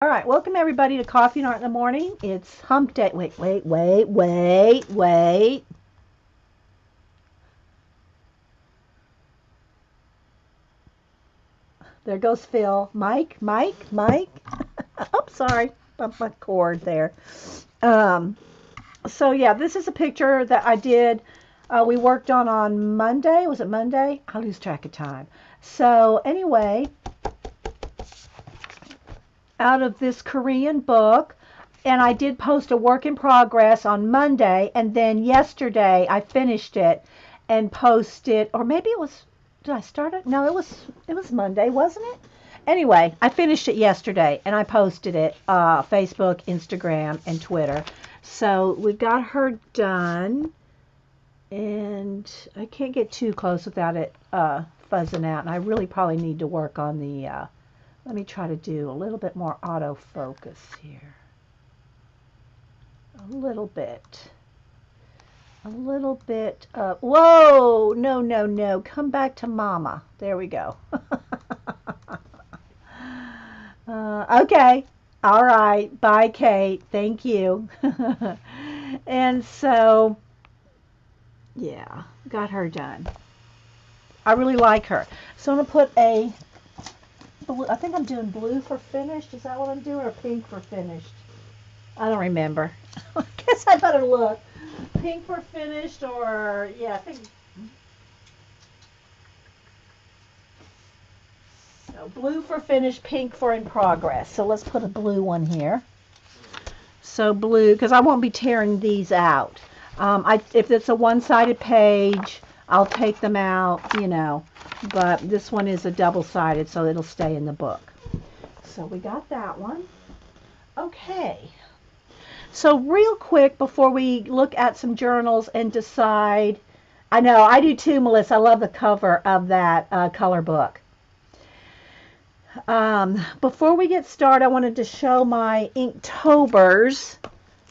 All right, welcome everybody to Coffee and Art in the Morning. It's hump day. Wait. There goes Phil. Mike. Oh, sorry. Bumped my cord there. Um, so yeah, this is a picture that I did. We worked on Monday. Was it Monday? I lose track of time. So anyway, out of this Korean book, and I did post a work in progress on Monday, and then yesterday I finished it and posted, or maybe it was, did I start it? No, it was Monday, wasn't it? Anyway, I finished it yesterday and I posted it Facebook, Instagram, and Twitter. So we got her done, and I can't get too close without it fuzzing out. And I really probably need to work on the. Let me try to do a little bit more autofocus here. A little bit. Whoa! No. Come back to mama. There we go. Okay. All right. Bye, Kate. Thank you. And so, yeah, got her done. I really like her. So I'm going to put a blue. I think I'm doing blue for finished. Is that what I'm doing? Or pink for finished? I don't remember. I guess I better look. Pink for finished, or yeah, I think so. Blue for finished, pink for in progress. So let's put a blue one here. So blue, because I won't be tearing these out. If it's a one-sided page, I'll take them out. But this one is a double-sided, so it'll stay in the book. So we got that one. Okay. So real quick before we look at some journals and decide, I know I do too, Melissa. I love the cover of that color book. Before we get started, I wanted to show my Inktober's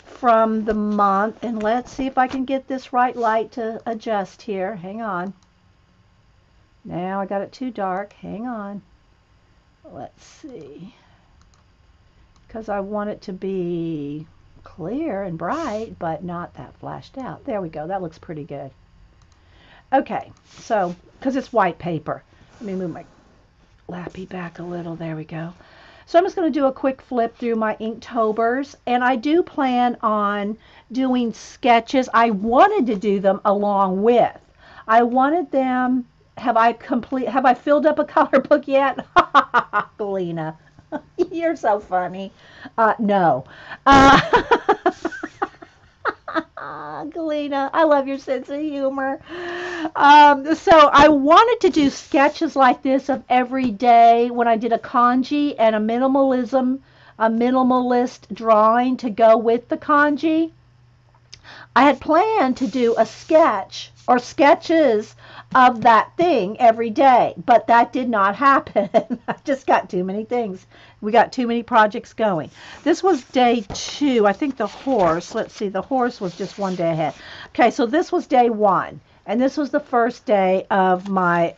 from the month, and let's see if I can get this right light to adjust here. Hang on. Now I got it too dark. Hang on. Let's see. Because I want it to be clear and bright, but not that flashed out. There we go. That looks pretty good. Okay, so, because it's white paper. Let me move my lappy back a little. There we go. So I'm just going to do a quick flip through my Inktobers, and I do plan on doing sketches. I wanted to do them along with. I wanted them. Have I filled up a color book yet? Galena, you're so funny. No. Galena, I love your sense of humor. So I wanted to do sketches like this of every day when I did a kanji and a minimalist drawing to go with the kanji. I had planned to do a sketch or sketches of that thing every day, but that did not happen. I just got too many things. We got too many projects going. This was day 2. I think the horse, let's see, the horse was just one day ahead. Okay, so this was day 1, and this was the first day of my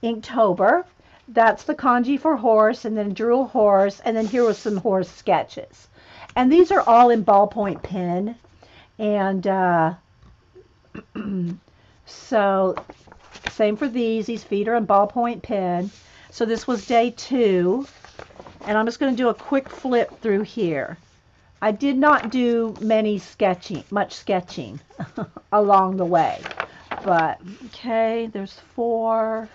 Inktober. That's the kanji for horse, and then drew a horse, and then here was some horse sketches. And these are all in ballpoint pen. And so same for these feet are in ballpoint pen. So this was day 2, and I'm just going to do a quick flip through here. I did not do much sketching along the way, but okay, there's 4.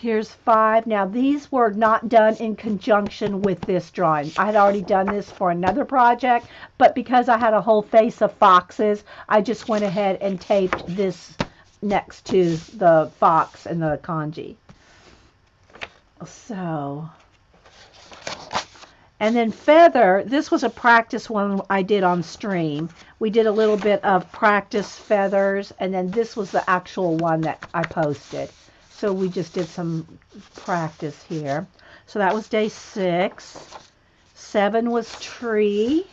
Here's 5. Now these were not done in conjunction with this drawing. I had already done this for another project, but because I had a whole face of foxes, I just went ahead and taped this next to the fox and the kanji. So, and then feather, this was a practice one I did on stream. We did a little bit of practice feathers, and then this was the actual one that I posted. So we just did some practice here. So that was day 6. 7 was tree.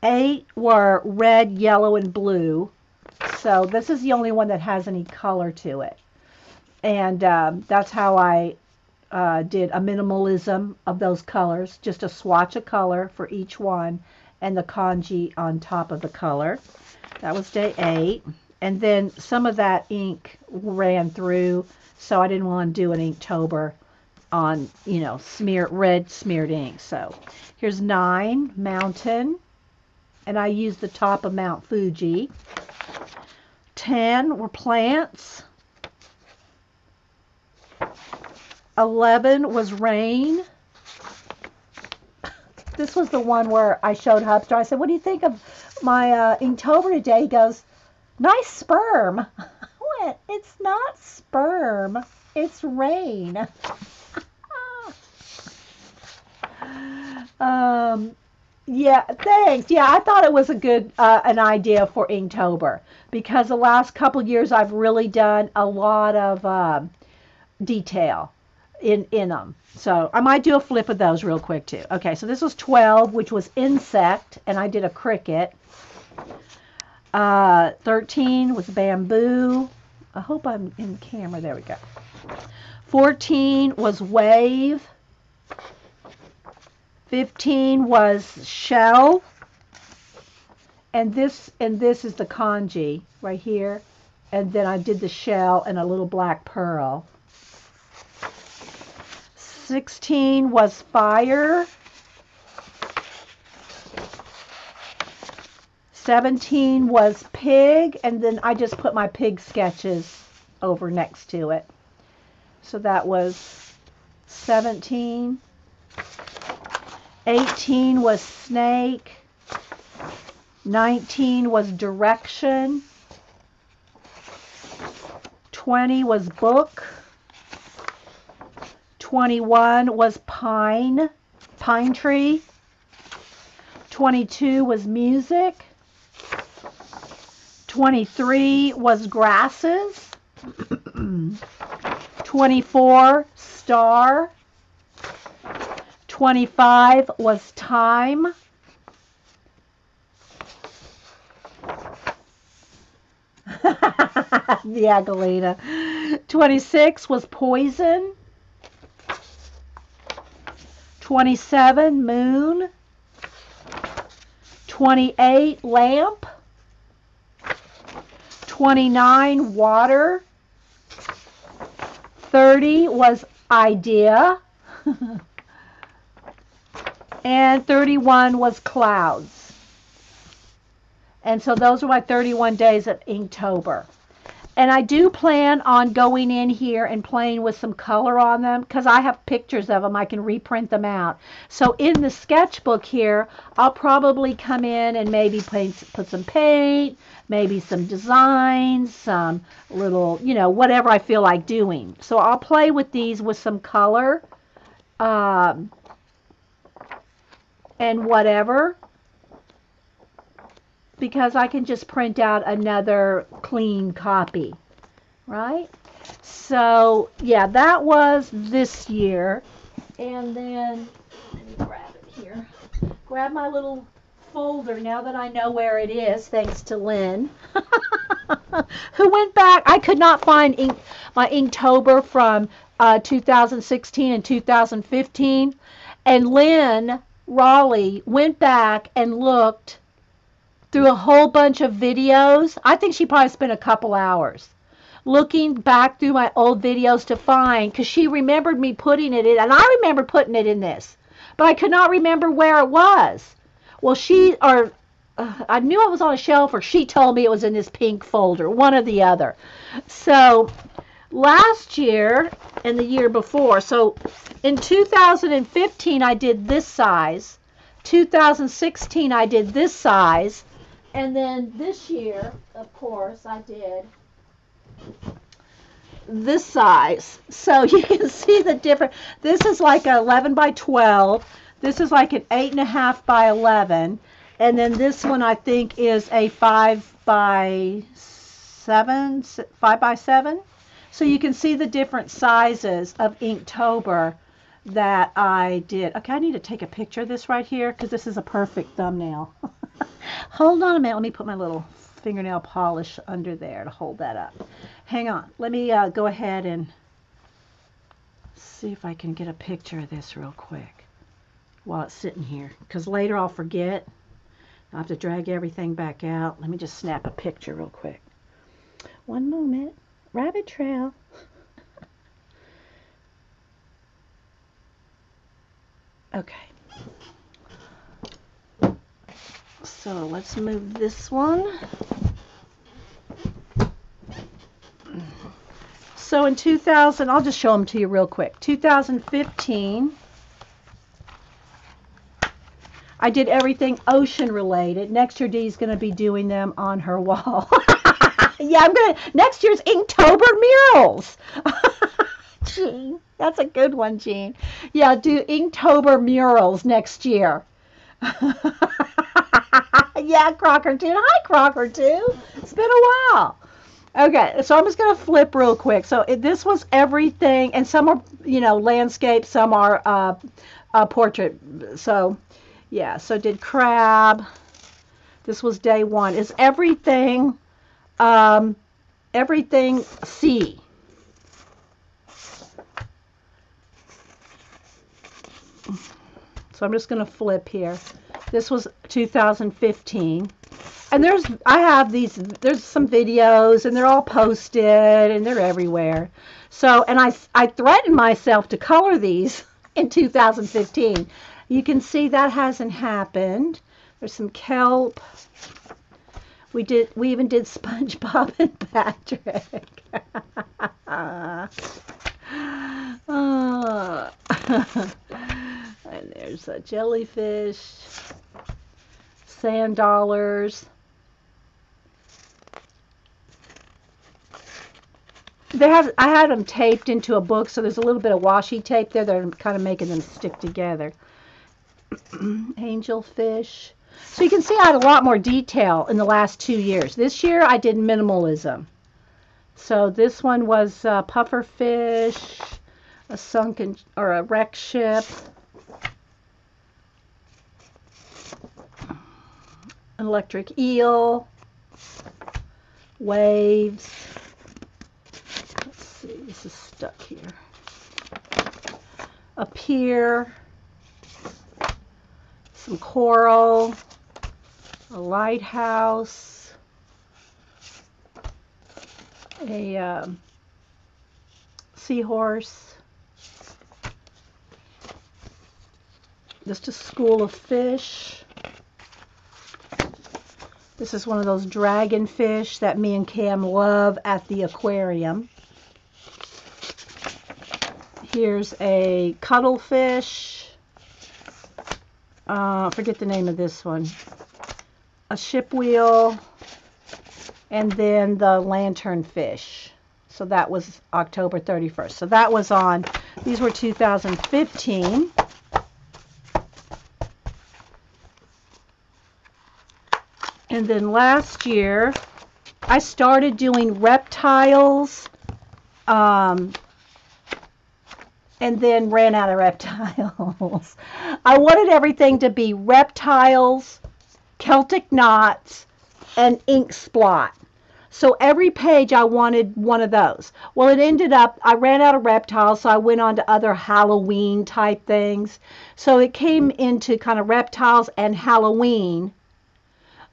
8 were red, yellow, and blue. So this is the only one that has any color to it. And that's how I did a minimalism of those colors, just a swatch of color for each one, and the kanji on top of the color. That was day 8. And then some of that ink ran through, so I didn't want to do an Inktober on, red smeared ink. So here's 9, Mountain, and I used the top of Mount Fuji. 10 were plants. 11 was rain. This was the one where I showed Hubster. I said, what do you think of my Inktober today? He goes, nice sperm. I went, it's not sperm. It's rain. Yeah, thanks. Yeah, I thought it was a good an idea for Inktober, because the last couple years I've really done a lot of detail in them. So I might do a flip of those real quick too. Okay, so this was 12, which was insect, and I did a cricket. 13 was bamboo. I hope I'm in camera. There we go. 14 was wave. 15 was shell. And this is the kanji right here. And then I did the shell and a little black pearl. 16 was fire. 17 was pig, and then I just put my pig sketches over next to it. So that was 17. 18 was snake. 19 was direction. 20 was book. 21 was pine tree. 22 was music. 23 was grasses. 24 star. 25 was time. Yeah, Galena. 26 was poison. 27 moon. 28 lamp. 29 water. 30 was idea. And 31 was clouds. And so those are my 31 days of Inktober. And I do plan on going in here and playing with some color on them, because I have pictures of them. I can reprint them out. So in the sketchbook here, I'll probably come in and maybe put some paint, maybe some designs, some little, whatever I feel like doing. So I'll play with these with some color and whatever, because I can just print out another clean copy, right? So, yeah, that was this year. And then, let me grab it here. Grab my little folder now that I know where it is, thanks to Lynn, who went back. I could not find my Inktober from 2016 and 2015. And Lynn Raleigh went back and looked through a whole bunch of videos. I think she probably spent a couple hours looking back through my old videos to find, because she remembered me putting it in, and I remember putting it in this, but I could not remember where it was. Well, I knew it was on a shelf, or she told me it was in this pink folder, one or the other. So last year and the year before, so in 2015 I did this size, 2016 I did this size, and then this year, of course, I did this size. So you can see the difference. This is like an 11 by 12. This is like an 8.5 by 11. And then this one I think is a 5 by 7. 5 by 7. So you can see the different sizes of Inktober that I did. Okay, I need to take a picture of this right here, because this is a perfect thumbnail. Hold on a minute. Let me put my little fingernail polish under there to hold that up. Hang on. Let me go ahead and see if I can get a picture of this real quick while it's sitting here, because later I'll forget. I'll have to drag everything back out. Let me just snap a picture real quick. One moment. Rabbit trail. Okay. So let's move this one. So in 2000, I'll just show them to you real quick. 2015, I did everything ocean related. Next year, Dee's going to be doing them on her wall. Yeah, next year's Inktober murals. Jean, that's a good one, Jean. Yeah, do Inktober murals next year. Yeah, Crocker 2. Hi, Crocker 2. It's been a while. Okay, so I'm just going to flip real quick. So this was everything, and some are, landscape, some are portrait. So, yeah, so did crab. This was day one. Is everything, everything sea. So I'm just going to flip here. This was 2015. And there's some videos, and they're all posted, and they're everywhere. So, and I threatened myself to color these in 2015. You can see that hasn't happened. There's some kelp. We even did SpongeBob and Patrick. And there's a jellyfish, sand dollars. I had them taped into a book, so there's a little bit of washi tape there that are kind of making them stick together. Angelfish. So you can see I had a lot more detail in the last 2 years. This year I did minimalism. So this one was pufferfish, a sunken or a wreck ship, an electric eel, waves. Let's see, this is stuck here. A pier, some coral, a lighthouse, a seahorse, just a school of fish. This is one of those dragonfish that me and Cam love at the aquarium. Here's a cuttlefish. Forget the name of this one. A ship wheel. And then the lanternfish. So that was October 31st. So that was on, these were 2015. And then last year, I started doing reptiles, and then ran out of reptiles. I wanted everything to be reptiles, Celtic knots, and ink splot. So every page I wanted one of those. Well, it ended up, I ran out of reptiles, so I went on to other Halloween type things. So it came into kind of reptiles and Halloween.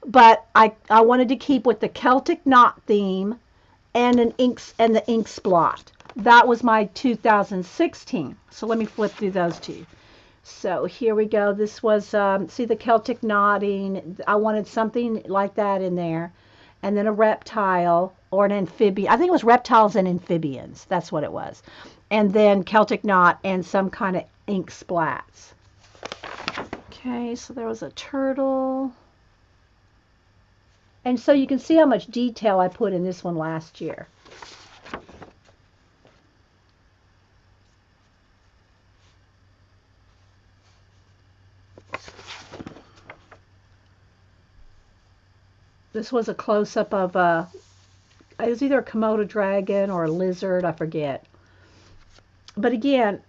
But I wanted to keep with the Celtic knot theme and the ink splot. That was my 2016. So let me flip through those two. So here we go. This was, see the Celtic knotting. I wanted something like that in there. And then a reptile or an amphibian. I think it was reptiles and amphibians. That's what it was. And then Celtic knot and some kind of ink splats. Okay, so there was a turtle. And so you can see how much detail I put in this one last year. This was a close-up of it was either a Komodo dragon or a lizard, I forget. But again,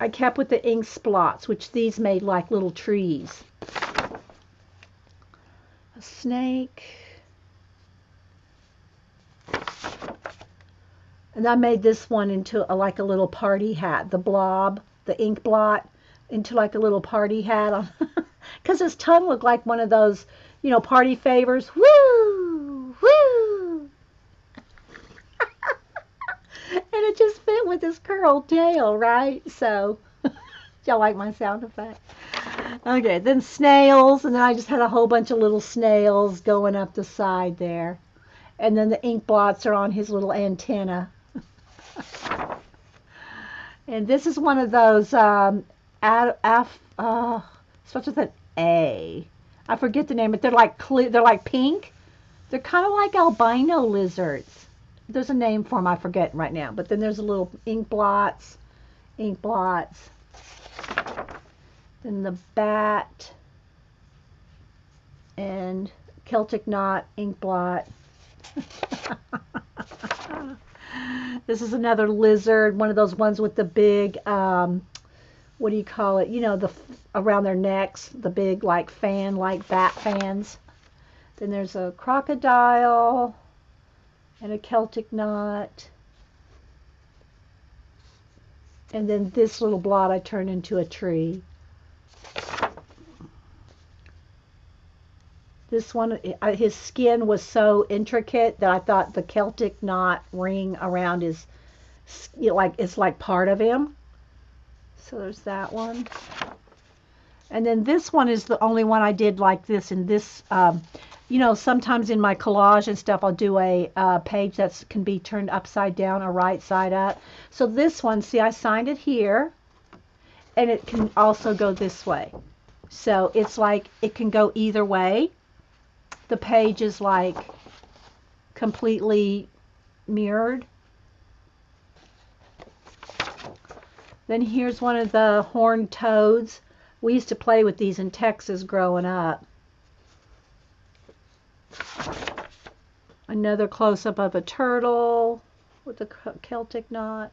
I kept with the ink splots, which these made like little trees. A snake. And I made this one into like a little party hat, the blob, the ink blot, into like a little party hat on, because his tongue looked like one of those, party favors. Woo! Woo! And it just fit with his curled tail, right? So, y'all like my sound effect? Okay, then snails, and then I just had a whole bunch of little snails going up the side there. And then the ink blots are on his little antenna. And this is one of those starts with an A. I forget the name, but they're like clear, they're like pink. They're kind of like albino lizards. There's a name for them, I forget right now. But then there's a little ink blots. Then the bat and Celtic knot ink blot. This is another lizard, one of those ones with the big, what do you call it? Around their necks, the big like fan, like bat fans. Then there's a crocodile and a Celtic knot. And then this little blot I turned into a tree. This one, his skin was so intricate that I thought the Celtic knot ring around his, it's like part of him. So there's that one. And then this one is the only one I did like this. And this, sometimes in my collage and stuff, I'll do a page that can be turned upside down or right side up. So this one, see, I signed it here. And it can also go this way. So it's like it can go either way. The page is like completely mirrored. Then here's one of the horned toads. We used to play with these in Texas growing up. Another close-up of a turtle with a Celtic knot.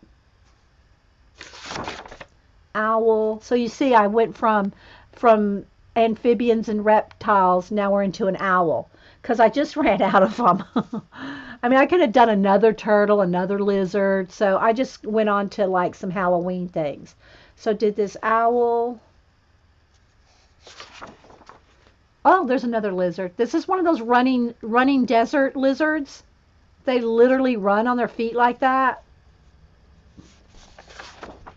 Owl. So you see I went from amphibians and reptiles, now we're into an owl, because I just ran out of them. I mean, I could have done another turtle, another lizard, so I just went on to like some Halloween things. So did this owl. Oh, there's another lizard. This is one of those running desert lizards. They literally run on their feet like that.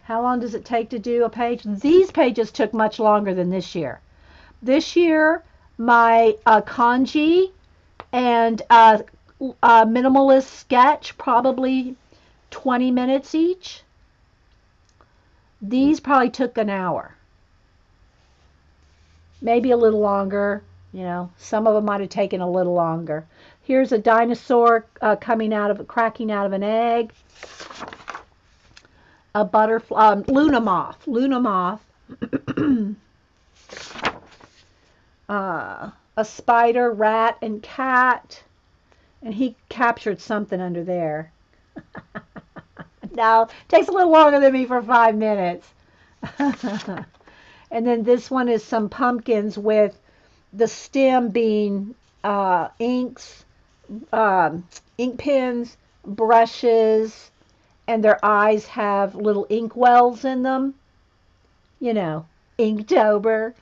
How long does it take to do a page? These pages took much longer than this year. This year, my kanji and minimalist sketch, probably 20 minutes each. These probably took an hour. Maybe a little longer. Some of them might have taken a little longer. Here's a dinosaur cracking out of an egg. A butterfly, Luna moth. A spider, rat, and cat. And he captured something under there. No, takes a little longer than me for 5 minutes. And then this one is some pumpkins with the stem being inks, ink pens, brushes, and their eyes have little ink wells in them. Inktober.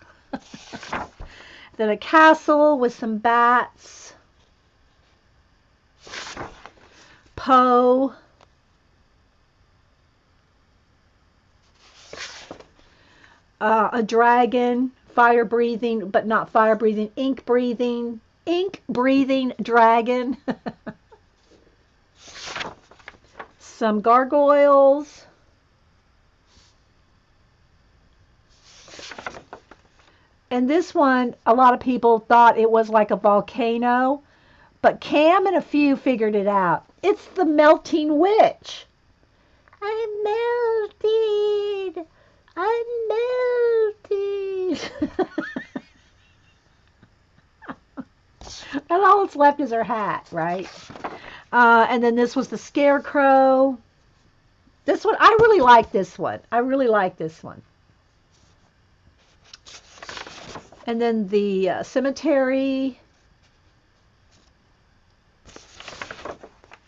Then a castle with some bats. Poe. A dragon, fire breathing, but not fire breathing, ink breathing dragon. Some gargoyles. And this one, a lot of people thought it was like a volcano, but Cam and a few figured it out. It's the melting witch. I'm melting. I'm melting. And all that's left is her hat, right? And then this was the scarecrow. This one, I really like this one. And then the cemetery.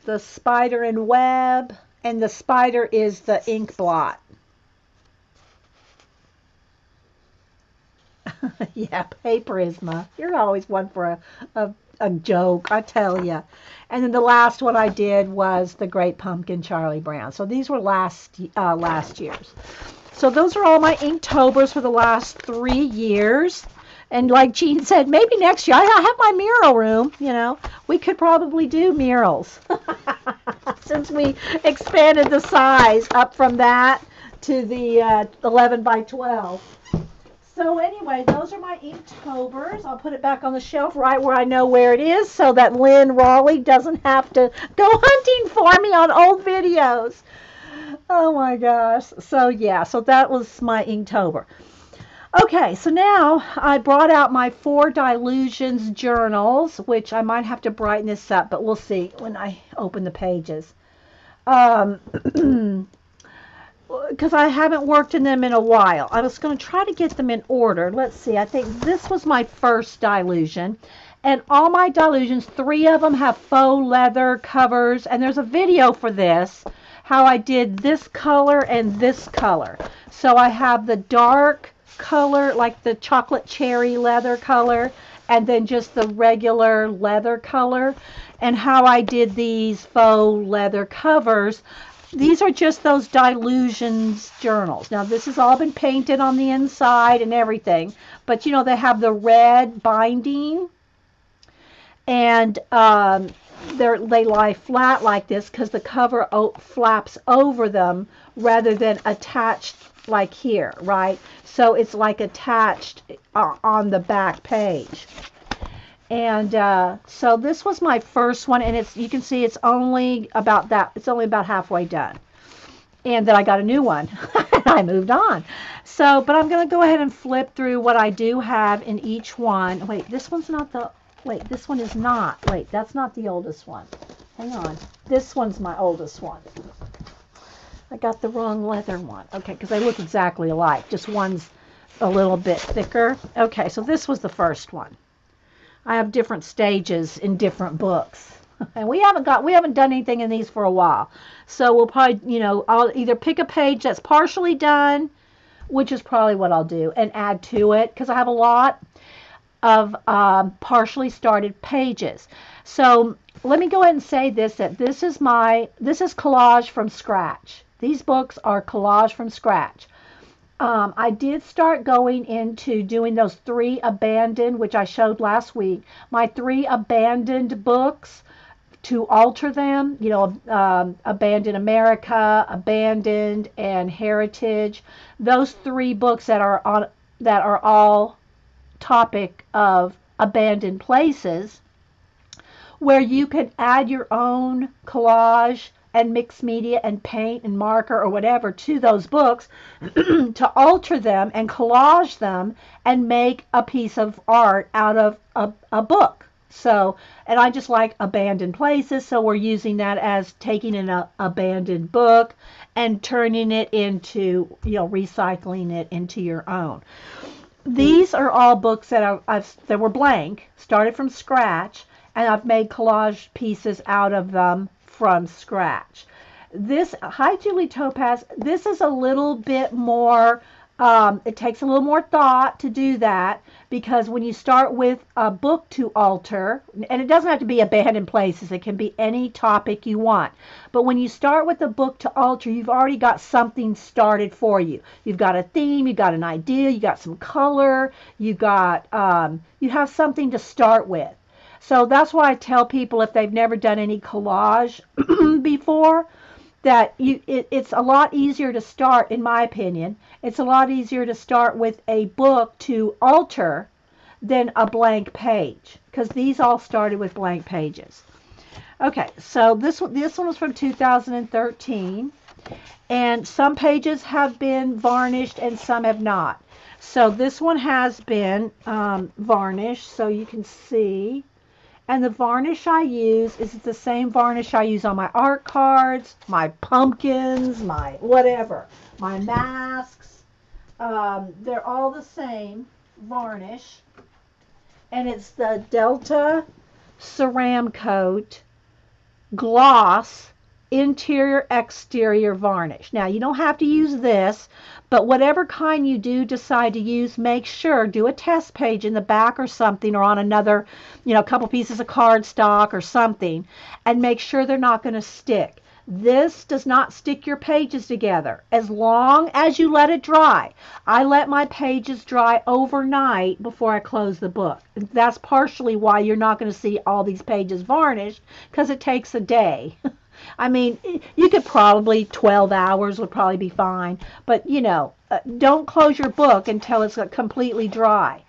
The spider and web. And the spider is the ink blot. Yeah, Paperisma. You're always one for a joke, I tell you. And then the last one I did was the Great Pumpkin Charlie Brown. So these were last year's. So those are all my Inktobers for the last 3 years. And like Jean said, maybe next year, I have my mural room, you know. We could probably do murals. Since we expanded the size up from that to the 11 by 12. So anyway, those are my Inktobers. I'll put it back on the shelf right where I know where it is so that Lynn Raleigh doesn't have to go hunting for me on old videos. Oh my gosh. So yeah, so that was my Inktober. Okay, so now I brought out my 4 Dilutions journals, which I might have to brighten this up, but we'll see when I open the pages. Because I haven't worked in them in a while. I was going to try to get them in order. Let's see. I think this was my first Dilution. And all my Dilutions, 3 of them have faux leather covers. And there's a video for this, how I did this color and this color. So I have the dark color, like the chocolate cherry leather color, and then just the regular leather color. And how I did these faux leather covers. These are just those Dilutions journals. Now, this has all been painted on the inside and everything. But, you know, they have the red binding. And they lie flat like this because the cover flaps over them rather than attached like here, right? So it's like attached on the back page. And so this was my first one, and you can see it's only about that. It's only about halfway done. And then I got a new one. I moved on. So, but I'm going to go ahead and flip through what I do have in each one. Wait, this one's not the. Wait, this one is not. Wait, that's not the oldest one. Hang on. This one's my oldest one. I got the wrong leather one. Okay, because they look exactly alike. Just one's a little bit thicker. Okay, so this was the first one. I have different stages in different books. And we haven't done anything in these for a while. So we'll probably, you know, I'll either pick a page that's partially done, which is probably what I'll do, and add to it, because I have a lot of partially started pages. So let me go ahead and say this, that this is collage from scratch. These books are collage from scratch. I did start going into doing those 3 abandoned, which I showed last week, my 3 abandoned books to alter them, you know, Abandoned America, Abandoned, and Heritage. Those 3 books that are all topic of abandoned places, where you can add your own collage and mixed media and paint and marker or whatever to those books to alter them and collage them and make a piece of art out of a book. So, and I just like abandoned places, so we're using that as taking an abandoned book and turning it into, you know, recycling it into your own. These are all books that that were blank, started from scratch, and I've made collage pieces out of them from scratch. This Hi Julie Topaz, this is a little bit more, it takes a little more thought to do that, because when you start with a book to alter, and it doesn't have to be abandoned places, it can be any topic you want, but when you start with a book to alter, you've already got something started for you. You've got a theme, you've got an idea, you got some color, you have something to start with. So that's why I tell people, if they've never done any collage before, that it's a lot easier to start, in my opinion. It's a lot easier to start with a book to alter than a blank page, because these all started with blank pages. Okay, so this one was from 2013, and some pages have been varnished and some have not. So this one has been varnished, so you can see. And the varnish I use is the same varnish I use on my art cards, my pumpkins, my whatever, my masks. They're all the same varnish. And it's the Delta Ceramcoat Gloss interior exterior varnish. Now you don't have to use this, but whatever kind you do decide to use, make sure do a test page in the back or something, or on another, a couple pieces of cardstock or something, and make sure they're not going to stick. This does not stick your pages together as long as you let it dry. I let my pages dry overnight before I close the book. That's partially why you're not going to see all these pages varnished, because it takes a day. I mean, you could probably 12 hours would probably be fine, but don't close your book until it's completely dry.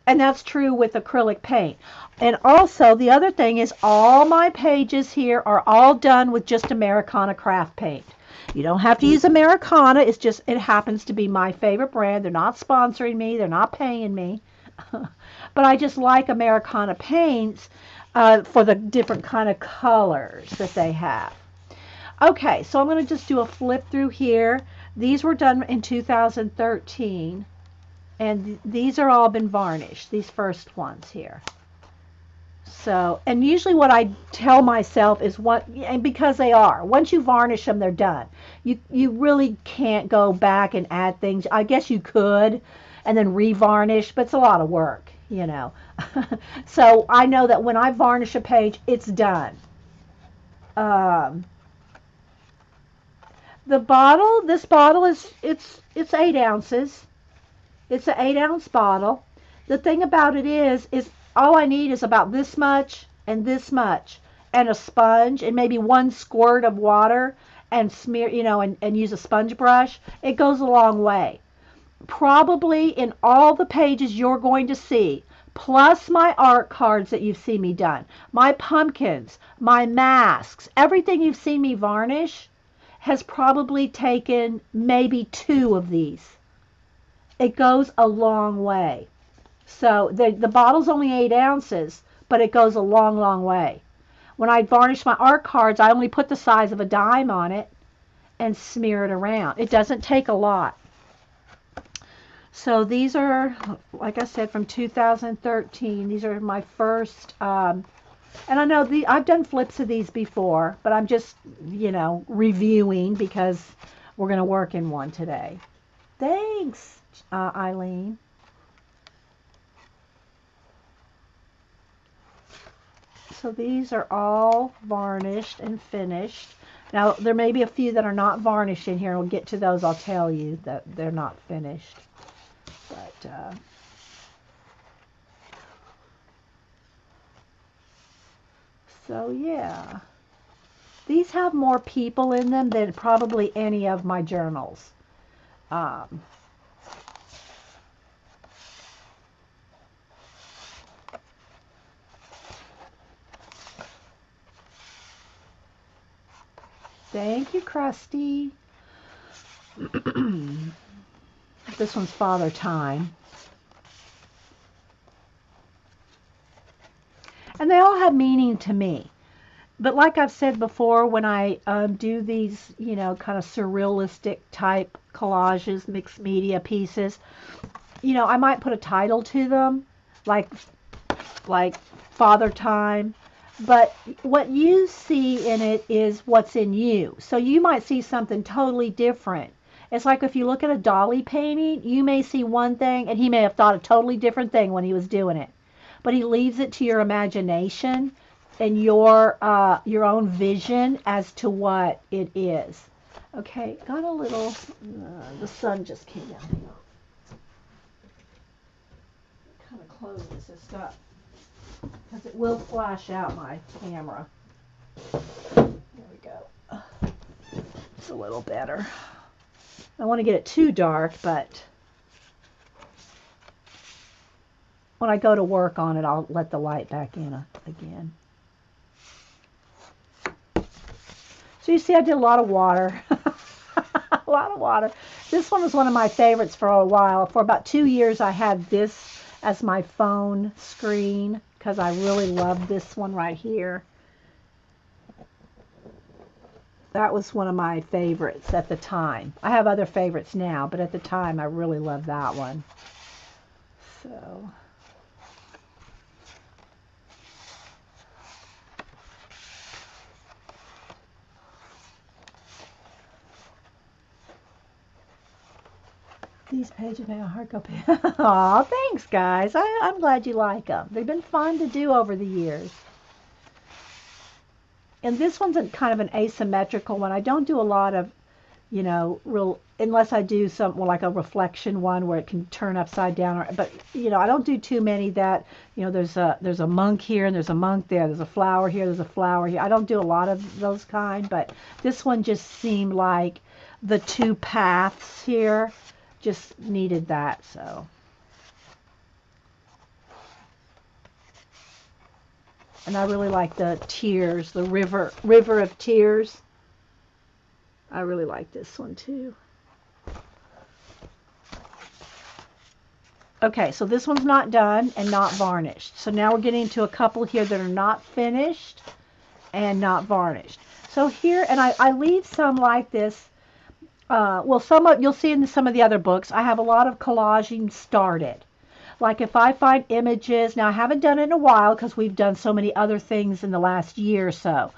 And that's true with acrylic paint. And also, the other thing is all my pages here are all done with just Americana craft paint. You don't have to use Americana. It's just, it happens to be my favorite brand. They're not sponsoring me. They're not paying me. But I just like Americana paints for the different kind of colors that they have. Okay, so I'm going to just do a flip through here. These were done in 2013. And these are all been varnished, these first ones here. So, and usually what I tell myself is and because they are, once you varnish them, they're done. You really can't go back and add things. I guess you could, and then revarnish, but it's a lot of work, So I know that when I varnish a page, it's done. This bottle it's 8 ounces. It's an 8-ounce bottle. The thing about it is all I need is about this much, and a sponge, and maybe 1 squirt of water, and smear, and use a sponge brush. It goes a long way. Probably in all the pages you're going to see, plus my art cards that you've seen me done, my pumpkins, my masks, everything you've seen me varnish has probably taken maybe 2 of these. It goes a long way. So the bottle's only 8 ounces, but it goes a long, long way. When I varnish my art cards, I only put the size of a dime on it and smear it around. It doesn't take a lot. So these are, like I said, from 2013. These are my first, and I know I've done flips of these before, but I'm just, reviewing because we're going to work in one today. Thanks, Eileen. So these are all varnished and finished. Now, there may be a few that are not varnished in here, and we'll get to those. I'll tell you that they're not finished. But, so yeah. These have more people in them than probably any of my journals. Thank you, Krusty. This one's Father Time. And they all have meaning to me. But like I've said before, when I do these, kind of surrealistic type collages, mixed media pieces, I might put a title to them, like Father Time. But what you see in it is what's in you. So you might see something totally different. It's like if you look at a Dali painting, you may see one thing, and he may have thought a totally different thing when he was doing it. But he leaves it to your imagination and your own vision as to what it is. Okay, got a little, the sun just came down. Hang on. Kind of close this up, because it will flash out my camera. There we go. It's a little better. I don't want to get it too dark, but when I go to work on it, I'll let the light back in again. So you see I did a lot of water. A lot of water. This one was one of my favorites for a while. For about 2 years I had this as my phone screen because I really loved this one right here. That was one of my favorites at the time. I have other favorites now, but at the time I really loved that one. So These pages make my heart go pink. Aw, thanks, guys. I'm glad you like them. They've been fun to do over the years. And this one's kind of an asymmetrical one. I don't do a lot of, real, unless I do some, well, like a reflection one where it can turn upside down. But, I don't do too many that, there's a monk here and there's a monk there. There's a flower here, there's a flower here. I don't do a lot of those kind, but this one just seemed like the two paths here just needed that, so. And I really like the tears, the river of tears. I really like this one too. Okay, so this one's not done and not varnished. So now we're getting to a couple here that are not finished and not varnished. So here, and I leave some like this. Well, you'll see in some of the other books, I have a lot of collaging started. Like if I find images, now I haven't done it in a while because we've done so many other things in the last year or so.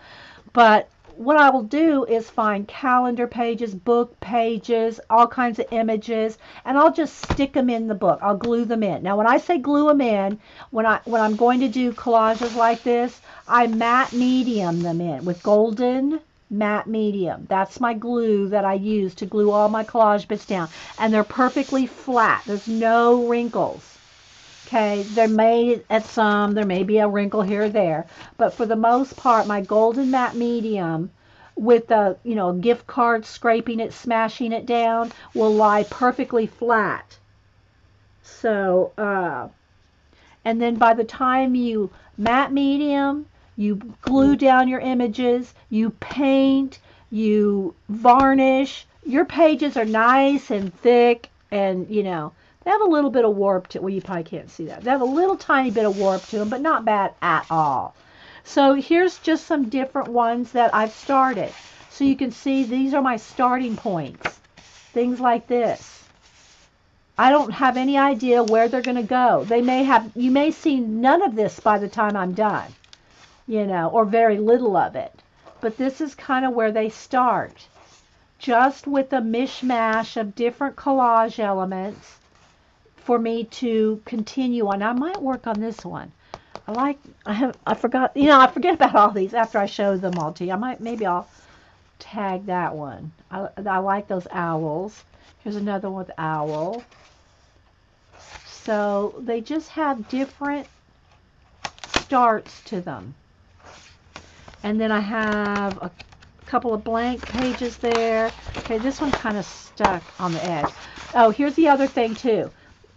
But what I will do is find calendar pages, book pages, all kinds of images, and I'll just stick them in the book. I'll glue them in. Now, when I say glue them in, when I'm going to do collages like this, I matte medium them in with golden matte medium. That's my glue that I use to glue all my collage bits down. And they're perfectly flat. There's no wrinkles. Okay, there may be a wrinkle here or there, but for the most part, my golden matte medium with the, gift card scraping it, smashing it down, will lie perfectly flat. So, and then by the time you matte medium, you glue down your images, you paint, you varnish, your pages are nice and thick and, they have a little bit of warp to, well, you probably can't see that. They have a little tiny bit of warp to them, but not bad at all. So here's just some different ones that I've started. So you can see these are my starting points. Things like this. I don't have any idea where they're going to go. You may see none of this by the time I'm done, or very little of it. But this is kind of where they start. Just with a mishmash of different collage elements for me to continue on. I might work on this one. I forgot, I forget about all these after I show them all to you. Maybe I'll tag that one. I like those owls. Here's another one with owl. So they just have different starts to them. And then I have a couple of blank pages there. Okay, this one kind of stuck on the edge. Oh, here's the other thing too.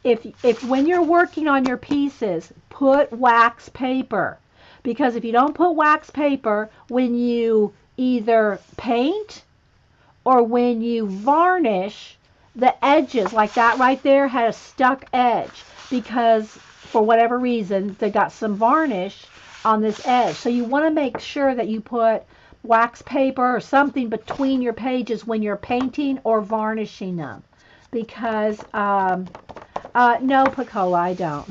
If when you're working on your pieces, put wax paper. Because if you don't put wax paper, when you either paint or when you varnish, the edges, like that right there, had a stuck edge. Because for whatever reason, they got some varnish on this edge. So you want to make sure that you put wax paper or something between your pages when you're painting or varnishing them. Because no, Picola, I don't.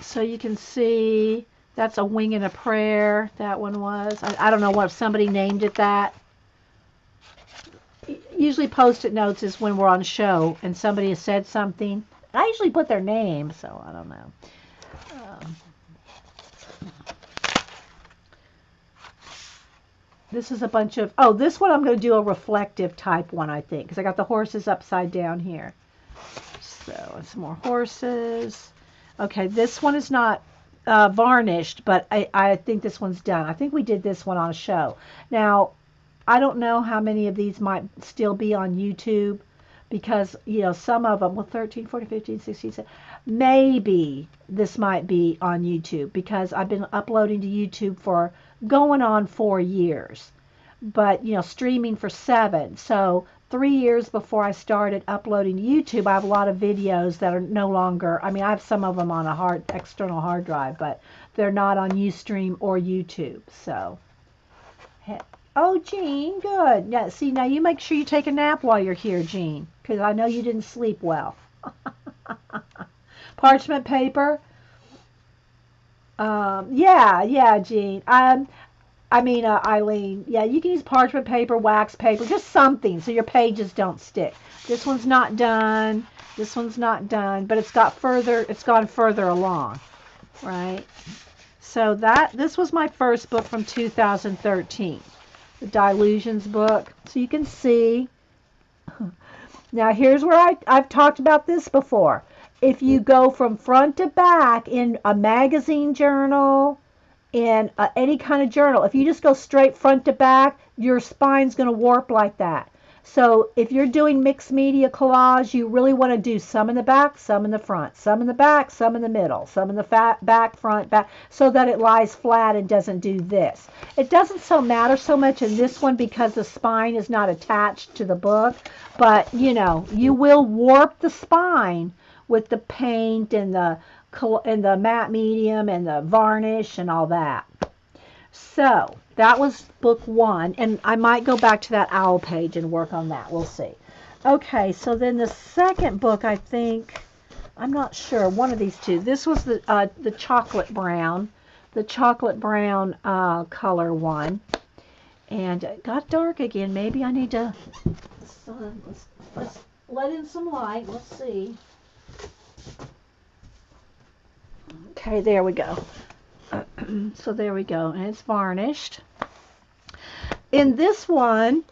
So you can see that's a wing and a prayer. That one was. I don't know what if somebody named it that. Usually post-it notes is when we're on show and somebody has said something. I usually put their name, so I don't know. This is a bunch of, this one I'm going to do a reflective type one, I think, because I got the horses upside down here. So, some more horses. Okay, this one is not varnished, but I think this one's done. I think we did this one on a show. Now, I don't know how many of these might still be on YouTube, because, some of them, well, 13, 14, 15, 16, 17, maybe this might be on YouTube, because I've been uploading to YouTube for going on 4 years, but streaming for 7. So 3 years before I started uploading to YouTube, I have a lot of videos that are no longer, I have some of them on a external hard drive, but they're not on Ustream or YouTube. So, oh, Jean, good. Yeah, see, now you make sure you take a nap while you're here, Jean, because I know you didn't sleep well. Parchment paper. Yeah, Jean. Eileen, yeah, you can use parchment paper, wax paper, just something so your pages don't stick. This one's not done. This one's not done, but it's gone further along, right? So this was my first book from 2013, the Dilusions book. So you can see. Now here's where I've talked about this before. If you go from front to back in a magazine journal, in any kind of journal, if you just go straight front to back, your spine's going to warp like that. So if you're doing mixed media collage, you really want to do some in the back, some in the front, some in the back, some in the middle, some in the back, front, back, so that it lies flat and doesn't do this. It doesn't matter so much in this one because the spine is not attached to the book, but you will warp the spine with the paint and the matte medium and the varnish and all that. So that was book one, and I might go back to that owl page and work on that. We'll see. Okay, so then the second book, I think, I'm not sure, one of these two. This was the chocolate brown, color one, and it got dark again. Maybe I need to let's let in some light. Let's see. Okay, there we go. So there we go, and it's varnished. In this one,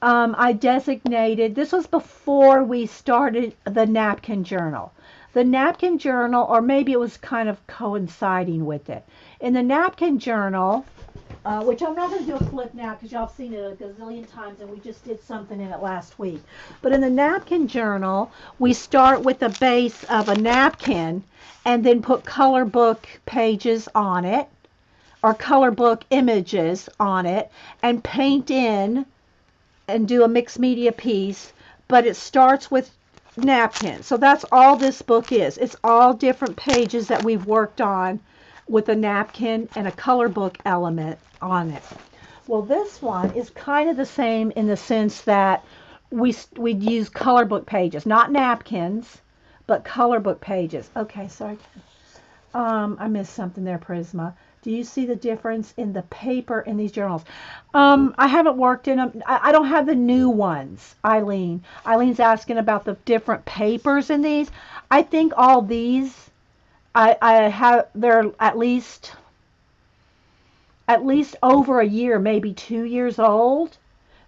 I designated, this was before we started the napkin journal. The napkin journal, or maybe it was kind of coinciding with it. In the napkin journal, which I'm not going to do a flip now because y'all have seen it a gazillion times and we just did something in it last week. But in the napkin journal, we start with the base of a napkin and then put color book pages on it or color book images on it and paint in and do a mixed media piece, but it starts with napkin. So that's all this book is. It's all different pages that we've worked on with a napkin and a color book element on it. Well, this one is kind of the same in the sense that we'd use color book pages, not napkins, but color book pages. Okay, sorry. I missed something there, Prisma. Do you see the difference in the paper in these journals? I haven't worked in them. I don't have the new ones, Eileen. Eileen's asking about the different papers in these. I think all these, they're at least over a year, maybe 2 years old.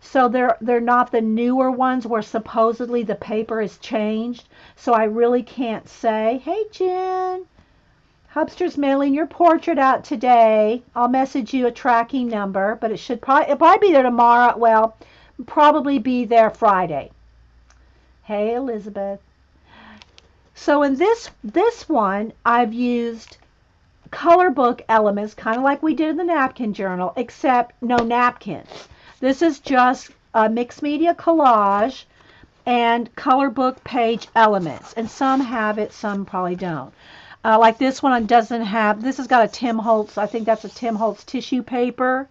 So they're not the newer ones where supposedly the paper has changed. So I really can't say. Hey, Jen. Hubster's mailing your portrait out today. I'll message you a tracking number, but it'll probably be there tomorrow. Well, probably be there Friday. Hey, Elizabeth. So in this one, I've used color book elements, kind of like we did in the napkin journal, except no napkins. This is just a mixed media collage and color book page elements. And some have it, some probably don't. Like this one doesn't have, this has got a Tim Holtz, I think that's a Tim Holtz tissue paper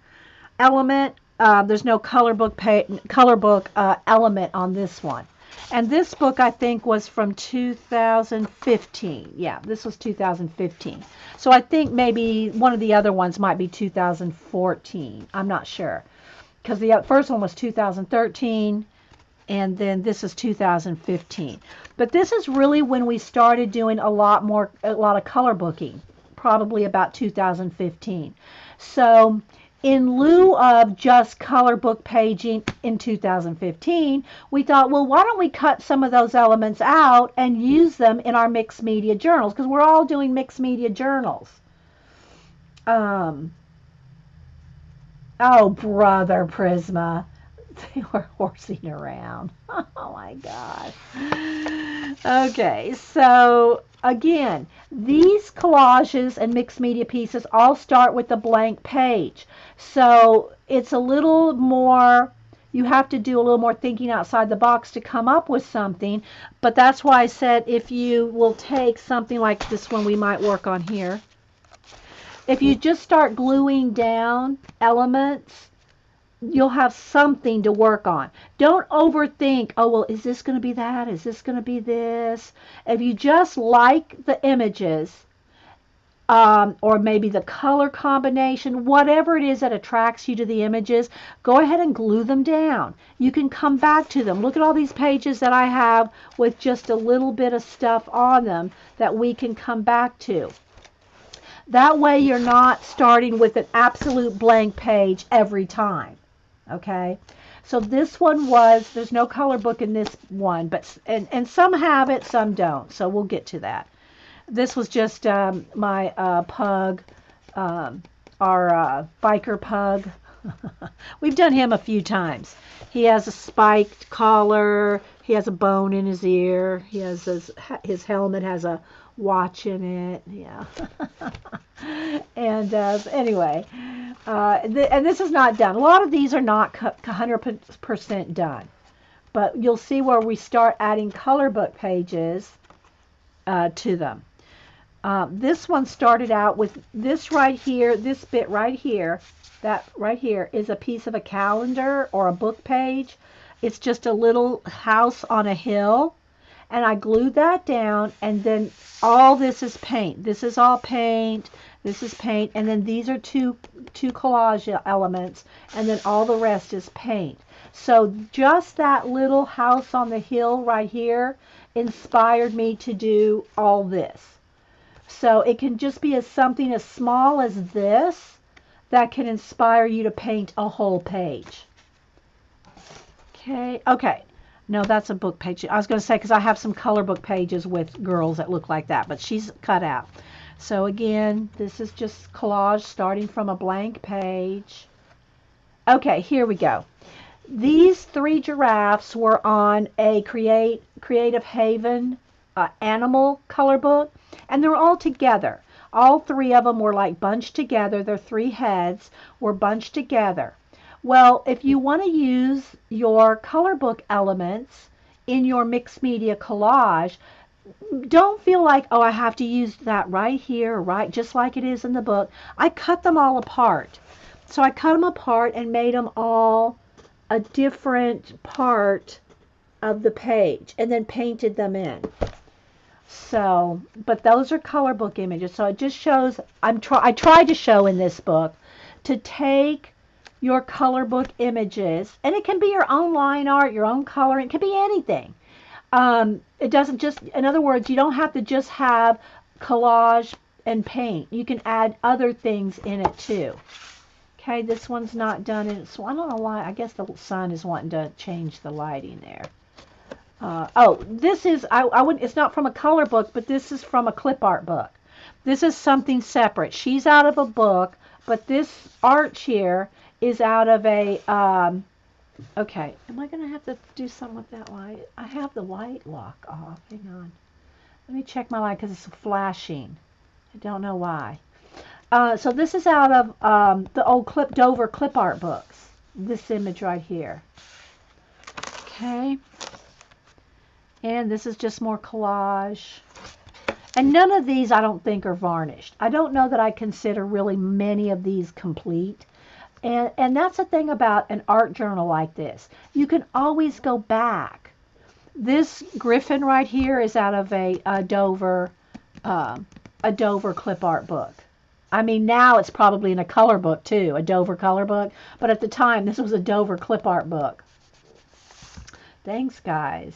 element. There's no color book element on this one. And this book, I think, was from 2015. Yeah, this was 2015. So I think maybe one of the other ones might be 2014. I'm not sure. Because the first one was 2013, and then this is 2015. But this is really when we started doing a lot of color booking, probably about 2015. So in lieu of just color book paging in 2015, we thought, well, why don't we cut some of those elements out and use them in our mixed media journals? Because we're all doing mixed media journals. Oh, brother Prisma. They were horsing around. Oh my gosh. Okay, so again, these collages and mixed media pieces all start with a blank page. So it's a little more, you have to do a little more thinking outside the box to come up with something. But that's why I said if you will take something like this one we might work on here. If you just start gluing down elements, you'll have something to work on. Don't overthink, oh, well, is this going to be that? Is this going to be this? If you just like the images, or maybe the color combination, whatever it is that attracts you to the images, go ahead and glue them down. You can come back to them. Look at all these pages that I have with just a little bit of stuff on them that we can come back to. That way you're not starting with an absolute blank page every time. Okay? So this one was, there's no color book in this one, but and some have it, some don't. So we'll get to that. This was just my pug, our biker pug. We've done him a few times. He has a spiked collar. He has a bone in his ear. He has his helmet has a watch in it. Yeah. And anyway, and this is not done. A lot of these are not 100% done. But you'll see where we start adding color book pages to them. This one started out with this right here, this bit right here, that right here is a piece of a calendar or a book page. It's just a little house on a hill, and I glued that down, and then all this is paint. This is all paint, this is paint, and then these are two collage elements, and then all the rest is paint. So just that little house on the hill right here inspired me to do all this. So it can just be something as small as this that can inspire you to paint a whole page. Okay. No, that's a book page. I was going to say, because I have some color book pages with girls that look like that, but she's cut out. So again, this is just collage starting from a blank page. Okay, here we go. These 3 giraffes were on a Creative Haven animal color book, and they're all together. All 3 of them were like bunched together. Their 3 heads were bunched together. Well, if you want to use your color book elements in your mixed media collage, don't feel like, oh, I have to use that right here, right, just like it is in the book. I cut them all apart. So I cut them apart and made them all a different part of the page and then painted them in. So, but those are color book images. So it just shows, I tried to show in this book to take your color book images, and it can be your own line art, your own coloring, it can be anything. It doesn't just, in other words, you don't have to just have collage and paint. You can add other things in it too. Okay, this one's not done, and so I don't know why. I guess the sun is wanting to change the lighting there. Oh, this is, I wouldn't, it's not from a color book, but this is from a clip art book. This is something separate. She's out of a book, but this arch here is out of a, okay, am I going to have to do something with that light? I have the light lock off. Hang on. Let me check my light because it's flashing. I don't know why. So this is out of the old Dover clip art books. This image right here. Okay. And this is just more collage. And none of these I don't think are varnished. I don't know that I consider really many of these complete. And that's the thing about an art journal like this. You can always go back. This griffin right here is out of a Dover clip art book. I mean, now it's probably in a color book too, a Dover color book. But at the time, this was a Dover clip art book. Thanks, guys.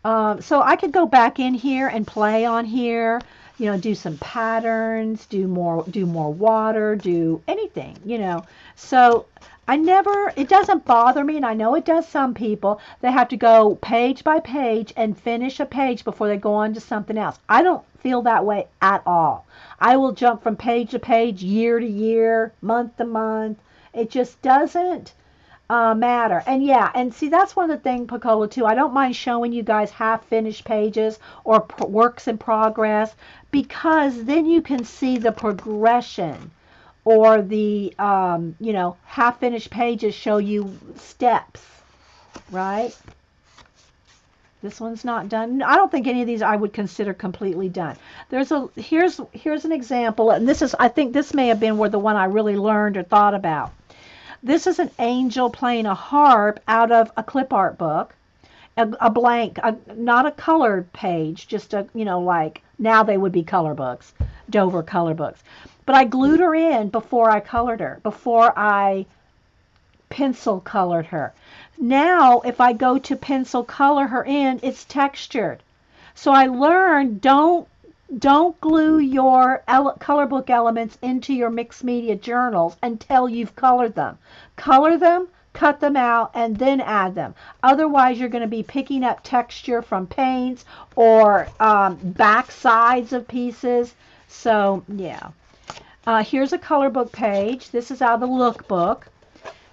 So I could go back in here and play on here, you know, do some patterns, do more water, do anything, you know. So it doesn't bother me, and I know it does some people. They have to go page by page and finish a page before they go on to something else. I don't feel that way at all. I will jump from page to page, year to year, month to month. It just doesn't matter. And yeah, and see, that's one of the things, Picola, too. I don't mind showing you guys half-finished pages or works in progress, because then you can see the progression, or the, you know, half-finished pages show you steps, right? This one's not done. I don't think any of these I would consider completely done. Here's an example, and this is, I think this may have been where the one I really learned or thought about. This is an angel playing a harp out of a clip art book. a blank, not a colored page, just a, like now they would be color books, Dover color books. But I glued her in before I colored her, before I pencil colored her. Now, if I go to pencil color her in, it's textured. So I learned don't glue your color book elements into your mixed media journals until you've colored them. Color them, cut them out, and then add them. Otherwise, you're going to be picking up texture from paints or back sides of pieces. So, yeah. Here's a color book page. This is out of the lookbook.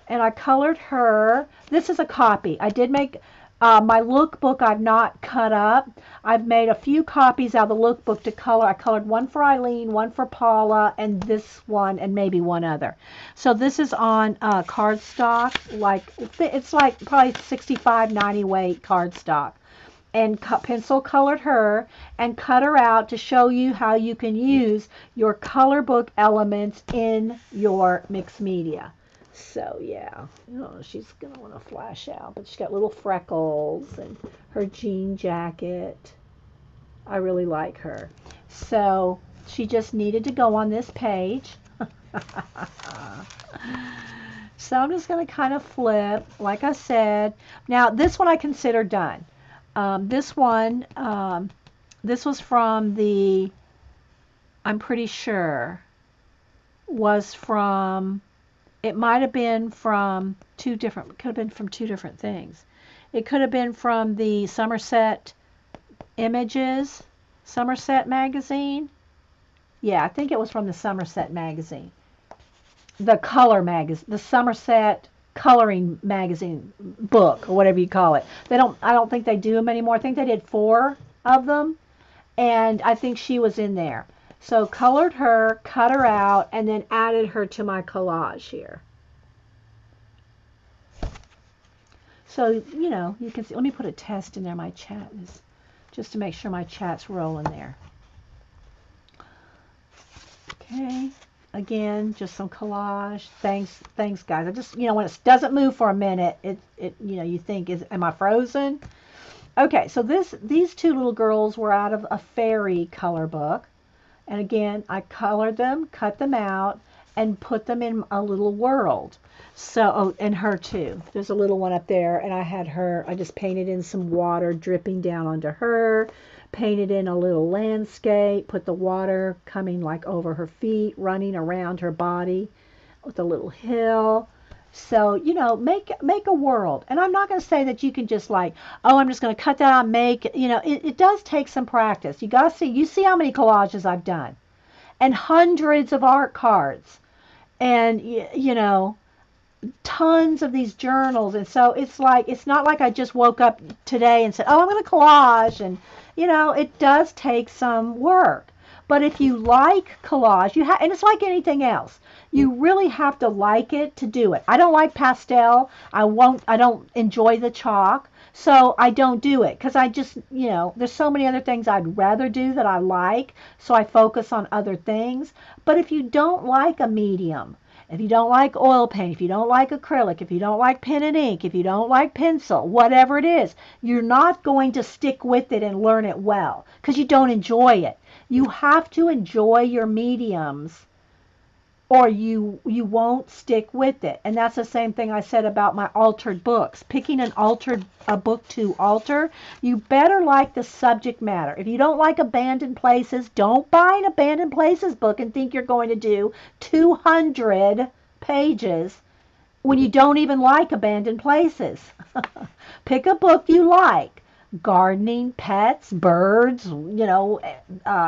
And I colored her. This is a copy. I did make my lookbook. I've not cut up. I've made a few copies out of the lookbook to color. I colored one for Eileen, one for Paula, and this one, and maybe one other. So this is on cardstock. It's like probably 65, 90 weight cardstock. And pencil colored her and cut her out to show you how you can use your color book elements in your mixed media. So yeah, oh, she's gonna want to flash out, but she's got little freckles and her jean jacket. I really like her. So she just needed to go on this page. So I'm just gonna kind of flip, like I said. Now this one I consider done. This one, this was from the, I'm pretty sure, was from, it might have been from could have been from two different things. It could have been from the Somerset Images, Somerset magazine. Yeah, I think it was from the Somerset magazine. The color magazine, the Somerset coloring magazine book, or whatever you call it. I don't think they do them anymore. I think they did 4 of them, and I think she was in there. So colored her, cut her out, and then added her to my collage here. So, you can see, let me put a test in there, my chat is, just to make sure my chat's rolling there. Okay, again, just some collage. Thanks guys. I just, when it doesn't move for a minute, you think, am I frozen? Okay, so these two little girls were out of a fairy color book. And again, I colored them, cut them out, and put them in a little world. So, and her too. There's a little one up there, and I just painted in some water dripping down onto her, painted in a little landscape, put the water coming like over her feet, running around her body with a little hill. So, make a world. And I'm not going to say that you can just I'm just going to cut that out and make, it does take some practice. You see how many collages I've done and hundreds of art cards and, tons of these journals. And so it's not like I just woke up today and said, oh, I'm going to collage. And, it does take some work. But if you like collage, and it's like anything else, you really have to like it to do it. I don't like pastel. I don't enjoy the chalk. So I don't do it because I just, there's so many other things I'd rather do that I like. So I focus on other things. But if you don't like a medium, if you don't like oil paint, if you don't like acrylic, if you don't like pen and ink, if you don't like pencil, whatever it is, you're not going to stick with it and learn it well because you don't enjoy it. You have to enjoy your mediums or you won't stick with it. And that's the same thing I said about my altered books. Picking a book to alter, you better like the subject matter. If you don't like abandoned places, don't buy an abandoned places book and think you're going to do 200 pages when you don't even like abandoned places. Pick a book you like. Gardening, pets, birds,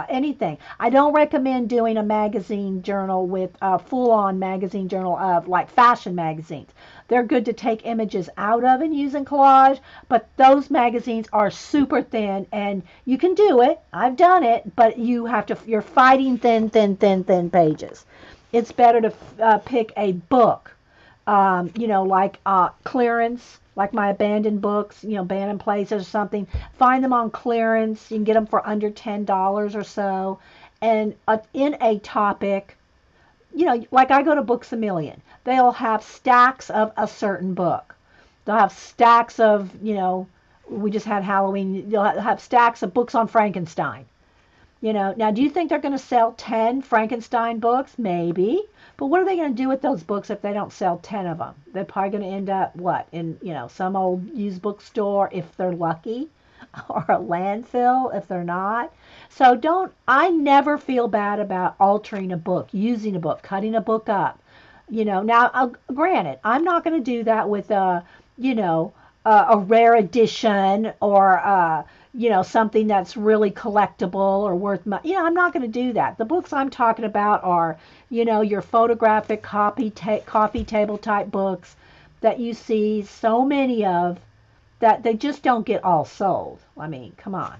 anything. I don't recommend doing a magazine journal with a full-on magazine journal of like fashion magazines. They're good to take images out of and use in collage, but those magazines are super thin and you can do it. I've done it, but you're fighting thin pages. It's better to pick a book, clearance, like my abandoned books, abandoned places or something. Find them on clearance. You can get them for under $10 or so. And in a topic, like I go to Books A Million. They'll have stacks of a certain book. They'll have stacks of, we just had Halloween. You'll have stacks of books on Frankenstein. Now do you think they're going to sell 10 Frankenstein books? Maybe. But what are they going to do with those books if they don't sell 10 of them? They're probably going to end up, what, in, some old used bookstore if they're lucky, or a landfill if they're not. So I never feel bad about altering a book, using a book, cutting a book up. Now, granted, I'm not going to do that with a rare edition or, something that's really collectible or worth money. I'm not going to do that. The books I'm talking about are, your photographic coffee table type books that you see so many of that they just don't get all sold. I mean, come on.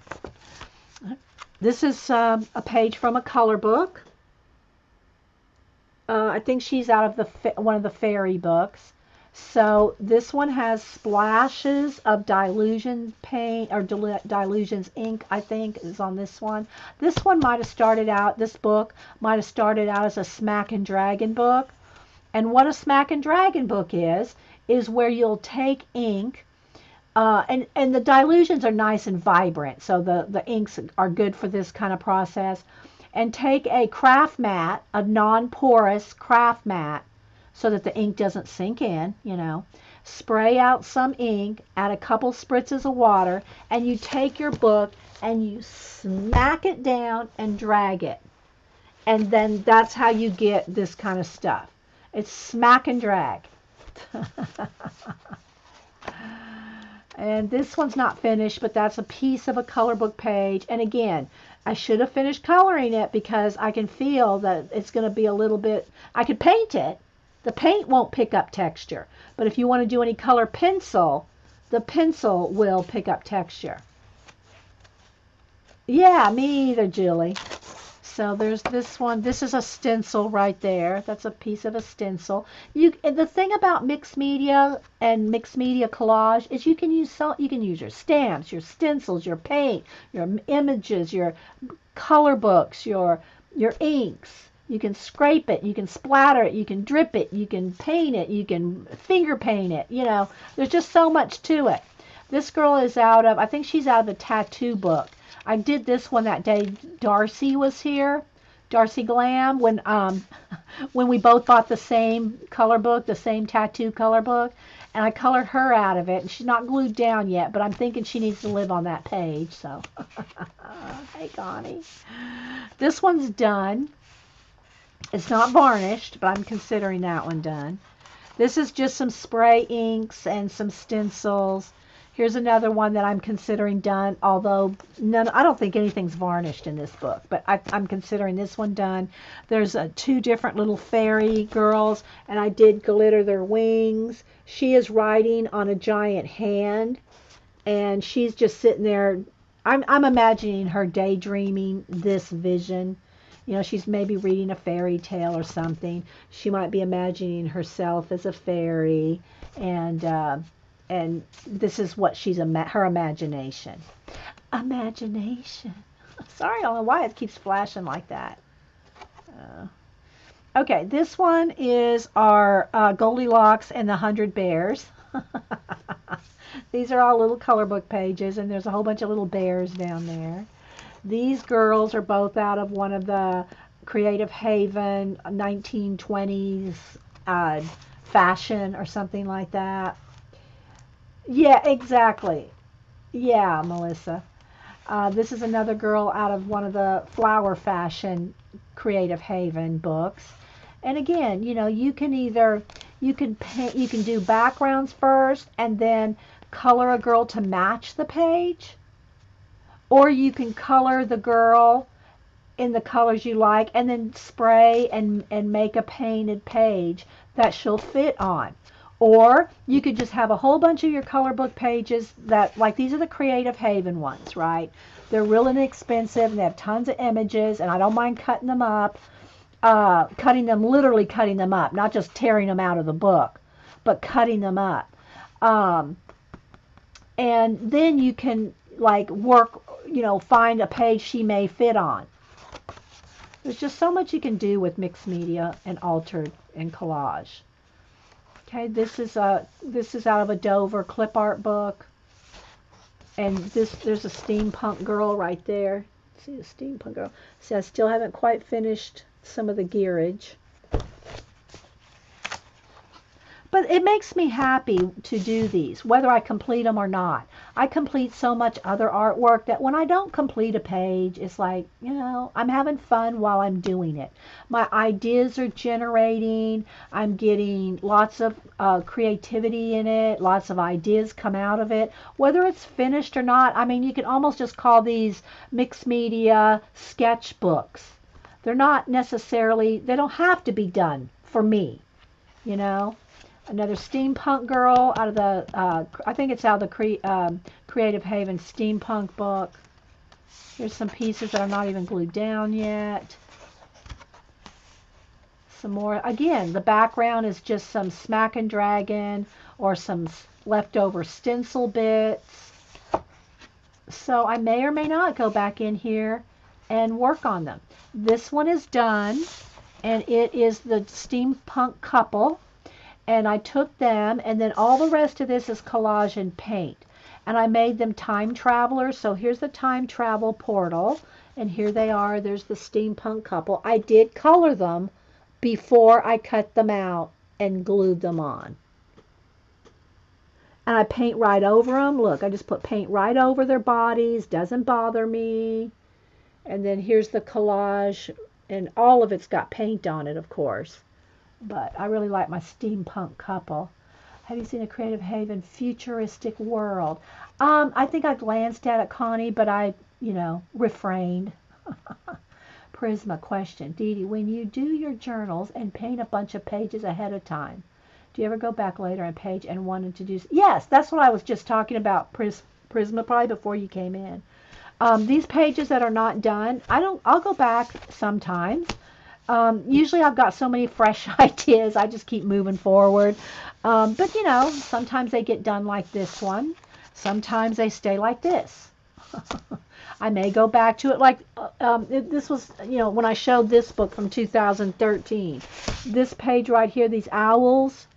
This is a page from a color book. I think she's out of one of the fairy books. So this one has splashes of Dilution paint, or Dilutions ink, I think, is on this one. This book might have started out as a Smack and Dragon book. And what a Smack and Dragon book is where you'll take ink, and the Dilutions are nice and vibrant, so the inks are good for this kind of process. And take a craft mat, a non-porous craft mat, so that the ink doesn't sink in, spray out some ink, add a couple spritzes of water, and you take your book and you smack it down and drag it. And then that's how you get this kind of stuff. It's smack and drag. And this one's not finished, but that's a piece of a color book page. And again, I should have finished coloring it because I can feel that it's going to be a little bit, I could paint it. The paint won't pick up texture. But if you want to do any color pencil, the pencil will pick up texture. Yeah, me either, Julie. So there's this one. This is a stencil right there. That's a piece of a stencil. The thing about mixed media and mixed media collage is you can use your stamps, your stencils, your paint, your images, your color books, your inks. You can scrape it, you can splatter it, you can drip it, you can paint it, you can finger paint it. There's just so much to it. This girl is I think she's out of the tattoo book. I did this one that day Darcy was here, Darcy Glam, when we both bought the same color book, the same tattoo color book, and I colored her out of it, and she's not glued down yet, but I'm thinking she needs to live on that page, so. Hey, Connie. This one's done. It's not varnished, but I'm considering that one done. This is just some spray inks and some stencils. Here's another one that I'm considering done, although I don't think anything's varnished in this book, but I'm considering this one done. There's 2 different little fairy girls, and I did glitter their wings. She is riding on a giant hand, and she's just sitting there. I'm imagining her daydreaming this vision. She's maybe reading a fairy tale or something. She might be imagining herself as a fairy, and this is what her imagination. Imagination. Sorry, I don't know why it keeps flashing like that. Okay, this one is our Goldilocks and the 100 Bears. These are all little color book pages, and there's a whole bunch of little bears down there. These girls are both out of one of the Creative Haven 1920s fashion or something like that. Yeah, exactly. Yeah, Melissa. This is another girl out of one of the Flower Fashion Creative Haven books. And again, you can paint, you can do backgrounds first and then color a girl to match the page. Or you can color the girl in the colors you like and then spray and make a painted page that she'll fit on. Or you could just have a whole bunch of your color book pages that, like these are the Creative Haven ones, right? They're real inexpensive and they have tons of images, and I don't mind cutting them up, literally cutting them up, not just tearing them out of the book, but cutting them up. And then you can work, find a page she may fit on. There's just so much you can do with mixed media and altered and collage. Okay, this is out of a Dover clip art book. And there's a steampunk girl right there. See the steampunk girl. See, I still haven't quite finished some of the gearage. But it makes me happy to do these, whether I complete them or not. I complete so much other artwork that when I don't complete a page, it's like, I'm having fun while I'm doing it. My ideas are generating. I'm getting lots of creativity in it. Lots of ideas come out of it. Whether it's finished or not, I mean, you can almost just call these mixed media sketchbooks. They're not necessarily, they don't have to be done for me, Another steampunk girl out of the, I think it's out of the Creative Haven steampunk book. Here's some pieces that are not even glued down yet. Some more. Again, the background is just some Smack and Dragon or some leftover stencil bits. So I may or may not go back in here and work on them. This one is done, and it is the steampunk couple. And I took them, and then all the rest of this is collage and paint. And I made them time travelers. So here's the time travel portal. And here they are. There's the steampunk couple. I did color them before I cut them out and glued them on. And I paint right over them. Look, I just put paint right over their bodies. Doesn't bother me. And then here's the collage. And all of it's got paint on it, of course. But I really like my steampunk couple. Have you seen a Creative Haven futuristic world? I think I glanced at it, Connie, but I, refrained. Prisma question. Dee Dee, when you do your journals and paint a bunch of pages ahead of time, do you ever go back later and page and wanted to do? Yes, that's what I was just talking about, Prisma, probably before you came in. These pages that are not done, I'll go back sometimes. Usually I've got so many fresh ideas, I just keep moving forward. But sometimes they get done like this one. Sometimes they stay like this. I may go back to it like, this was, when I showed this book from 2013. This page right here, these owls,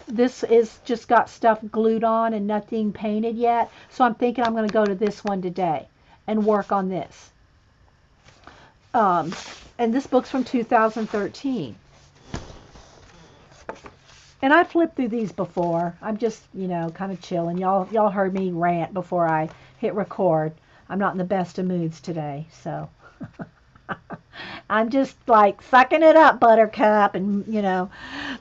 this is just got stuff glued on and nothing painted yet. So I'm thinking I'm going to go to this one today and work on this. And this book's from 2013. And I flipped through these before. I'm just, kind of chilling. Y'all heard me rant before I hit record. I'm not in the best of moods today, so I'm just like sucking it up, Buttercup, and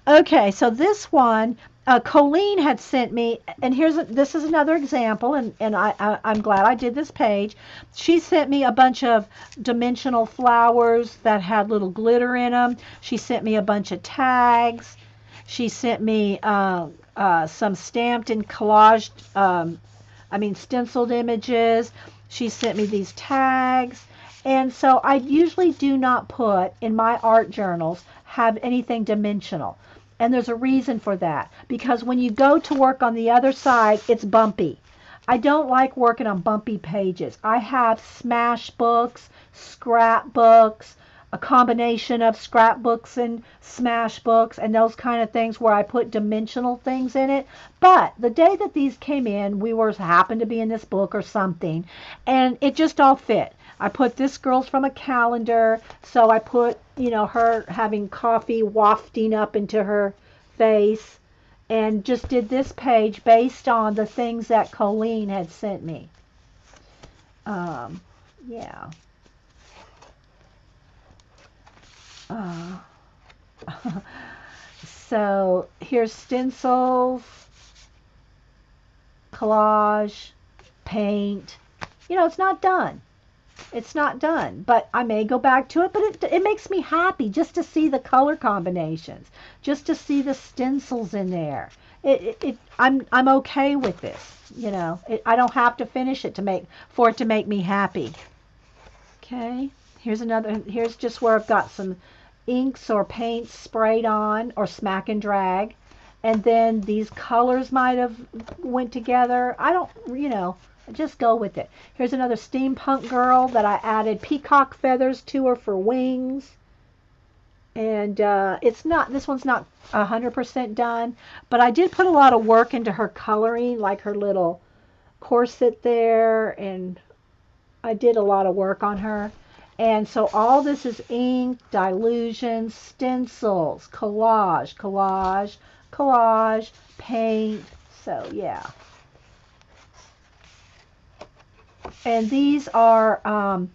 Okay, so this one, Colleen had sent me, and this is another example, and I'm glad I did this page. She sent me a bunch of dimensional flowers that had little glitter in them. She sent me a bunch of tags. She sent me some stamped and collaged, stenciled images. She sent me these tags. And so I usually do not put in my art journals have anything dimensional. And there's a reason for that. Because when you go to work on the other side, it's bumpy. I don't like working on bumpy pages. I have smash books, scrapbooks, a combination of scrapbooks and smash books and those kind of things where I put dimensional things in it. But the day that these came in, we happened to be in this book or something, and it just all fit. I put this girl's from a calendar, so I put, her having coffee wafting up into her face, and just did this page based on the things that Colleen had sent me. Yeah. So here's stencils, collage, paint. It's not done. It's not done, but I may go back to it. But it makes me happy just to see the color combinations, just to see the stencils in there. I'm okay with this. I don't have to finish it for it to make me happy. Okay, here's just where I've got some inks or paints sprayed on or smack and drag, and then these colors might have went together. I don't, just go with it. Here's another steampunk girl that I added peacock feathers to her for wings. And this one's not 100% done, but I did put a lot of work into her coloring, like her little corset there, and I did a lot of work on her. And so all this is ink, dilutions, stencils, collage, collage, collage, paint. So yeah. And these are on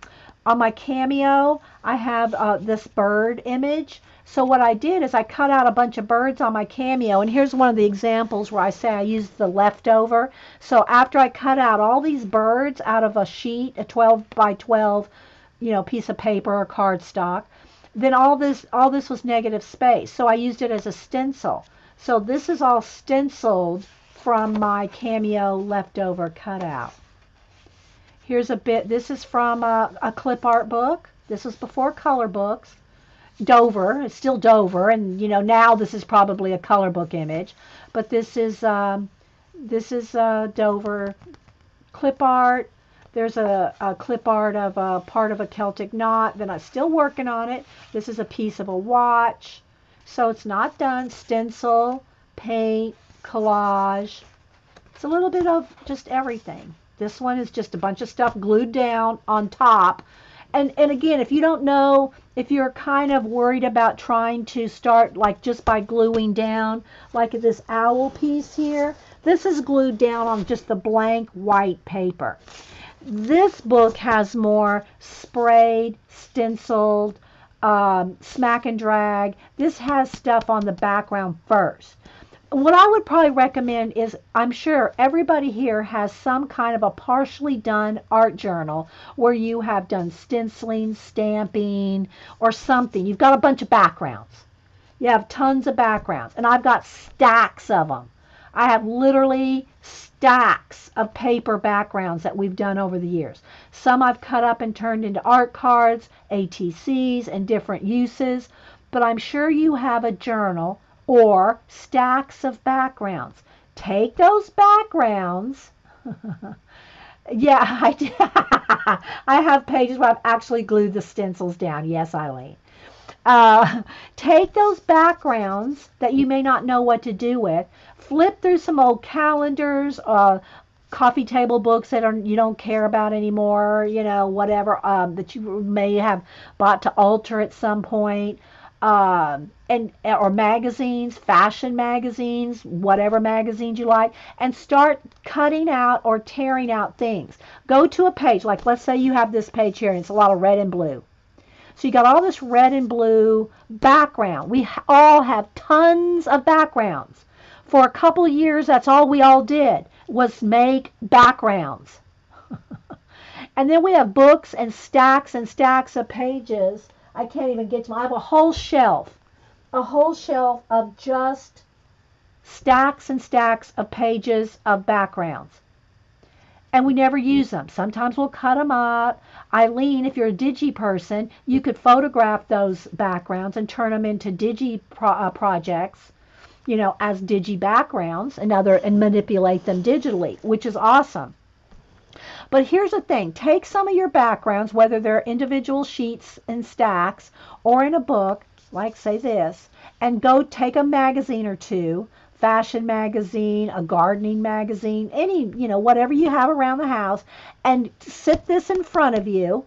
my Cameo. I have this bird image. So what I did is I cut out a bunch of birds on my Cameo, and here's one of the examples where I say I used the leftover. So after I cut out all these birds out of a sheet, a 12 by 12, piece of paper or cardstock, then all this was negative space. So I used it as a stencil. So this is all stenciled from my Cameo leftover cutout. Here's a bit. This is from a clip art book. This was before color books. Dover. It's still Dover, and now this is probably a color book image. But this is Dover clip art. There's a clip art of a part of a Celtic knot. Then I'm still working on it. This is a piece of a watch. So it's not done. Stencil, paint, collage. It's a little bit of just everything. This one is just a bunch of stuff glued down on top. And again, if you don't know, if you're kind of worried about trying to start like just by gluing down, like this owl piece here, this is glued down on just the blank white paper. This book has more sprayed, stenciled, smack and drag. This has stuff on the background first. What I would probably recommend is, I'm sure everybody here has some kind of a partially done art journal where you have done stenciling, stamping, or something. You've got a bunch of backgrounds. You have tons of backgrounds, and I've got stacks of them. I have literally stacks of paper backgrounds that we've done over the years. Some I've cut up and turned into art cards, ATCs, and different uses, but I'm sure you have a journal or stacks of backgrounds. Take those backgrounds. Yeah, I have pages where I've actually glued the stencils down. Yes, Eileen. Take those backgrounds that you may not know what to do with, flip through some old calendars, coffee table books that you don't care about anymore, whatever, that you may have bought to alter at some point. Or magazines, fashion magazines, whatever magazines you like, and start cutting out or tearing out things. Go to a page, like let's say you have this page here, and it's a lot of red and blue. So you got all this red and blue background. We all have tons of backgrounds. For a couple of years, that's all we all did, was make backgrounds. And then we have books and stacks of pages. I can't even get to them. I have a whole shelf of just stacks and stacks of pages of backgrounds. And we never use them. Sometimes we'll cut them up. Eileen, if you're a digi person, you could photograph those backgrounds and turn them into digi projects, as digi backgrounds and manipulate them digitally, which is awesome. But here's the thing. Take some of your backgrounds, whether they're individual sheets and stacks or in a book, like say this, and go take a magazine or two, fashion magazine, a gardening magazine, any, whatever you have around the house, and sit this in front of you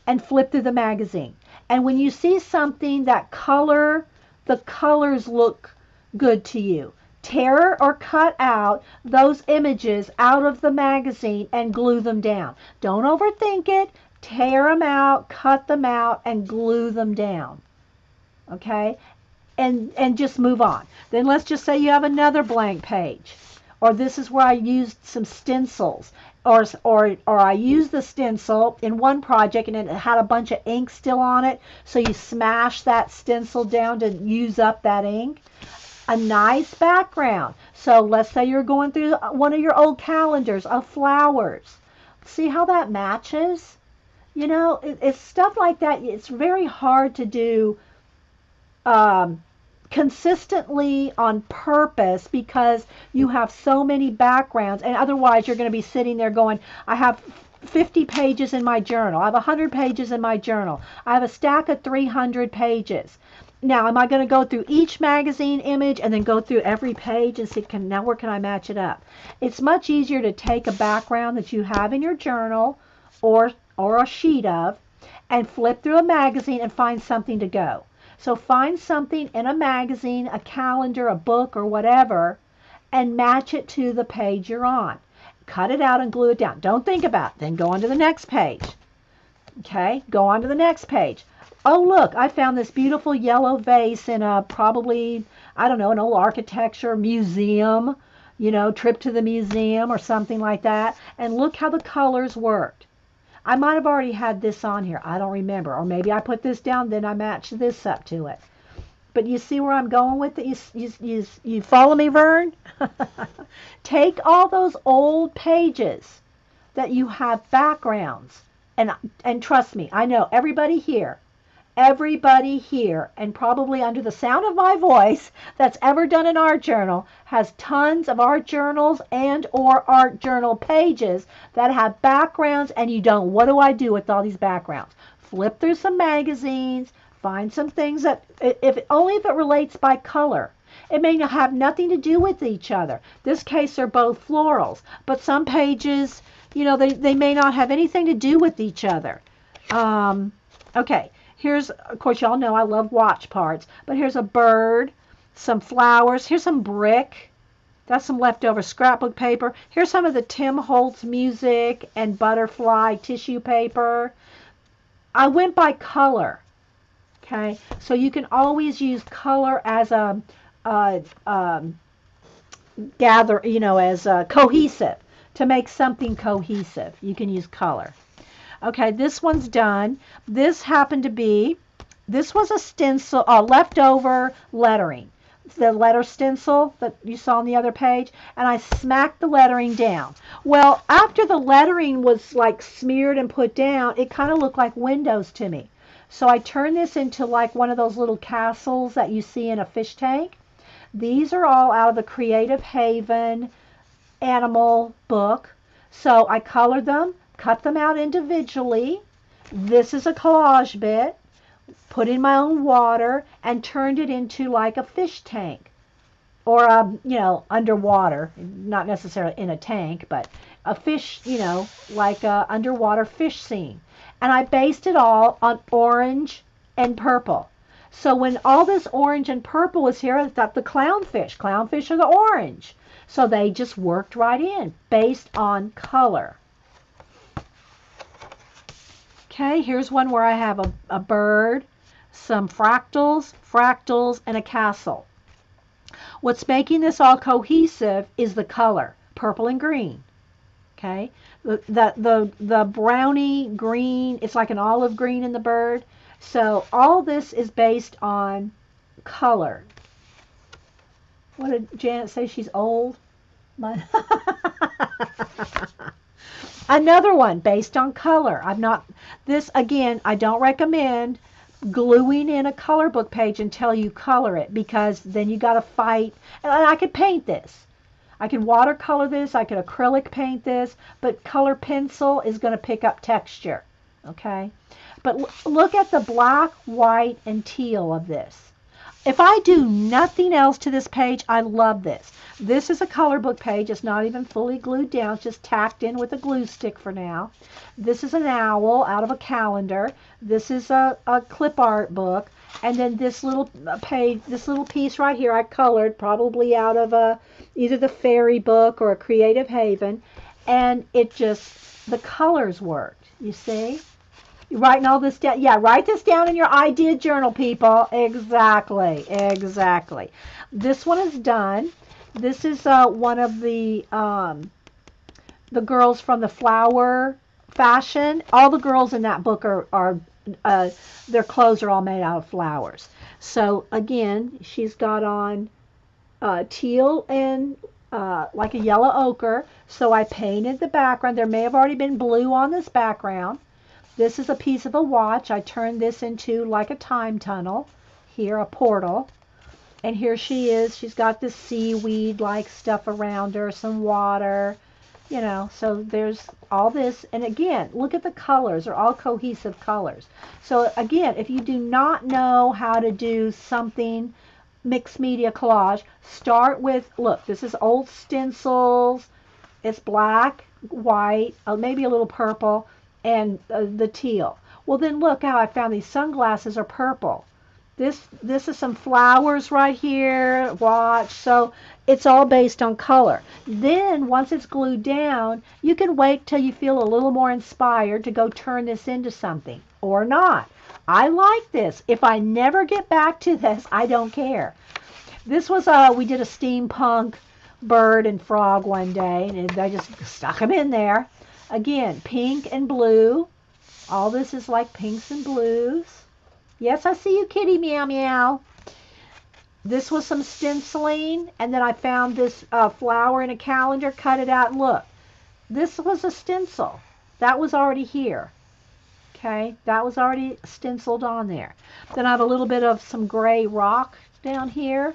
and flip through the magazine. And when you see something that the colors look good to you, tear or cut out those images out of the magazine and glue them down. Don't overthink it. Tear them out, cut them out, and glue them down. Okay? And just move on. Then let's just say you have another blank page. Or this is where I used some stencils. Or I used the stencil in one project and it had a bunch of ink still on it. So you smash that stencil down to use up that ink. A nice background. So let's say you're going through one of your old calendars of flowers. See how that matches? It's stuff like that. It's very hard to do consistently on purpose because you have so many backgrounds, and otherwise you're going to be sitting there going, I have 50 pages in my journal. I have 100 pages in my journal. I have a stack of 300 pages. Now, am I going to go through each magazine image and then go through every page and see, now where can I match it up? It's much easier to take a background that you have in your journal or a sheet of and flip through a magazine and find something to go. So find something in a magazine, a calendar, a book, or whatever, and match it to the page you're on. Cut it out and glue it down. Don't think about it. Then go on to the next page. Okay, go on to the next page. Oh, look, I found this beautiful yellow vase in a probably, I don't know, an old architecture museum, trip to the museum or something like that. And look how the colors worked. I might have already had this on here. I don't remember. Or maybe I put this down, then I matched this up to it. But you see where I'm going with it? You follow me, Vern? Take all those old pages that you have backgrounds. And trust me, I know everybody here, and probably under the sound of my voice that's ever done an art journal has tons of art journals and or art journal pages that have backgrounds, and you don't, what do I do with all these backgrounds? Flip through some magazines, find some things that, only if it relates by color. It may have nothing to do with each other. This case, they're both florals, but some pages, they may not have anything to do with each other. Okay, here's, of course, y'all know I love watch parts, but here's a bird, some flowers, here's some brick. That's some leftover scrapbook paper. Here's some of the Tim Holtz music and butterfly tissue paper. I went by color. Okay, so you can always use color as a cohesive. To make something cohesive, you can use color. Okay, this one's done. This was a stencil, leftover lettering. The letter stencil that you saw on the other page, and I smacked the lettering down. Well, after the lettering was like smeared and put down, it kind of looked like windows to me. So I turned this into like one of those little castles that you see in a fish tank. These are all out of the Creative Haven animal book. So I colored them, cut them out individually. This is a collage bit, put in my own water, and turned it into like a fish tank. Or, underwater, not necessarily in a tank, but a fish, like a underwater fish scene. And I based it all on orange and purple. So when all this orange and purple was here, I thought the clownfish. Clownfish are the orange. So they just worked right in, based on color. Okay, here's one where I have a bird, some fractals, and a castle. What's making this all cohesive is the color, purple and green. Okay, the brownie green, it's like an olive green in the bird. So all this is based on color. What did Janet say? She's old? Another one based on color. This again, I don't recommend gluing in a color book page until you color it, because then you got to fight. And I could paint this. I can watercolor this, I could acrylic paint this, but color pencil is going to pick up texture, okay? But look at the black, white, and teal of this. If I do nothing else to this page, I love this. This is a color book page. It's not even fully glued down. It's just tacked in with a glue stick for now. This is an owl out of a calendar. This is a clip art book. And then this little page, this little piece right here, I colored probably out of either the fairy book or a Creative Haven. And it just, the colors worked, you see? You're writing all this down. Yeah, write this down in your idea journal, people. Exactly. This one is done. This is one of the girls from the flower fashion. All the girls in that book are their clothes are all made out of flowers. So again, she's got on teal and like a yellow ochre. So I painted the background. There may have already been blue on this background. This is a piece of a watch. I turned this into like a time tunnel. Here, a portal. And here she is. She's got this seaweed-like stuff around her, some water. You know, so there's all this. And again, look at the colors. They're all cohesive colors. So again, if you do not know how to do something mixed media collage, start with, look, this is old stencils. It's black, white, maybe a little purple, and the teal. Well, then look how I found these sunglasses are purple. This is some flowers right here. Watch. So it's all based on color. Then once it's glued down, you can wait till you feel a little more inspired to go turn this into something or not. I like this. If I never get back to this, I don't care. This was we did a steampunk bird and frog one day, and I just stuck them in there. Again, pink and blue. All this is like pinks and blues. Yes, I see you, kitty, meow, meow. This was some stenciling, and then I found this flower in a calendar, cut it out, and look. This was a stencil. That was already here. Okay, that was already stenciled on there. Then I have a little bit of some gray rock down here.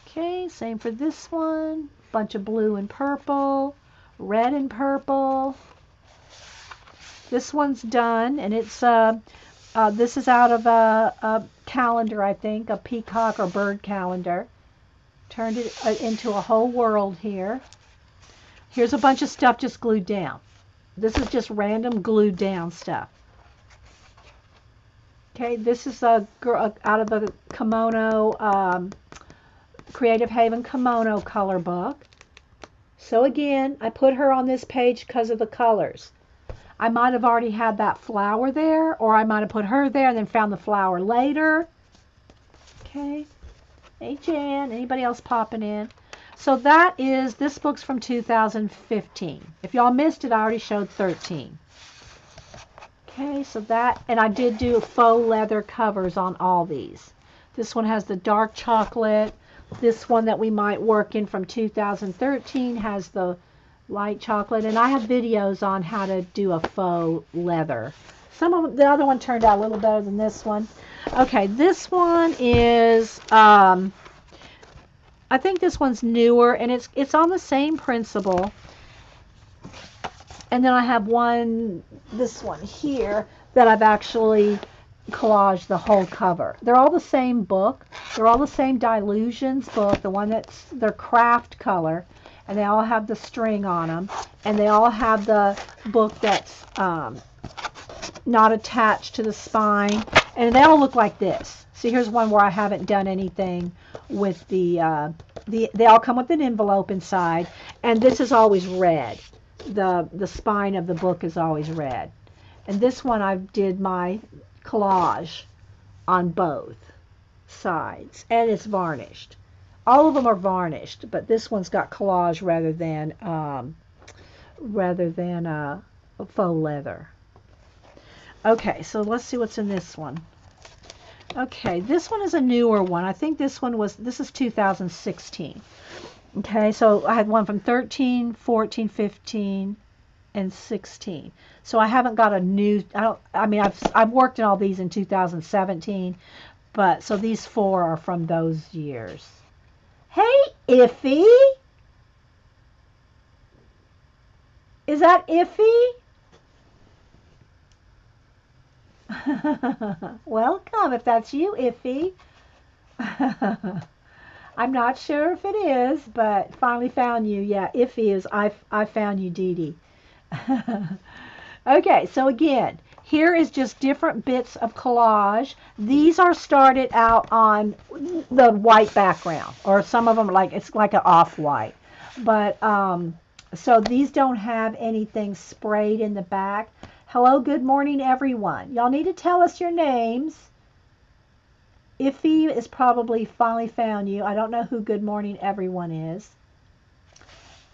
Okay, same for this one. Bunch of blue and purple, red and purple. This one's done, and it's this is out of a calendar, I think, a peacock or bird calendar. Turned it into a whole world here. Here's a bunch of stuff just glued down. This is just random glued down stuff. Okay, this is out of the kimono, Creative Haven kimono color book. So again, I put her on this page because of the colors. I might have already had that flower there, or I might have put her there and then found the flower later. Okay. Hey, Jan. Anybody else popping in? So that is, this book's from 2015. If y'all missed it, I already showed 13. Okay, so that, and I did do faux leather covers on all these. This one has the dark chocolate. This one that we might work in from 2013 has the light chocolate, and I have videos on how to do a faux leather. Some of them, the other one turned out a little better than this one. Okay, this one is I think this one's newer, and it's on the same principle. And then I have this one here that I've actually collaged the whole cover. They're all the same book. They're all the same Dilusions book, the one that's their craft color. And they all have the string on them, and they all have the book that's not attached to the spine, and they all look like this. See, here's one where I haven't done anything with they all come with an envelope inside, and this is always red. The spine of the book is always red. And this one I did my collage on both sides, and it's varnished. All of them are varnished, but this one's got collage rather than faux leather. Okay, so let's see what's in this one. Okay, this one is a newer one. I think this is 2016. Okay, so I had one from 13, 14, 15, and 16. So I haven't got a new, I've worked in all these in 2017, but so these 4 are from those years. Hey, Iffy. Is that Iffy? Welcome, if that's you, Iffy. I'm not sure if it is, but finally found you. Yeah, Iffy is, I found you, Dee Dee. Okay, so again, here is just different bits of collage. These are started out on the white background, or some of them it's like an off-white. But so these don't have anything sprayed in the back. Hello, good morning, everyone. Y'all need to tell us your names. Iffy is probably finally found you. I don't know who good morning everyone is.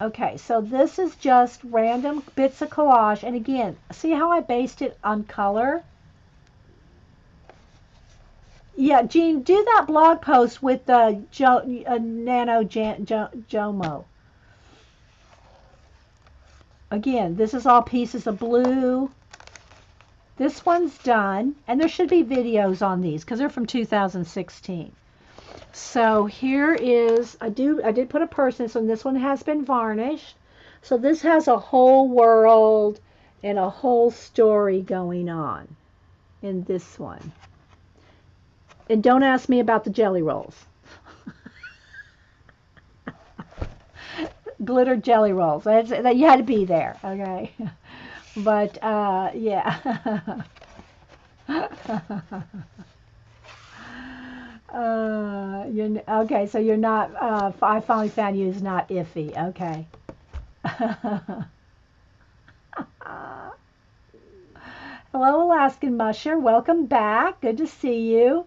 Okay, so this is just random bits of collage. And again, see how I based it on color? Yeah, Jean, do that blog post with the Nano Jomo. Again, this is all pieces of blue. This one's done. And there should be videos on these because they're from 2016. So here is, I did put a person, so this one has been varnished. So this has a whole world and a whole story going on in this one. And don't ask me about the jelly rolls. Glitter jelly rolls. That you had to be there, okay? But yeah. Okay, so you're not. I finally found you is not iffy. Okay. Hello, Alaskan Musher. Welcome back. Good to see you.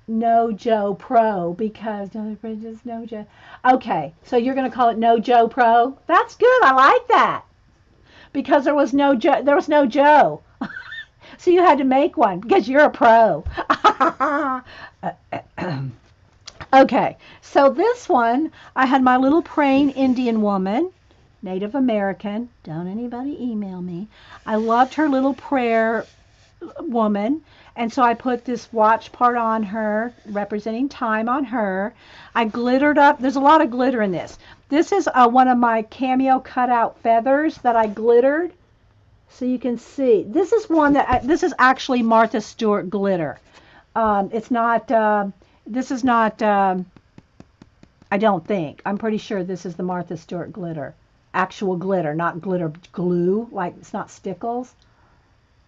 No Joe Pro because no bridges, no Joe. Okay, so you're going to call it No Joe Pro. That's good. I like that because there was no Joe. There was no Joe. So you had to make one because you're a pro. Okay, so this one, I had my little praying Indian woman, Native American. Don't anybody email me. I loved her little prayer woman, and so I put this watch part on her, representing time on her. I glittered up. There's a lot of glitter in this. This is one of my cameo cutout feathers that I glittered. So you can see, this is one that, this is actually Martha Stewart glitter. It's not, this is not, I don't think. I'm pretty sure this is the Martha Stewart glitter. Actual glitter, not glitter glue, like it's not stickles.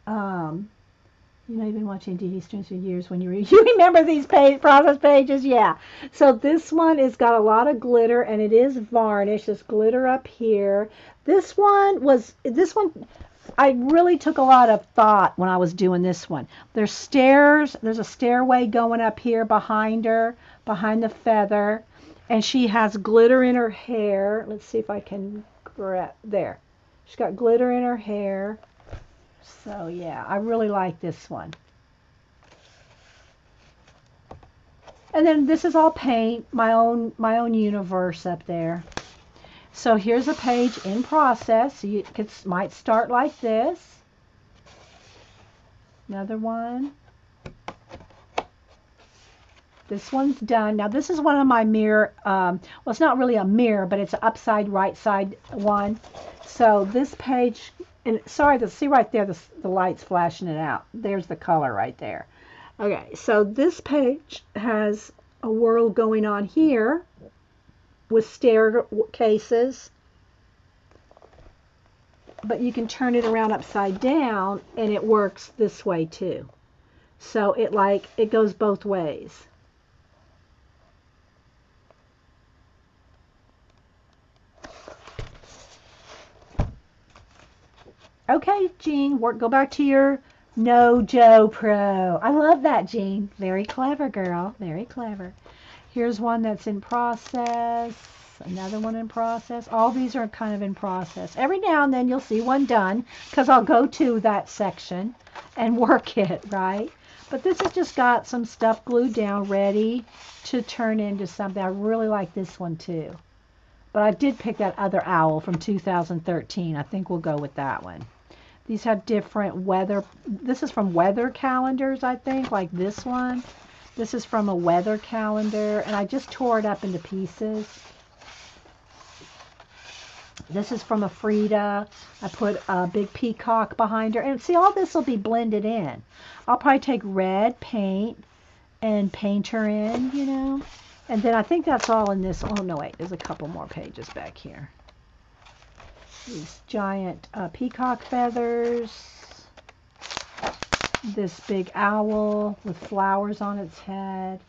You know, you've been watching DD streams for years when you remember these process pages, yeah. So this one has got a lot of glitter and it is varnish. There's glitter up here. This one, I really took a lot of thought when I was doing this one. There's stairs, there's a stairway going up here behind her, behind the feather, and she has glitter in her hair. Let's see if I can grab, there. She's got glitter in her hair. So yeah, I really like this one. And then this is all paint, my own universe up there. So here's a page in process. So you might start like this. Another one. This one's done. Now this is one of my mirror, well it's not really a mirror, but it's an upside right side one. So this page, and sorry, see right there, the light's flashing it out. There's the color right there. Okay, so this page has a world going on here with staircases, but you can turn it around upside down and it works this way too. So it goes both ways. Okay, Jean, go back to your No Joe Pro. I love that, Jean. Very clever, girl. Very clever. Here's one that's in process. Another one in process. All these are kind of in process. Every now and then you'll see one done because I'll go to that section and work it, right? But this has just got some stuff glued down ready to turn into something. I really like this one too. But I did pick that other owl from 2013. I think we'll go with that one. These have different weather. This is from weather calendars, I think, like this one. This is from a weather calendar, and I just tore it up into pieces. This is from a Frida. I put a big peacock behind her. And see, all this will be blended in. I'll probably take red paint and paint her in, you know. And then I think that's all in this. Oh, no, wait. There's a couple more pages back here. These giant peacock feathers. This big owl with flowers on its head.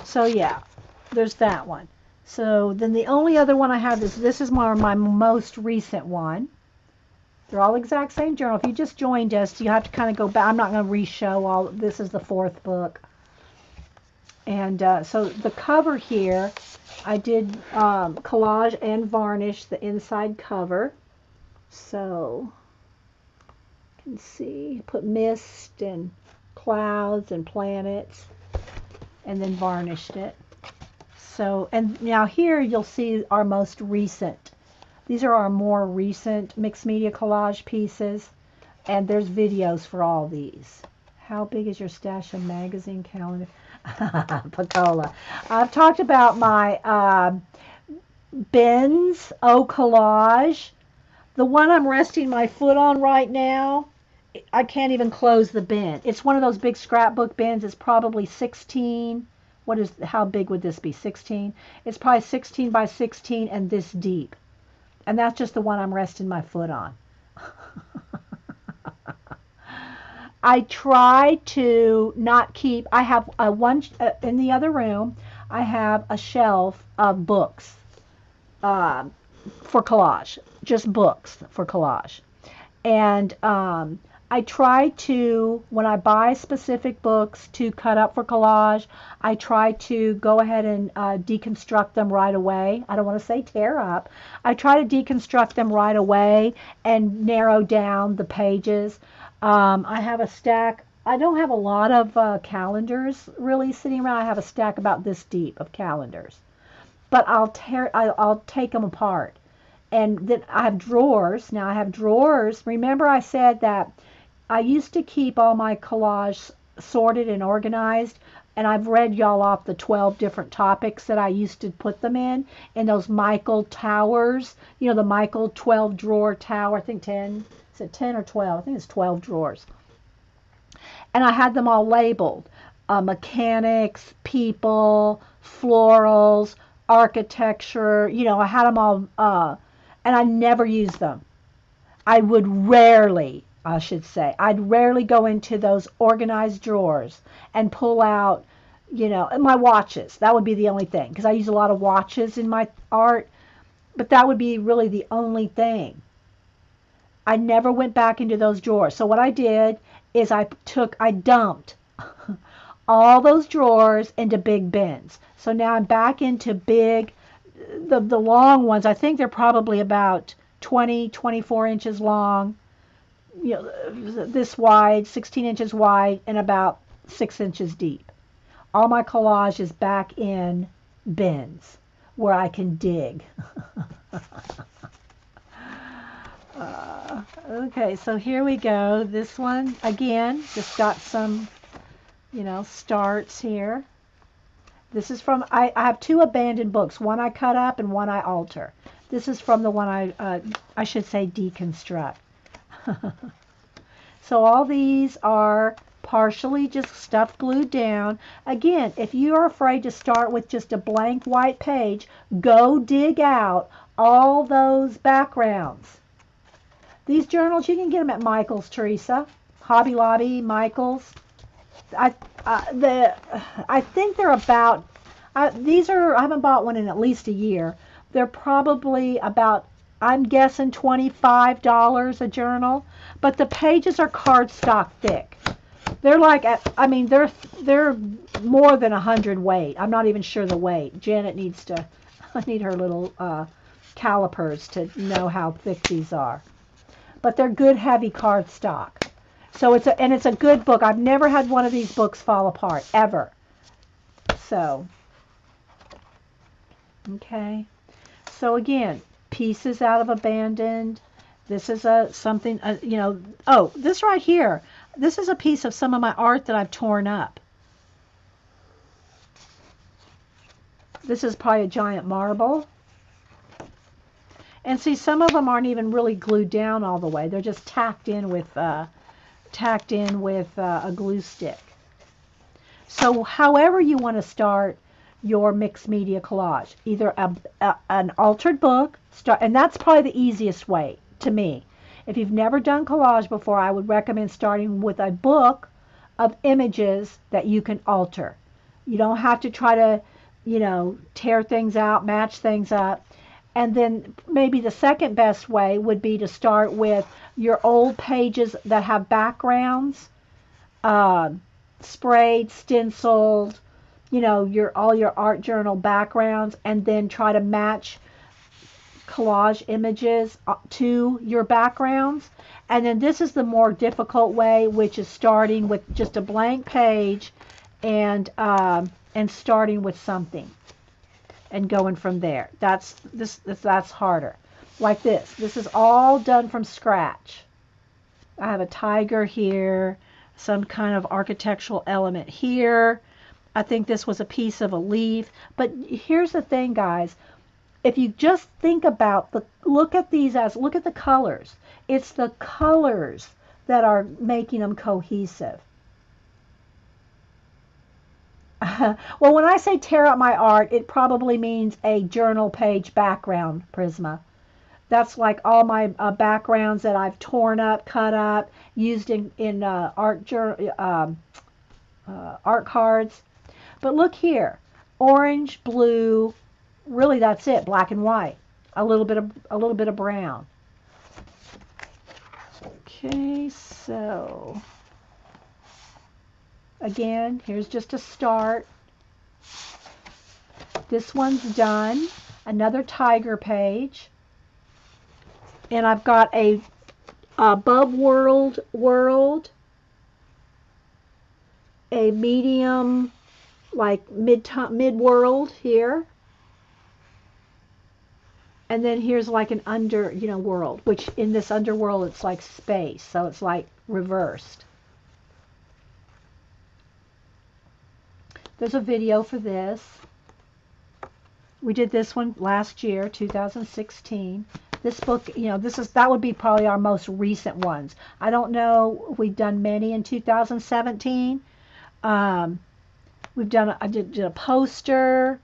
So yeah, there's that one. So then the only other one I have is, this is my most recent one. They're all exact same journal. If you just joined us, you have to kind of go back. I'm not going to re-show all. This is the 4th book. And so the cover here, I did collage and varnish the inside cover. So you can see, put mist and clouds and planets, and then varnished it. So, and now here you'll see our most recent. These are our more recent mixed media collage pieces. And there's videos for all these. How big is your stash of magazine calendar? Pacola. I've talked about my bins, collage. The one I'm resting my foot on right now, I can't even close the bin. It's one of those big scrapbook bins. It's probably 16. How big would this be? 16? It's probably 16 by 16 and this deep. And that's just the one I'm resting my foot on. I try to not keep, I have in the other room, I have a shelf of books for collage, just books for collage. And I try to, when I buy specific books to cut up for collage, I try to go ahead and deconstruct them right away. I don't want to say tear up. I try to deconstruct them right away and narrow down the pages. I have a stack. I don't have a lot of calendars really sitting around. I have a stack about this deep of calendars. But I'll take them apart. And then I have drawers. Now I have drawers. Remember I said that I used to keep all my collage sorted and organized, and I've read y'all off the 12 different topics that I used to put them in those Michael towers, the Michael 12 drawer tower, I think 10, is it 10 or 12? I think it's 12 drawers. And I had them all labeled, mechanics, people, florals, architecture, I had them all, and I never used them. I'd rarely go into those organized drawers and pull out, my watches. That would be the only thing, because I use a lot of watches in my art, but that would be really the only thing. I never went back into those drawers. So what I did is I dumped all those drawers into big bins. So now I'm back into big, the long ones. I think they're probably about 20, 24 inches long, this wide, 16 inches wide, and about 6 inches deep. All my collage is back in bins where I can dig. Okay, so here we go. This one, again, just got some, starts here. This is from, I have 2 abandoned books. One I cut up and one I alter. This is from the one I should say deconstruct. So all these are partially just stuff glued down. Again, if you are afraid to start with just a blank white page, go dig out all those backgrounds. These journals, you can get them at Michael's, Teresa. Hobby Lobby, Michael's. I think they're about, I haven't bought one in at least a year. They're probably about, I'm guessing $25 a journal, but the pages are cardstock thick. They're like, they're more than 100 weight. I'm not even sure the weight. Janet I need her little calipers to know how thick these are. But they're good heavy cardstock. So it's a good book. I've never had one of these books fall apart, ever. So, okay. So again, pieces out of abandoned. This is something, this right here. This is a piece of some of my art that I've torn up. This is probably a giant marble. And see, some of them aren't even really glued down all the way. They're just tacked in with a glue stick. So however you want to start your mixed media collage, either an altered book, and that's probably the easiest way to me. If you've never done collage before, I would recommend starting with a book of images that you can alter. You don't have to try to, tear things out, match things up. And then maybe the second best way would be to start with your old pages that have backgrounds, sprayed, stenciled, all your art journal backgrounds, and then try to match collage images to your backgrounds. And then this is the more difficult way, which is starting with just a blank page and starting with something and going from there. That's harder. Like this. This is all done from scratch. I have a tiger here, some kind of architectural element here. I think this was a piece of a leaf. But here's the thing, guys. If you just think about look at the colors. It's the colors that are making them cohesive. Well, when I say tear up my art, it probably means a journal page background, Prisma. That's like all my backgrounds that I've torn up, cut up, used in art cards. But look here, orange, blue, really that's it, black and white. A little bit of brown. Okay, so again, here's just a start. This one's done. Another tiger page. And I've got a above world, a medium, like mid world here. And then here's like an world, which in this underworld it's like space, so it's like reversed. There's a video for this. We did this one last year, 2016. This book, that would be probably our most recent ones. I don't know if we've done many in 2017. I did a poster,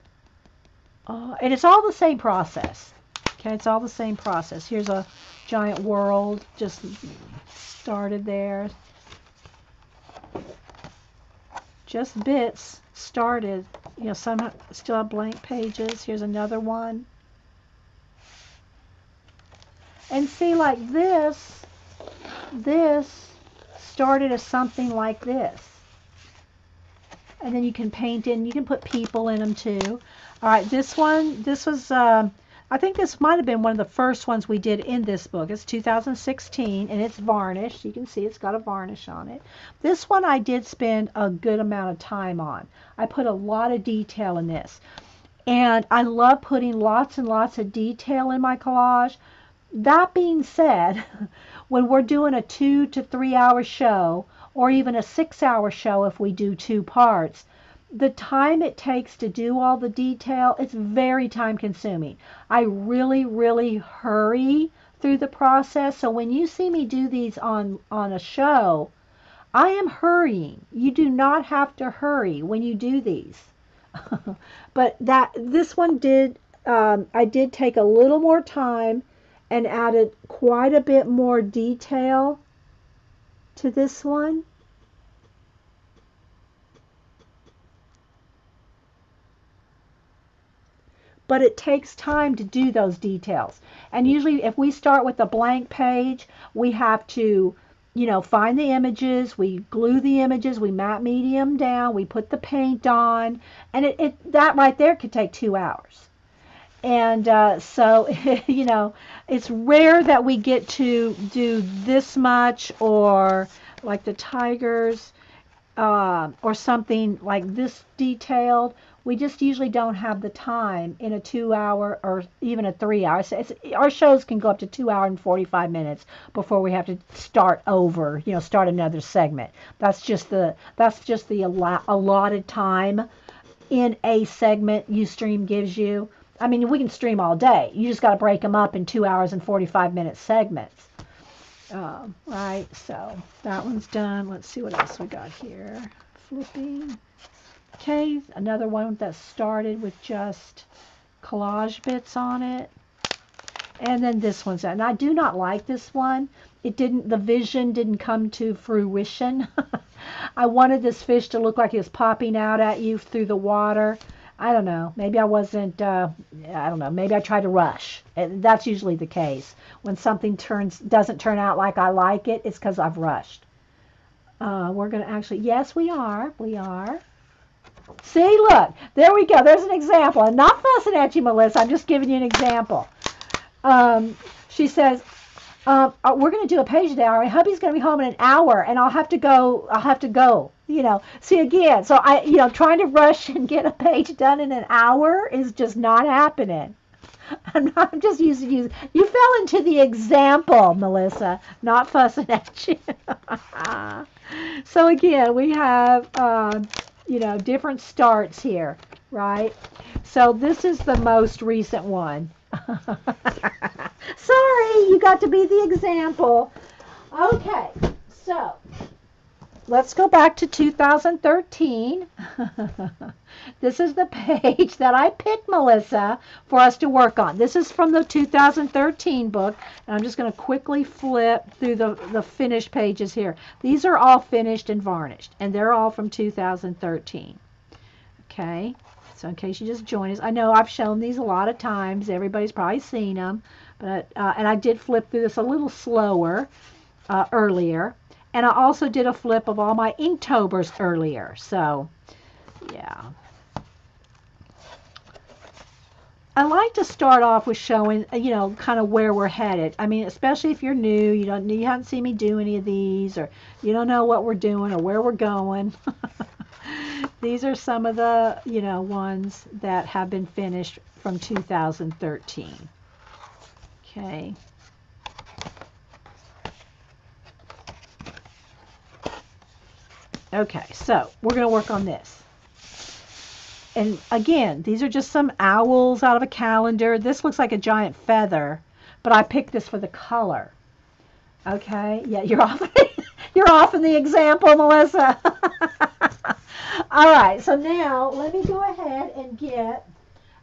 and it's all the same process. Okay, it's all the same process. Here's a giant world, just started there. Just bits started. Some still have blank pages. Here's another one. And see, like this started as something like this. And then you can paint in, you can put people in them too. All right, this was, I think this might have been one of the first ones we did in this book. It's 2016, and it's varnished. You can see it's got a varnish on it. This one I did spend a good amount of time on. I put a lot of detail in this. And I love putting lots and lots of detail in my collage. That being said, when we're doing a 2 to 3 hour show, or even a 6 hour show if we do 2 parts, the time it takes to do all the detail, it's very time consuming. I really, really hurry through the process. So when you see me do these on a show, I am hurrying. You do not have to hurry when you do these. But this one I did take a little more time and added quite a bit more detail to this one. But it takes time to do those details. And usually if we start with a blank page, we have to, find the images, we glue the images, we matte medium down, we put the paint on, and that right there could take 2 hours. And so, it's rare that we get to do this much, or like the tigers, or something like this detailed. We just usually don't have the time in a 2 hour or even a 3 hour. Our shows can go up to 2 hours and 45 minutes before we have to start over, start another segment. That's just the allotted time in a segment Ustream gives you. I mean, we can stream all day. You just got to break them up in 2 hours and 45 minute segments. Right, so that one's done. Let's see what else we got here. Flipping. Okay, another one that started with just collage bits on it. And then this one's done. And I do not like this one. The vision didn't come to fruition. I wanted this fish to look like it was popping out at you through the water. I don't know. Maybe I wasn't, I don't know. Maybe I tried to rush. That's usually the case. When something doesn't turn out like I like it, it's because I've rushed. We're going to actually, yes, we are. We are. See, look. There we go. There's an example. I'm not fussing at you, Melissa. I'm just giving you an example. She says, we're going to do a page today. My hubby's going to be home in an hour, and I'll have to go. See again. So trying to rush and get a page done in an hour is just not happening. I'm just using you. You fell into the example, Melissa, not fussing at you. So again, we have, different starts here, right? So this is the most recent one. Sorry, you got to be the example. Okay, so let's go back to 2013. This is the page that I picked, Melissa, for us to work on. This is from the 2013 book, and I'm just going to quickly flip through the finished pages here. These are all finished and varnished, and they're all from 2013. Okay, so in case you just joined us, I know I've shown these a lot of times. Everybody's probably seen them, but and I did flip through this a little slower earlier. And I also did a flip of all my Inktobers earlier. So, yeah. I like to start off with showing, kind of where we're headed. I mean, especially if you're new, you haven't seen me do any of these, or you don't know what we're doing or where we're going. These are some of the, ones that have been finished from 2013. Okay. Okay, so we're going to work on this. And again, these are just some owls out of a calendar. This looks like a giant feather, but I picked this for the color. Okay, yeah, you're off. You're off in the example, Melissa. All right, so now let me go ahead and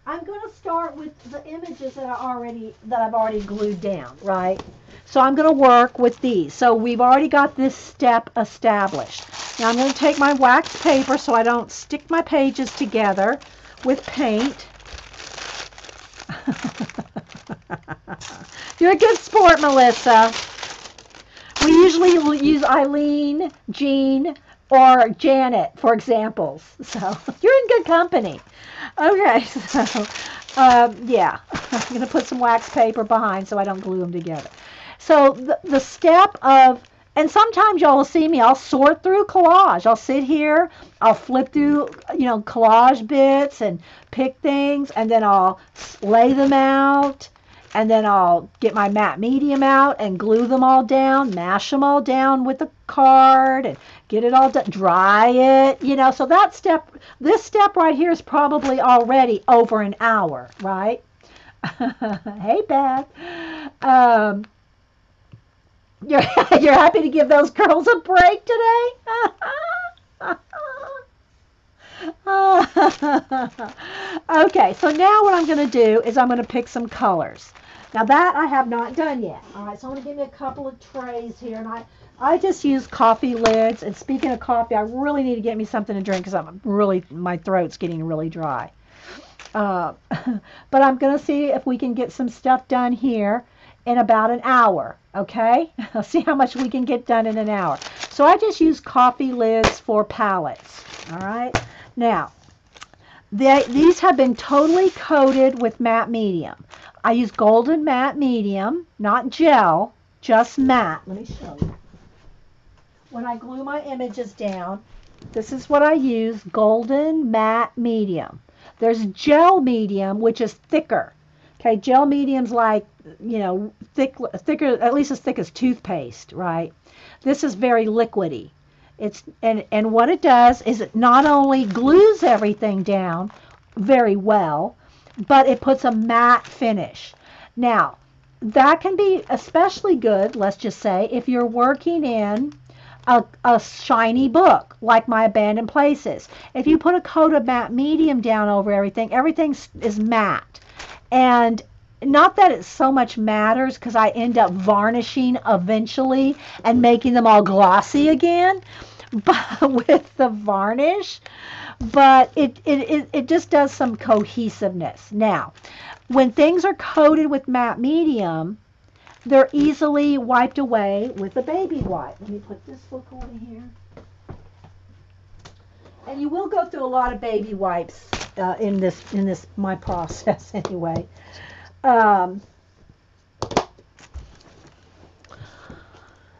I'm going to start with the images that I've already glued down, right? So I'm going to work with these. So we've already got this step established. Now I'm going to take my wax paper so I don't stick my pages together with paint. You're a good sport, Melissa. We usually use Eileen, Jean, or Janet for examples. So you're in good company. Okay, so yeah, I'm going to put some wax paper behind so I don't glue them together. So the step of, and sometimes y'all will see me, I'll sort through collage. I'll sit here, I'll flip through, collage bits and pick things, and then I'll lay them out, and then I'll get my matte medium out and glue them all down, mash them all down with the card, and get it all done, dry it, so this step right here is probably already over an hour, right? Hey, Beth. You're happy to give those girls a break today? Okay, so now what I'm going to do is I'm going to pick some colors. Now that I have not done yet. All right, so I'm going to give me a couple of trays here, and I just use coffee lids. And speaking of coffee, I really need to get me something to drink because my throat's getting really dry. But I'm going to see if we can get some stuff done here in about an hour, okay? I'll see how much we can get done in an hour. So I just use coffee lids for palettes, all right? Now, these have been totally coated with matte medium. I use golden matte medium, not gel, just matte. Let me show you. When I glue my images down, this is what I use, golden matte medium. There's gel medium, which is thicker. Okay, gel medium's like, thicker, at least as thick as toothpaste, right? This is very liquidy. And what it does is it not only glues everything down very well, but it puts a matte finish. Now, that can be especially good, let's just say, if you're working in a shiny book, like my Abandoned Places. If you put a coat of matte medium down over everything is matte. And not that it so much matters, because I end up varnishing eventually and making them all glossy again with the varnish, but it just does some cohesiveness. Now, when things are coated with matte medium, they're easily wiped away with a baby wipe. Let me put this book over here. And you will go through a lot of baby wipes in this my process anyway.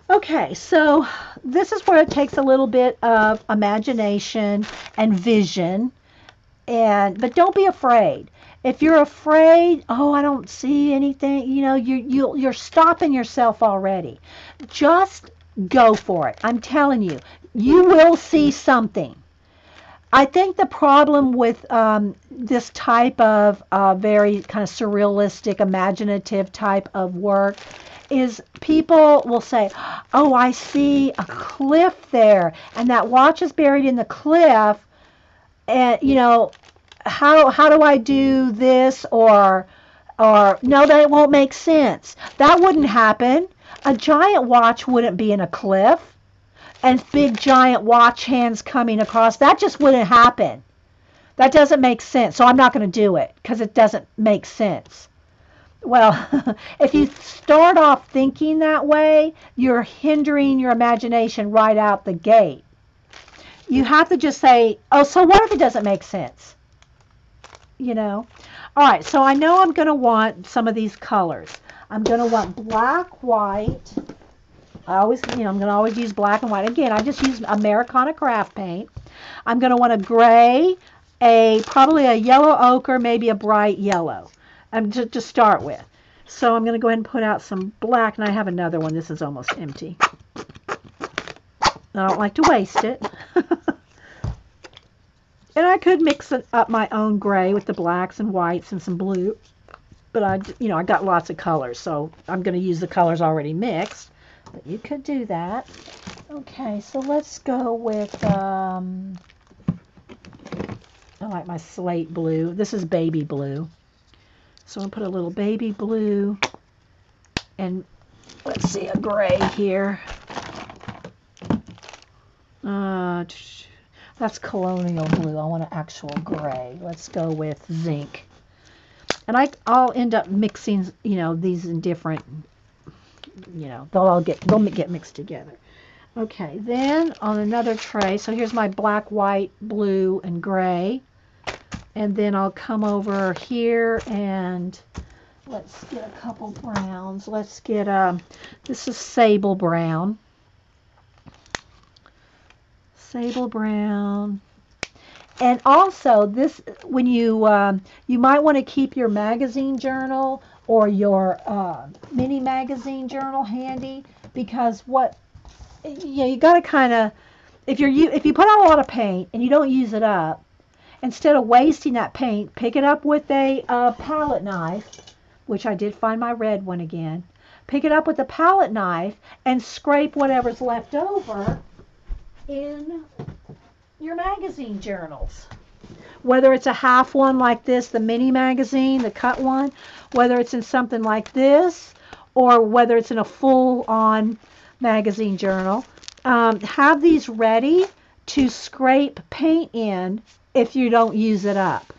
Okay, so this is where it takes a little bit of imagination and vision, but don't be afraid. If you're afraid, oh, I don't see anything, you know, you're stopping yourself already. Just go for it. I'm telling you, you will see something. I think the problem with this type of very kind of surrealistic, imaginative type of work is people will say, oh, I see a cliff there, and that watch is buried in the cliff, and, you know, how do I do this? Or no, that it won't make sense. That wouldn't happen. A giant watch wouldn't be in a cliff, and big giant watch hands coming across. That just wouldn't happen. That doesn't make sense. So I'm not going to do it because it doesn't make sense. Well, if you start off thinking that way, you're hindering your imagination right out the gate. You have to just say, oh, so what if it doesn't make sense? You know? All right, so I know I'm going to want some of these colors. I'm going to want black, white. I always, you know, I'm going to always use black and white. Again, I just use Americana craft paint. I'm going to want a gray, probably a yellow ochre, maybe a bright yellow, to start with. So I'm going to go ahead and put out some black, and I have another one. This is almost empty. I don't like to waste it. And I could mix up my own gray with the blacks and whites and some blue. But I got lots of colors, so I'm going to use the colors already mixed. But you could do that. Okay, so let's go with, I like my slate blue. This is baby blue. So I'm going to put a little baby blue. And let's see, a gray here. That's colonial blue. I want an actual gray. Let's go with zinc. And I'll end up mixing, you know, these in different, you know, they'll get mixed together. Okay, then on another tray, so here's my black, white, blue, and gray. And then I'll come over here and let's get a couple browns. Let's get, this is sable brown. Sable brown. And also this, when you might want to keep your magazine journal or your mini magazine journal handy, because you got to kind of, if you put out a lot of paint and you don't use it up, instead of wasting that paint, pick it up with a palette knife, which I did find my red one again. Pick it up with a palette knife and scrape whatever's left over in your magazine journals. Whether it's a half one like this, the mini magazine, the cut one, whether it's in something like this, or whether it's in a full-on magazine journal, have these ready to scrape paint in if you don't use it up.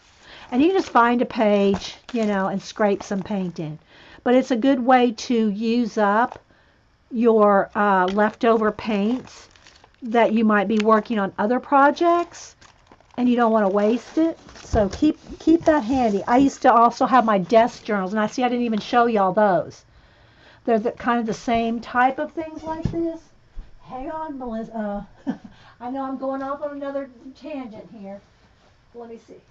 And you can just find a page, you know, and scrape some paint in. But it's a good way to use up your leftover paints that you might be working on other projects and you don't want to waste it. So keep that handy. I used to also have my desk journals, and I didn't even show y'all those. They're kind of the same type of things like this. Hang on, Melissa. I know I'm going off on another tangent here. Let me see.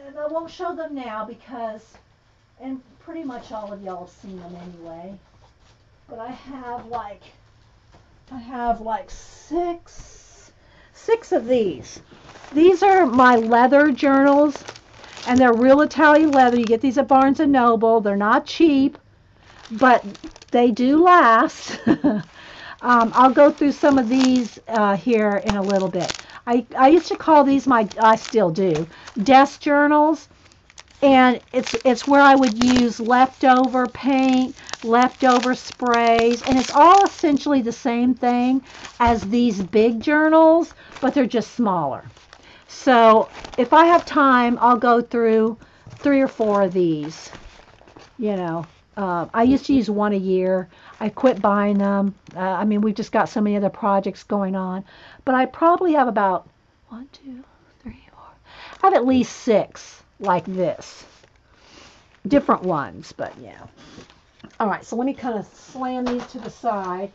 And I won't show them now because, and pretty much all of y'all have seen them anyway. But I have like six of these. These are my leather journals, and they're real Italian leather. You get these at Barnes & Noble. They're not cheap, but they do last. I'll go through some of these here in a little bit. I used to call these I still do, desk journals. And it's where I would use leftover paint, leftover sprays, and it's all essentially the same thing as these big journals, but they're just smaller. So if I have time, I'll go through 3 or 4 of these. You know, I used to use one a year. I quit buying them. I mean, we've just got so many other projects going on. But I probably have about 1, 2, 3, 4. I have at least 6. Like this. Different ones, but yeah. All right, so let me kind of slam these to the side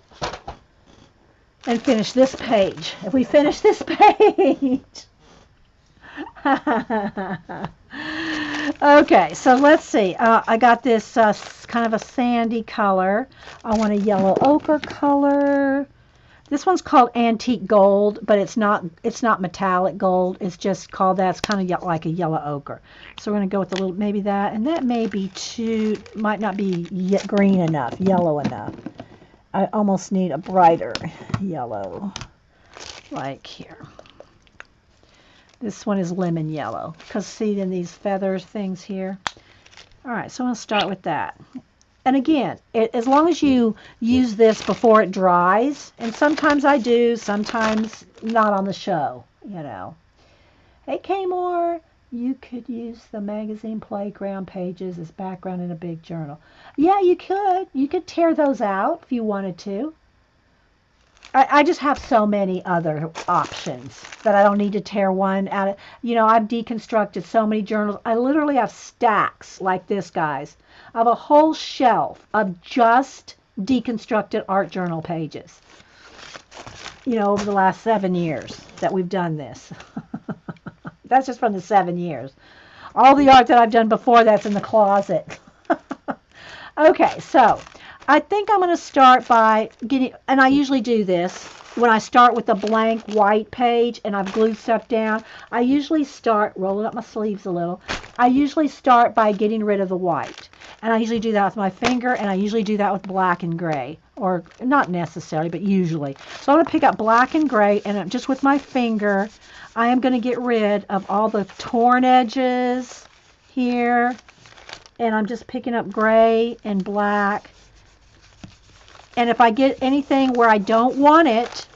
and finish this page. If we finish this page. Okay, so let's see. I got this kind of a sandy color. I want a yellow ochre color. This one's called antique gold, but it's not metallic gold. It's just called that. It's kind of like a yellow ochre. So we're going to go with a little, maybe that, and that may be too, might not be yet green enough, yellow enough. I almost need a brighter yellow, like here. This one is lemon yellow, because see in these feathers things here. All right, so I'm going to start with that. And again, as long as you use this before it dries, and sometimes I do, sometimes not on the show, you know. Hey, Kmore, you could use the magazine playground pages as background in a big journal. Yeah, you could. You could tear those out if you wanted to. I just have so many other options that I don't need to tear one out. You know, I've deconstructed so many journals. I literally have stacks like this, guys. I have a whole shelf of just deconstructed art journal pages. You know, over the last 7 years that we've done this. That's just from the 7 years. All the art that I've done before that's in the closet. Okay, so I think I'm going to start by getting, and I usually do this, when I start with a blank white page and I've glued stuff down, I usually start, rolling up my sleeves a little, I usually start by getting rid of the white. And I usually do that with my finger, and I usually do that with black and gray, or not necessarily, but usually. So I'm going to pick up black and gray, and just with my finger, I am going to get rid of all the torn edges here, and I'm just picking up gray and black. And if I get anything where I don't want it,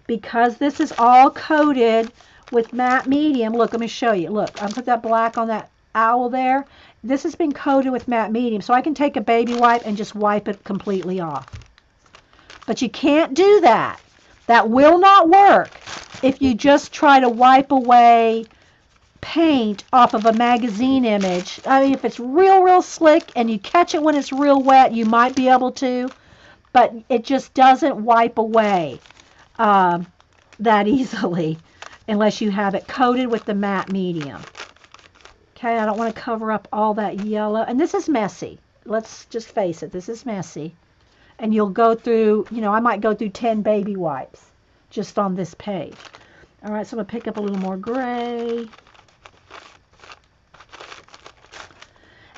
because this is all coated with matte medium, look, let me show you. Look, I put that black on that owl there. This has been coated with matte medium, so I can take a baby wipe and just wipe it completely off. But you can't do that. That will not work if you just try to wipe away paint off of a magazine image. I mean, if it's real, real slick and you catch it when it's real wet, you might be able to. But it just doesn't wipe away that easily unless you have it coated with the matte medium. Okay, I don't want to cover up all that yellow. And this is messy. Let's just face it, this is messy. And you'll go through, you know, I might go through 10 baby wipes just on this page. All right, so I'm going to pick up a little more gray.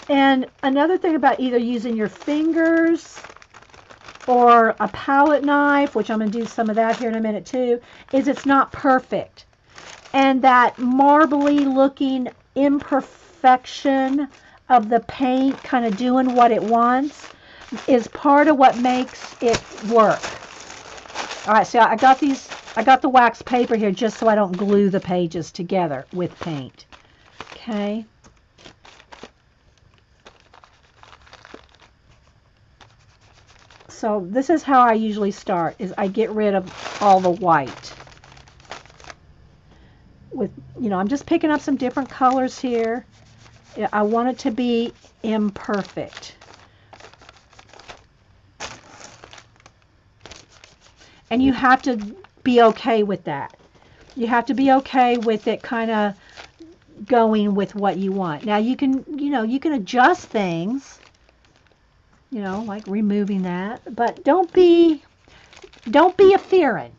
And another thing about either using your fingers or a palette knife, which I'm going to do some of that here in a minute too, is it's not perfect. And that marbly looking imperfection of the paint kind of doing what it wants is part of what makes it work. All right, so I got the wax paper here just so I don't glue the pages together with paint. Okay. So this is how I usually start, is I get rid of all the white. With, you know, I'm just picking up some different colors here. I want it to be imperfect. And you have to be okay with that. You have to be okay with it kind of going with what you want. Now you can, you know, you can adjust things, you know, like removing that, but don't be a fearing.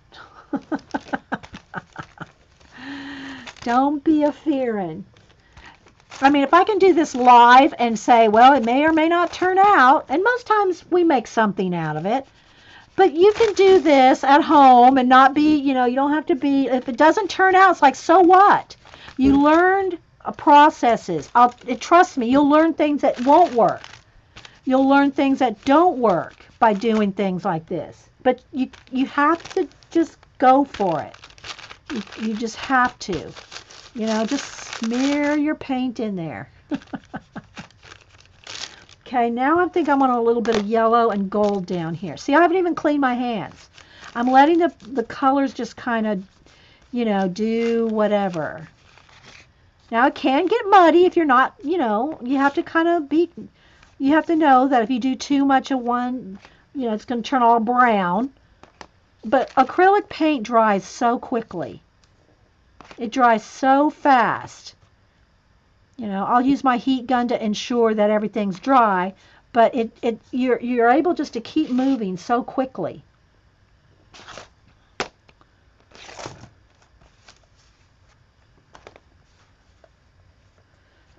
Don't be a fearing. I mean, if I can do this live and say, well, it may or may not turn out, and most times we make something out of it, but you can do this at home and not be, you know, you don't have to be, if it doesn't turn out, it's like, so what? You learned processes. Trust me, you'll learn things that won't work. You'll learn things that don't work by doing things like this. But you have to just go for it. You just have to. You know, just smear your paint in there. Okay, now I think I want a little bit of yellow and gold down here. See, I haven't even cleaned my hands. I'm letting the colors just kind of, you know, do whatever. Now, it can get muddy if you're not, you know, you have to kind of be, you have to know that if you do too much of one, you know, it's going to turn all brown. But acrylic paint dries so quickly. It dries so fast You know, I'll use my heat gun to ensure that everything's dry, but you're able just to keep moving so quickly.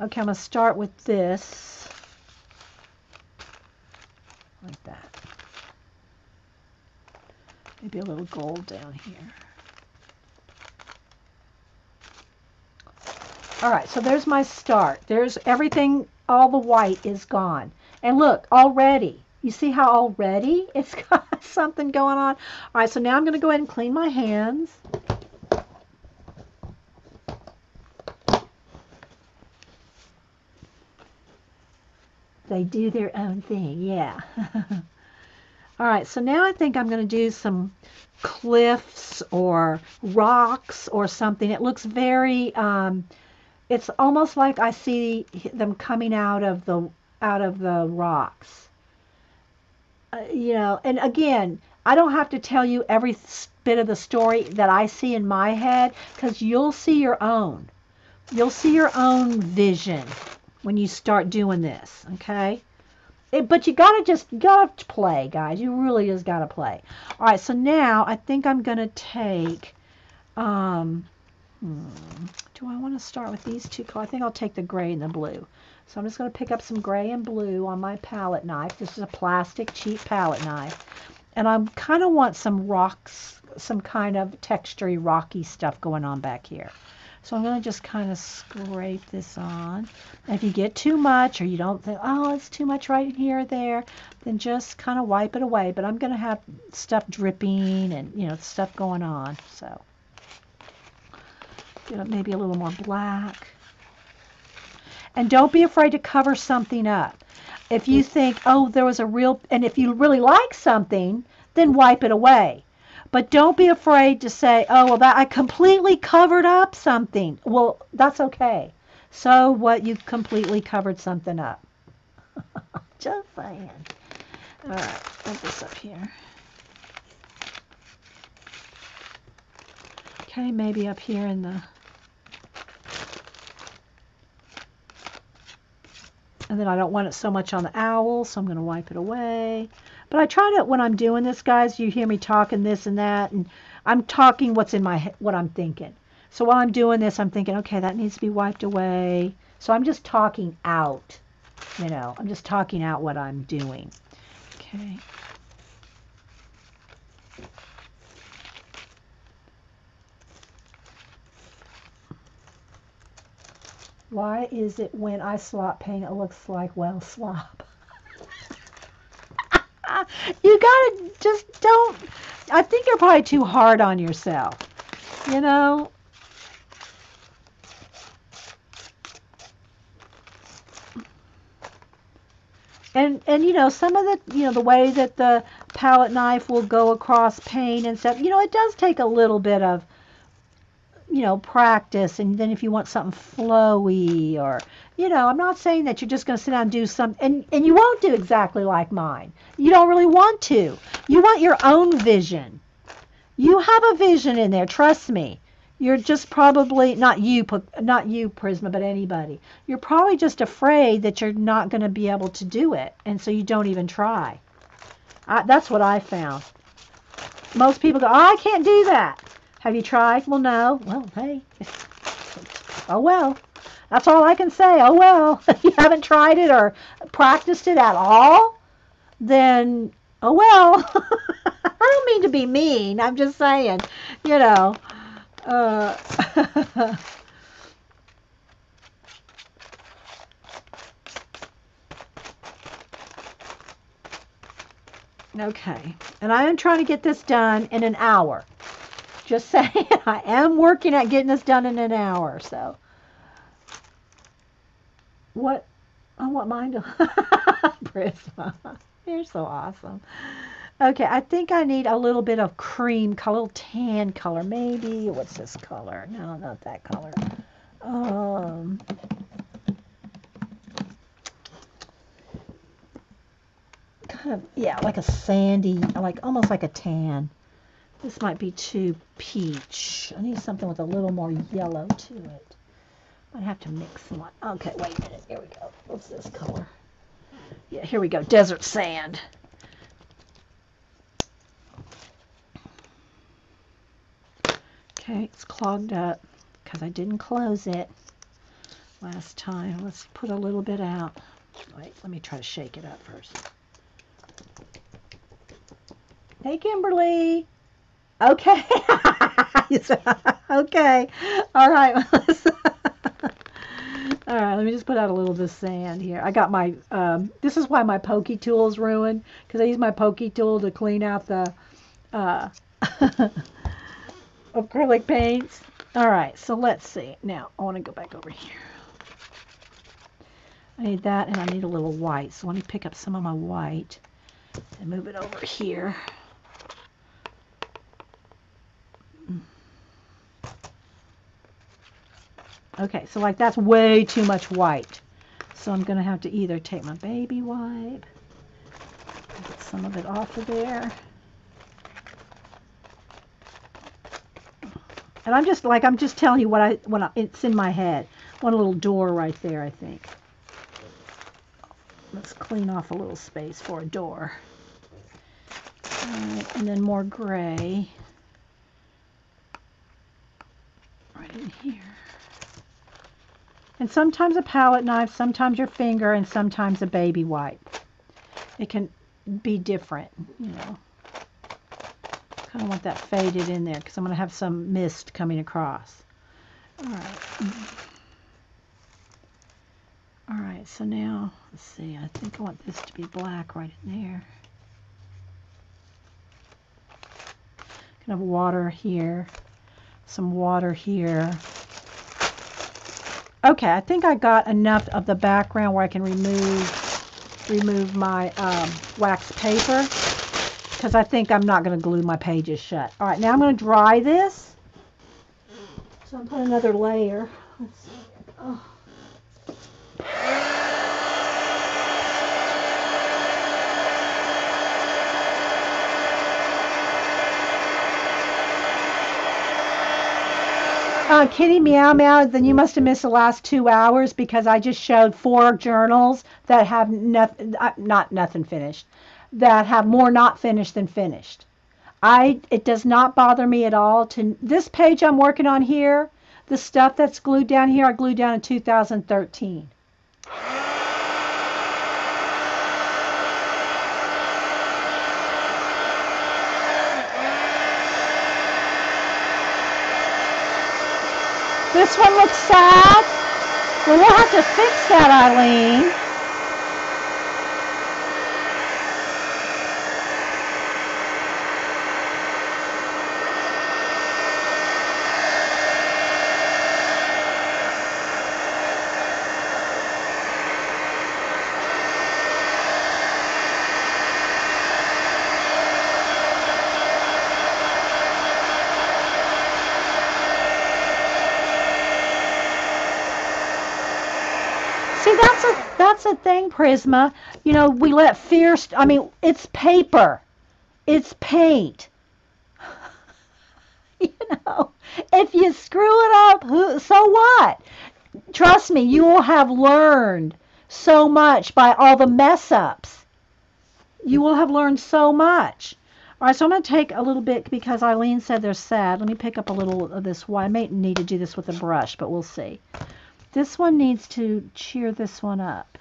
Okay, I'm going to start with this, like that. Maybe a little gold down here. All right, so there's my start. There's everything, all the white is gone. And look, already, you see how already it's got something going on? All right, so now I'm going to go ahead and clean my hands. They do their own thing, yeah. All right, so now I think I'm going to do some cliffs or rocks or something. It looks very, it's almost like I see them coming out of the rocks. You know, and again, I don't have to tell you every bit of the story that I see in my head, because you'll see your own. You'll see your own vision when you start doing this, okay? But you gotta play, guys. You really just gotta play. All right, so now I think I'm gonna take, do I want to start with these two colors? I think I'll take the gray and the blue. So I'm just gonna pick up some gray and blue on my palette knife. This is a plastic cheap palette knife. And I kind of want some rocks, some kind of textury, rocky stuff going on back here. So I'm going to just kind of scrape this on. And if you get too much, or you don't think, oh, it's too much right here or there, then just kind of wipe it away. But I'm going to have stuff dripping and, you know, stuff going on. So maybe a little more black. And don't be afraid to cover something up. If you think, oh, there was a real, and if you really like something, then wipe it away. But don't be afraid to say, oh, well, that I completely covered up something. Well, that's okay. So what, you've completely covered something up. Just saying. All right, put this up here. Okay, maybe up here in the... And then I don't want it so much on the owl, so I'm going to wipe it away. But I try to, when I'm doing this, guys, you hear me talking this and that, and I'm talking what's in my head, what I'm thinking. So while I'm doing this, I'm thinking, okay, that needs to be wiped away. So I'm just talking out, you know, I'm just talking out what I'm doing. Okay. Why is it when I slop paint, it looks like, well, slop? You gotta just don't, I think you're probably too hard on yourself, you know? And you know, some of the, you know, the way that the palette knife will go across paint and stuff, you know, it does take a little bit of, you know, practice. And then if you want something flowy, or, you know, I'm not saying that you're just going to sit down and do something, and you won't do exactly like mine. You don't really want to. You want your own vision. You have a vision in there, trust me. You're just probably, not you Prisma, but anybody. You're probably just afraid that you're not going to be able to do it, and so you don't even try. That's what I found. Most people go, oh, I can't do that. Have you tried? Well, no. Well, hey. Oh, well. That's all I can say. Oh, well. If you haven't tried it or practiced it at all, then, oh, well. I don't mean to be mean. I'm just saying, you know. Okay. And I am trying to get this done in an hour. Just saying, I am working at getting this done in an hour, so. What? I want mine to, Prisma. You're so awesome. Okay, I think I need a little bit of cream color, a little tan color, maybe. What's this color? No, not that color. Kind of, yeah, like a sandy, like almost like a tan. This might be too peach. I need something with a little more yellow to it. I have to mix one. Okay, wait a minute. Here we go. What's this color? Yeah, here we go. Desert sand. Okay, it's clogged up because I didn't close it last time. Let's put a little bit out. Wait, let me try to shake it up first. Hey, Kimberly. Okay. Okay. All right. All right, let me just put out a little of this sand here. I got my, this is why my pokey tool is ruined, because I use my pokey tool to clean out the acrylic paints. All right, so let's see. Now, I want to go back over here. I need that, and I need a little white. So let me pick up some of my white and move it over here. Okay, so like that's way too much white. So I'm going to have to either take my baby wipe, get some of it off of there. And I'm just telling you what it's in my head. One little door right there, I think. Let's clean off a little space for a door. All right, and then more gray right in here. And sometimes a palette knife, sometimes your finger, and sometimes a baby wipe. It can be different, you know. Kind of want that faded in there because I'm going to have some mist coming across. All right. All right, so now, let's see. I think I want this to be black right in there. Kind of water here, some water here. Okay, I think I got enough of the background where I can remove my wax paper, because I think I'm not going to glue my pages shut. All right, now I'm going to dry this. So I'm putting another layer. Let's see. Oh. Kitty Meow Meow, then you must have missed the last 2 hours because I just showed 4 journals that have nothing finished, that have more not finished than finished. It does not bother me at all. To this page I'm working on here, the stuff that's glued down here, I glued down in 2013. This one looks sad. Well, we'll have to fix that, Eileen. See, that's a thing, Prisma. You know, we let fear, I mean, it's paper. It's paint. You know, if you screw it up, so what? Trust me, you will have learned so much by all the mess ups. You will have learned so much. All right, so I'm going to take a little bit because Eileen said they're sad. Let me pick up a little of this white. I may need to do this with a brush, but we'll see. This one needs to cheer this one up.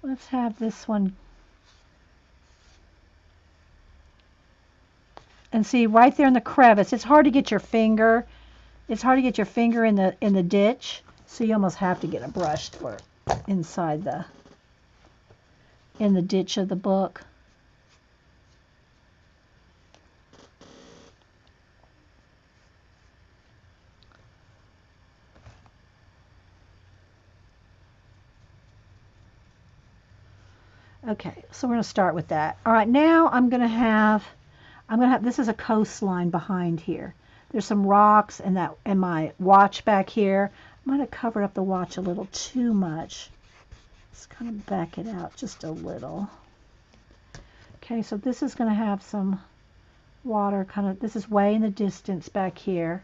Let's have this one. And see, right there in the crevice, it's hard to get your finger. It's hard to get your finger in the ditch. So you almost have to get a brush for inside in the ditch of the book. Okay, so we're going to start with that. All right, now I'm going to have, this is a coastline behind here. There's some rocks and my watch back here. I might have covered up the watch a little too much. Let's kind of back it out just a little. Okay, so this is going to have some water kind of, this is way in the distance back here.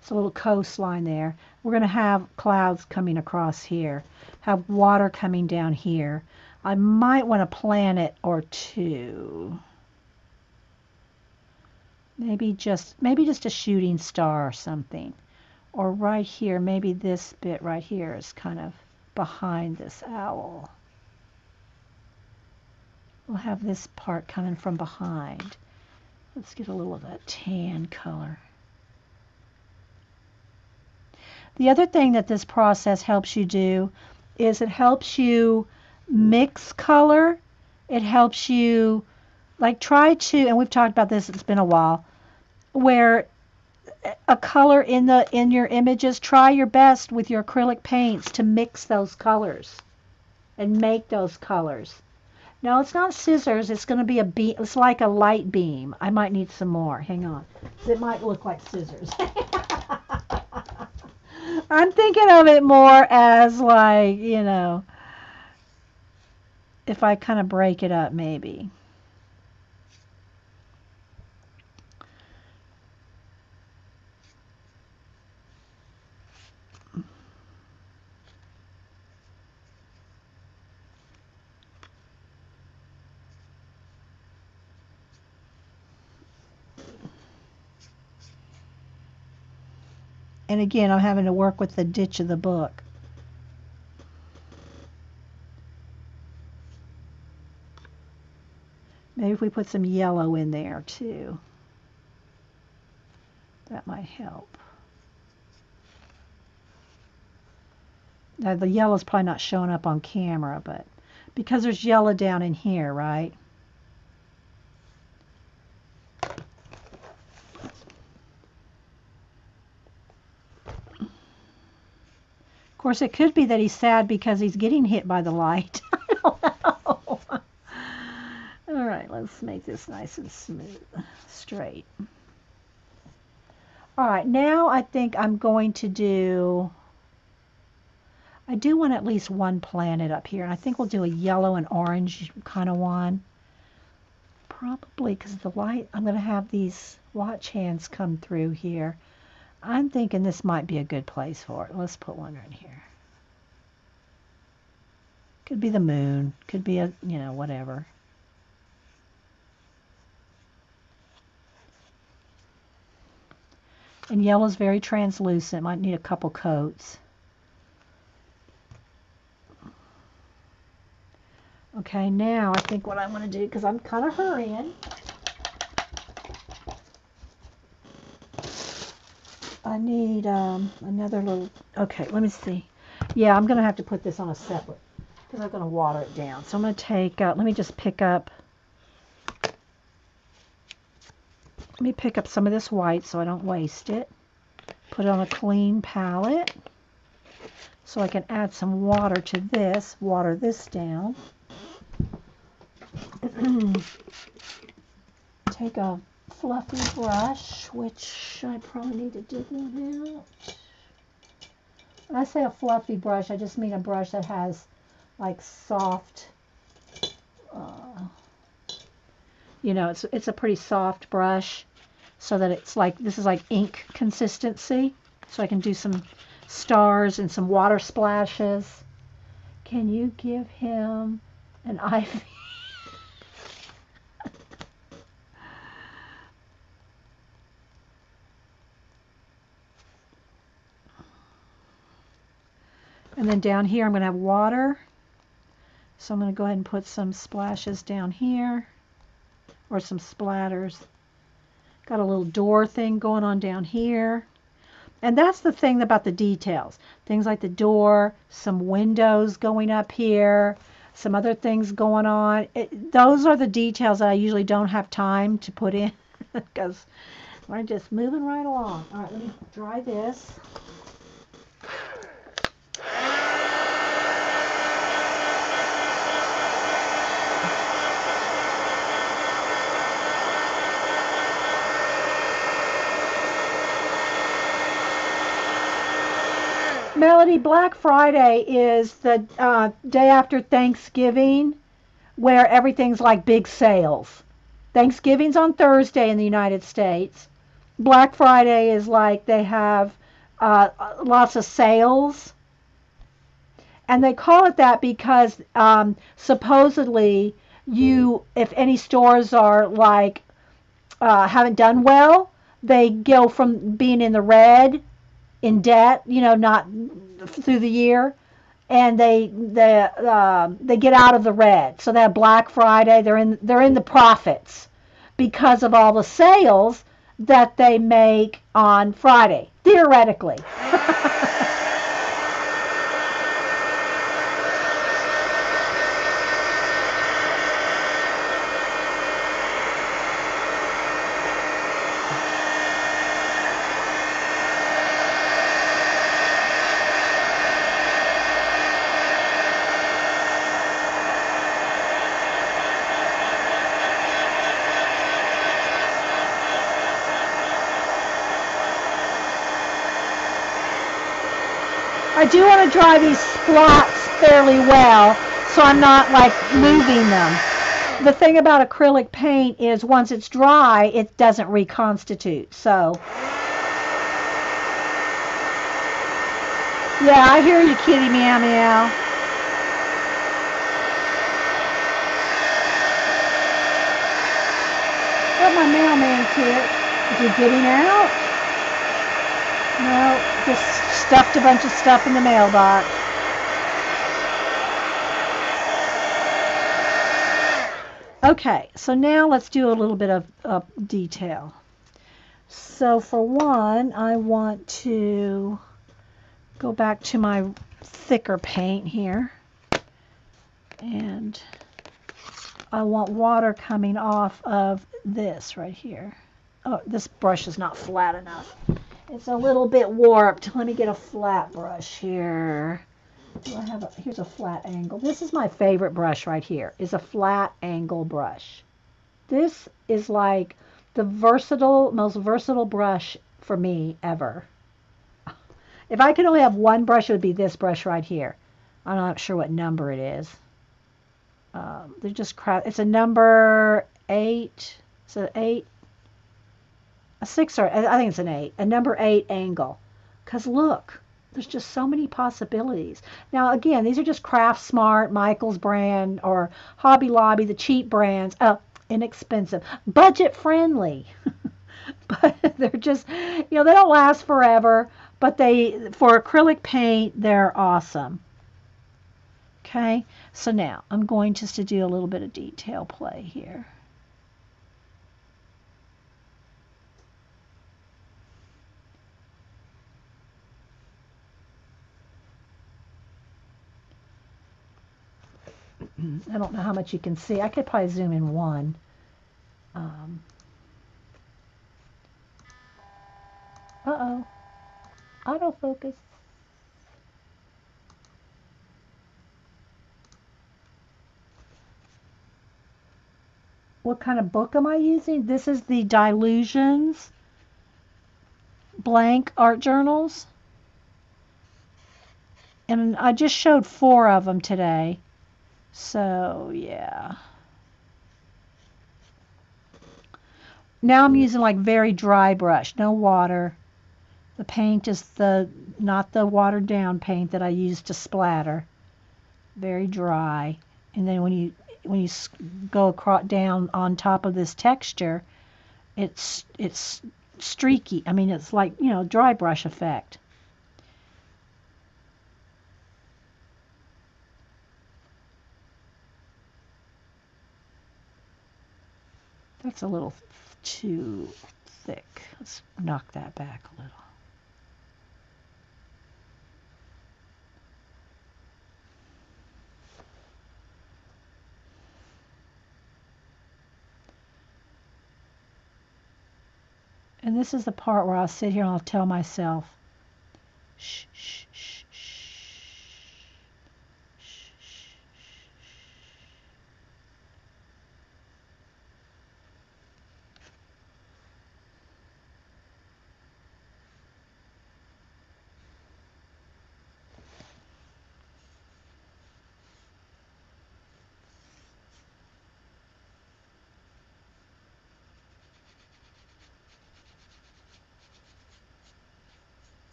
It's a little coastline there. We're going to have clouds coming across here, have water coming down here. I might want a planet or two. Maybe just a shooting star or something. Or right here, maybe this bit right here is kind of behind this owl. We'll have this part coming from behind. Let's get a little of that tan color. The other thing that this process helps you do is it helps you mix color. It helps you, like, try to, and we've talked about this, it's been a while, where a color in your images, try your best with your acrylic paints to mix those colors and make those colors. No, it's not scissors. It's going to be a beam. It's like a light beam. I might need some more. Hang on. It might look like scissors. I'm thinking of it more as like, you know, if I kind of break it up maybe. And again, I'm having to work with the ditch of the book. Maybe if we put some yellow in there too, that might help. Now the yellow's probably not showing up on camera, but because there's yellow down in here, right? Of course, it could be that he's sad because he's getting hit by the light. I don't know. All right, let's make this nice and smooth, straight. All right, now I think I'm going to do, I do want at least one planet up here, and I think we'll do a yellow and orange kind of one. Probably because the light, I'm going to have these watch hands come through here. I'm thinking this might be a good place for it. Let's put one right here. Could be the moon. Could be a, you know, whatever. And yellow's very translucent. Might need a couple coats. Okay, now I think what I'm going to do, because I'm kind of hurrying, I need another little, okay, let me see. Yeah, I'm going to have to put this on a separate, because I'm going to water it down. So I'm going to take, let me just pick up, some of this white so I don't waste it. Put it on a clean palette so I can add some water to this, water this down. Take a fluffy brush, which I probably need to dig one out. When I say a fluffy brush, I just mean a brush that has like soft, you know, it's a pretty soft brush, so that it's like, this is like ink consistency, so I can do some stars and some water splashes. Can you give him an ivy? And then down here I'm going to have water. So I'm going to go ahead and put some splashes down here, or some splatters. Got a little door thing going on down here. And that's the thing about the details. Things like the door, some windows going up here, some other things going on. Those are the details that I usually don't have time to put in because we're just moving right along. All right, let me dry this. Melody, Black Friday is the day after Thanksgiving where everything's like big sales. Thanksgiving's on Thursday in the United States. Black Friday is like they have lots of sales. And they call it that because supposedly if any stores are like haven't done well, they go from being in the red, in debt, not through the year, and they get out of the red. So that Black Friday, they're in the profits because of all the sales that they make on Friday, theoretically. I do want to dry these spots fairly well so I'm not like moving them. The thing about acrylic paint is once it's dry, it doesn't reconstitute. So, yeah, I hear you, kitty meow meow. Where'd my mailman kit? Is he getting out? No, just stuffed a bunch of stuff in the mailbox. Okay, so now let's do a little bit of detail. So for one, I want to go back to my thicker paint here. And I want water coming off of this right here. Oh, this brush is not flat enough. It's a little bit warped. Let me get a flat brush here. Do I have here's a flat angle. This is my favorite brush right here, is a flat angle brush. This is like the most versatile brush for me ever. If I could only have one brush, it would be this brush right here. I'm not sure what number it is. They're just crap. It's a number 8. Is it 8? A 6 or I think it's an 8. A number 8 angle. Because look, there's just so many possibilities. Now again, these are just Craft Smart, Michael's brand, or Hobby Lobby, the cheap brands. Inexpensive, budget friendly. But they're just, they don't last forever. But for acrylic paint, they're awesome. Okay, so now I'm going just to do a little bit of detail play here. I don't know how much you can see. I could probably zoom in one. Uh-oh. Autofocus. What kind of book am I using? This is the Dilusions blank art journals. And I just showed 4 of them today. So, yeah. Now I'm using like very dry brush, no water. The paint is not the watered down paint that I use to splatter. Very dry. And then when you go across down on top of this texture, it's streaky. I mean, it's like, dry brush effect. That's a little too thick. Let's knock that back a little. And this is the part where I'll sit here and I'll tell myself, shh, shh, shh, shh, shh, shh.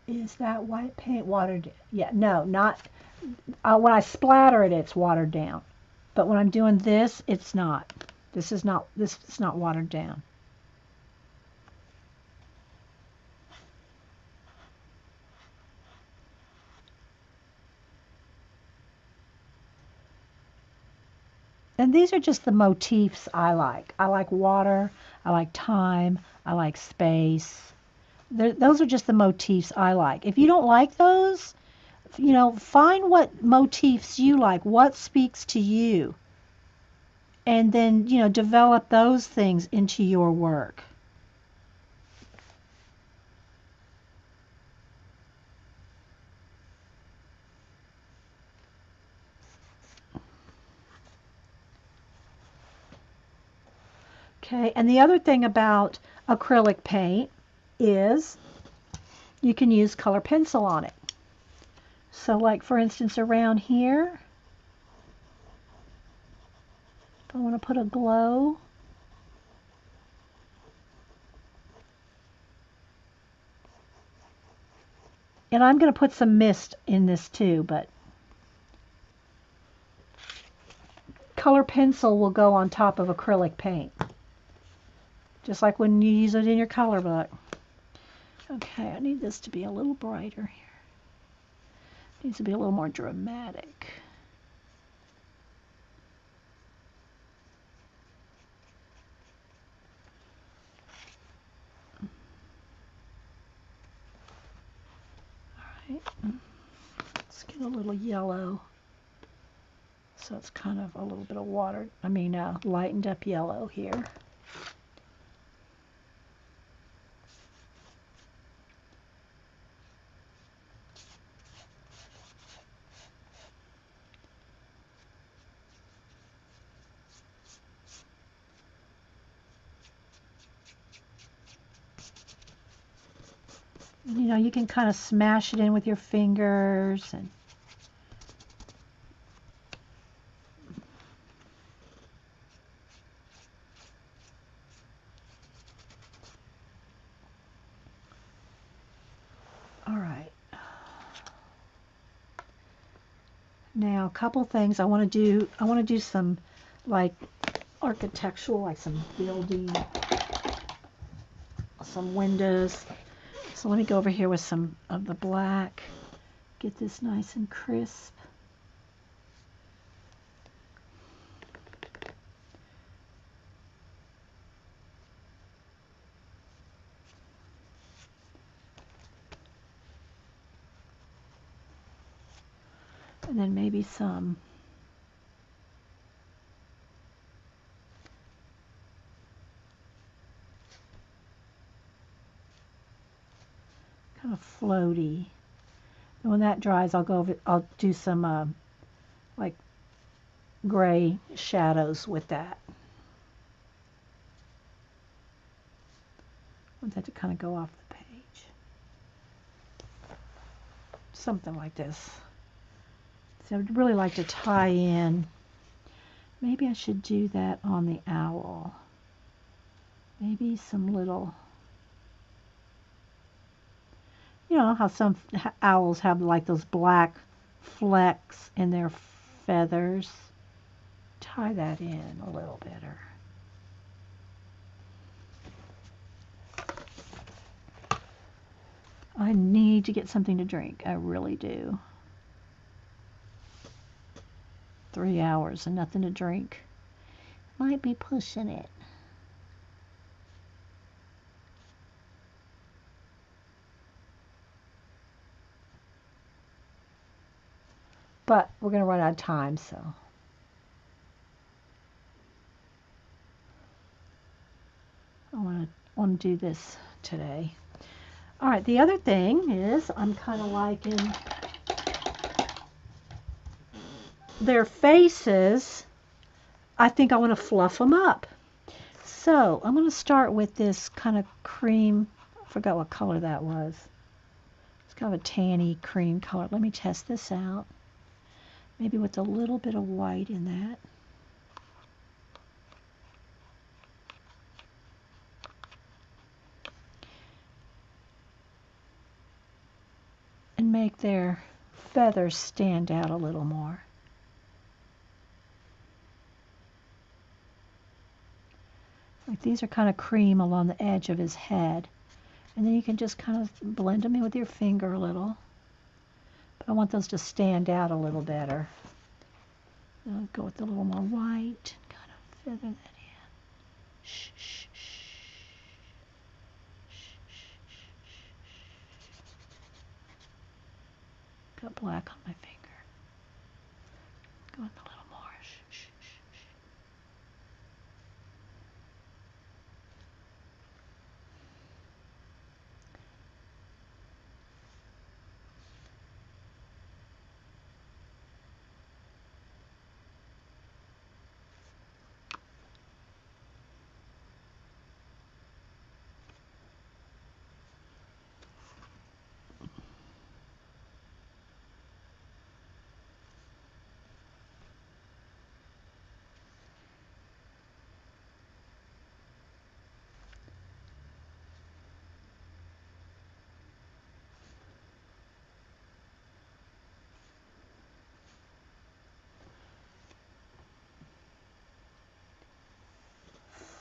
Is that white paint watered? Yeah, no, not. When I splatter it, it's watered down. But when I'm doing this, it's not. This is not watered down. And these are just the motifs I like. I like water, I like time, I like space. Those are just the motifs I like. If you don't like those, find what motifs you like, what speaks to you, and then, develop those things into your work. Okay, and the other thing about acrylic paint is you can use color pencil on it. So like for instance around here, if I want to put a glow, and I'm going to put some mist in this too, but color pencil will go on top of acrylic paint, just like when you use it in your color book. Okay, I need this to be a little brighter here. It needs to be a little more dramatic. All right, let's get a little yellow. So it's kind of a little bit of lightened up yellow here. You can kind of smash it in with your fingers and all right. Now a couple things I want to do some like architectural, like some building, some windows. So let me go over here with some of the black, get this nice and crisp. And then maybe some kind of floaty. And when that dries, I'll do some like gray shadows with that. I want that to kind of go off the page. Something like this. So I would really like to tie in. Maybe I should do that on the owl. Maybe some little, how some owls have like those black flecks in their feathers. Tie that in a little better. I need to get something to drink. I really do. 3 hours and nothing to drink. Might be pushing it. But we're going to run out of time, so. I want to do this today. All right, the other thing is I'm kind of liking their faces. I think I want to fluff them up. So I'm going to start with this kind of cream. I forgot what color that was. It's kind of a tanny cream color. Let me test this out. Maybe with a little bit of white in that. make their feathers stand out a little more. Like these are kind of cream along the edge of his head. And then you can just kind of blend them in with your finger a little. But I want those to stand out a little better. I'll go with a little more white and kind of feather that in. Shh, shh, shh. Got black on my finger. Go with a little more. Shh, shh, shh, shh.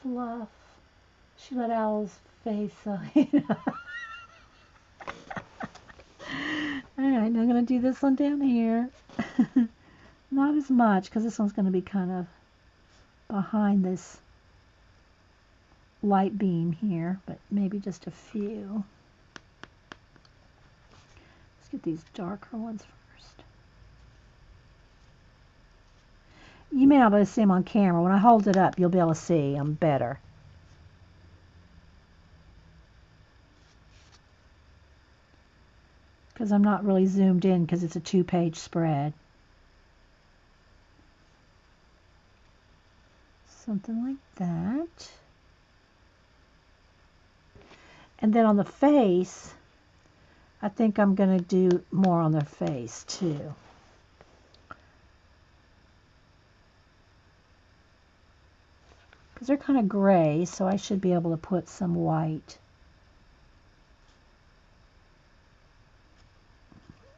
Fluff. She let Owl's face, you know. Alright, now I'm going to do this one down here. Not as much, because this one's going to be kind of behind this light beam here, but maybe just a few. Let's get these darker ones first. You may not be able to see them on camera. When I hold it up, you'll be able to see them better. Because I'm not really zoomed in because it's a 2-page spread. Something like that. And then on the face, I think I'm going to do more on their face too. Because they're kind of gray, so I should be able to put some white.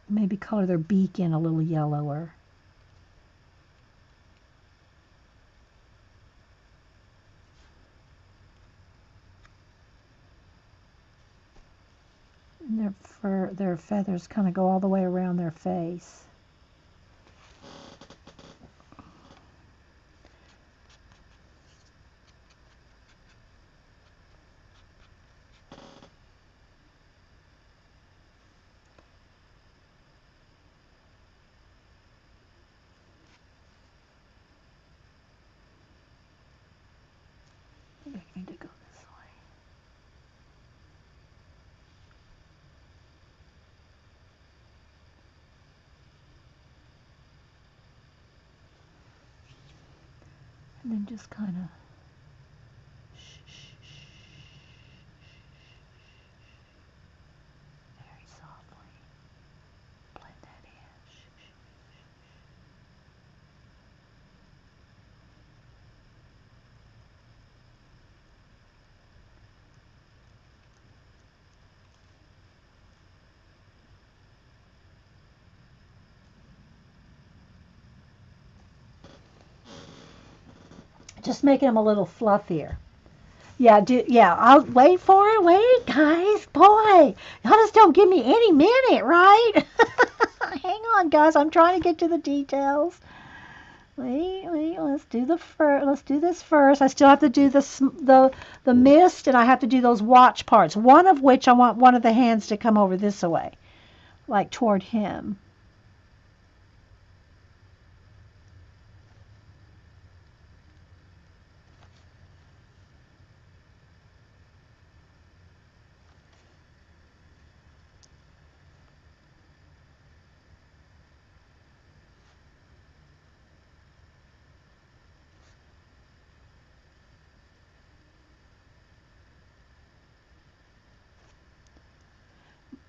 Maybe color their beak in a little yellower. And their feathers kind of go all the way around their face. I need to go this way. And then just kind of very softly blend that in. Just making them a little fluffier. Yeah, I'll wait for it. Wait, guys. Boy, y'all just don't give me any minute, right? Hang on, guys. I'm trying to get to the details. Wait. Let's do this first. I still have to do the mist, and I have to do those watch parts. One of which I want one of the hands to come over this way, like toward him.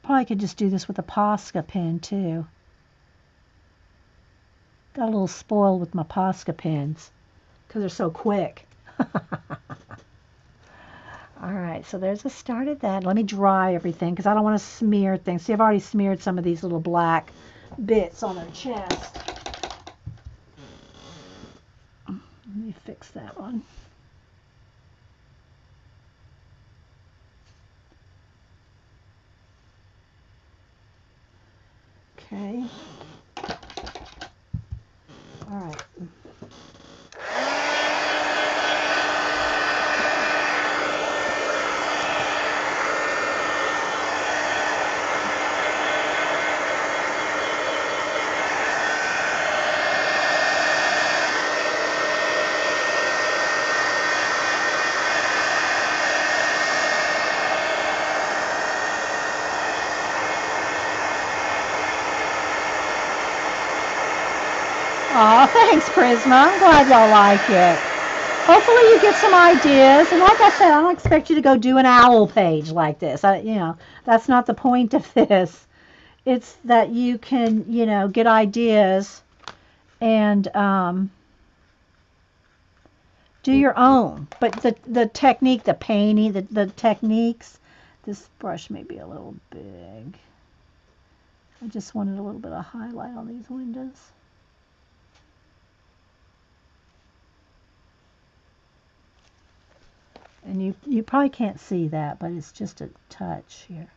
Probably could just do this with a Posca pen too. Got a little spoiled with my Posca pens because they're so quick. All All right, so there's a start of that. Let me dry everything because I don't want to smear things. See, I've already smeared some of these little black bits on her chest. Let me fix that one. Okay. All right. Aw, thanks, Prisma. I'm glad y'all like it. Hopefully you get some ideas. And like I said, I don't expect you to go do an owl page like this. That's not the point of this. It's that you can, get ideas and do your own. But the technique, the painting, the techniques, this brush may be a little big. I just wanted a little bit of highlight on these windows. And you probably can't see that, but it's just a touch here.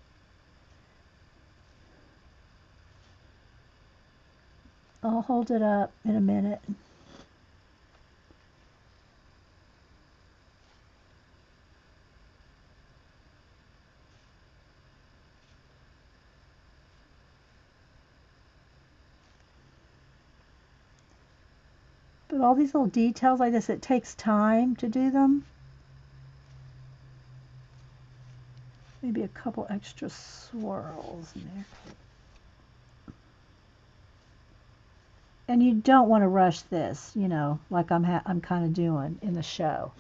I'll hold it up in a minute. But all these little details like this, it takes time to do them. Maybe a couple extra swirls in there. And you don't want to rush this, like I'm kind of doing in the show.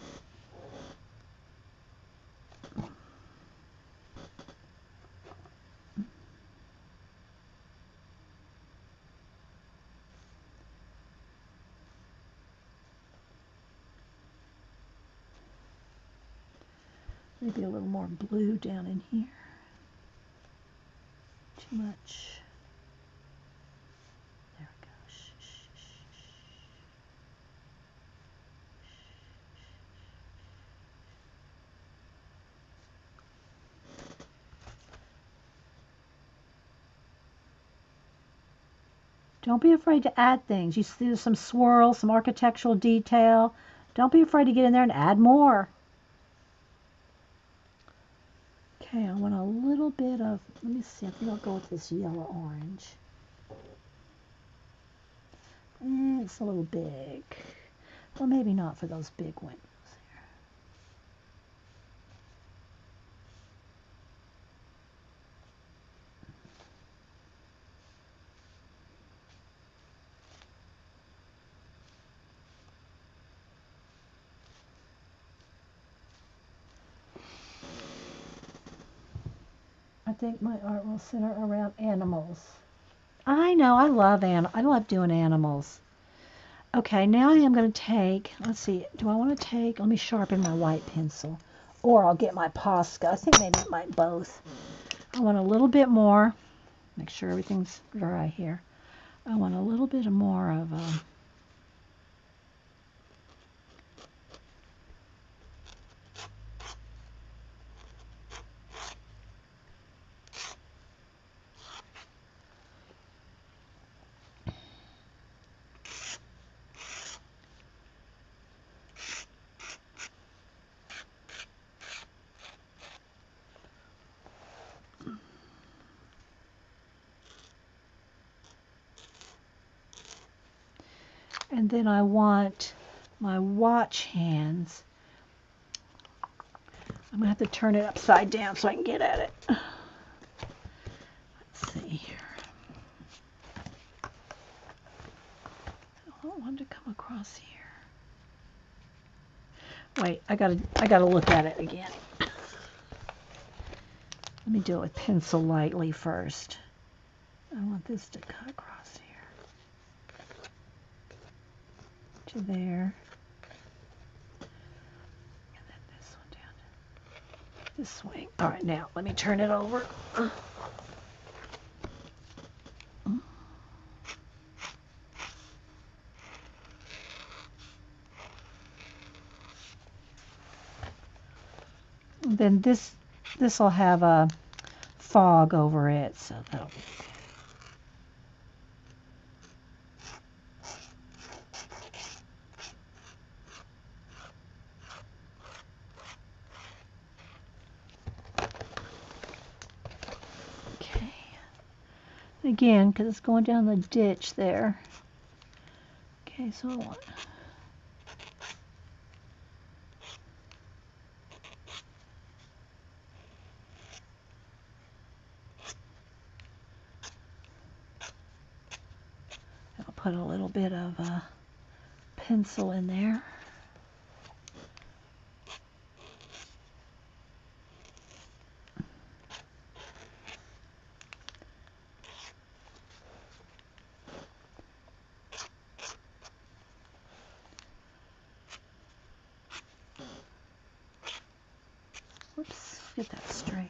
Maybe a little more blue down in here. Too much. There we go. Shh, shh, shh, shh. Don't be afraid to add things. You see some swirl, some architectural detail. Don't be afraid to get in there and add more. Okay, I want a little bit of, let me see, I think I'll go with this yellow orange. It's a little big. Well, maybe not for those big windows here. I think my art will center around animals. I know, I love doing animals. Okay, now I am going to take, let's see, let me sharpen my white pencil. Or I'll get my Posca. I think maybe it might both. I want a little bit more. Make sure everything's dry here. I want a little bit more of a... And then I want my watch hands. I'm going to have to turn it upside down so I can get at it. Let's see here. I don't want to come across here. Wait, I gotta look at it again. Let me do it with pencil lightly first. I want this to cut across here. To there. And then this one down. this way. All right, now let me turn it over. And then this will have a fog over it, so that'll be okay. Again, because it's going down the ditch there. Okay, so I want I'll put a little bit of pencil in there. Whoops, get that straight.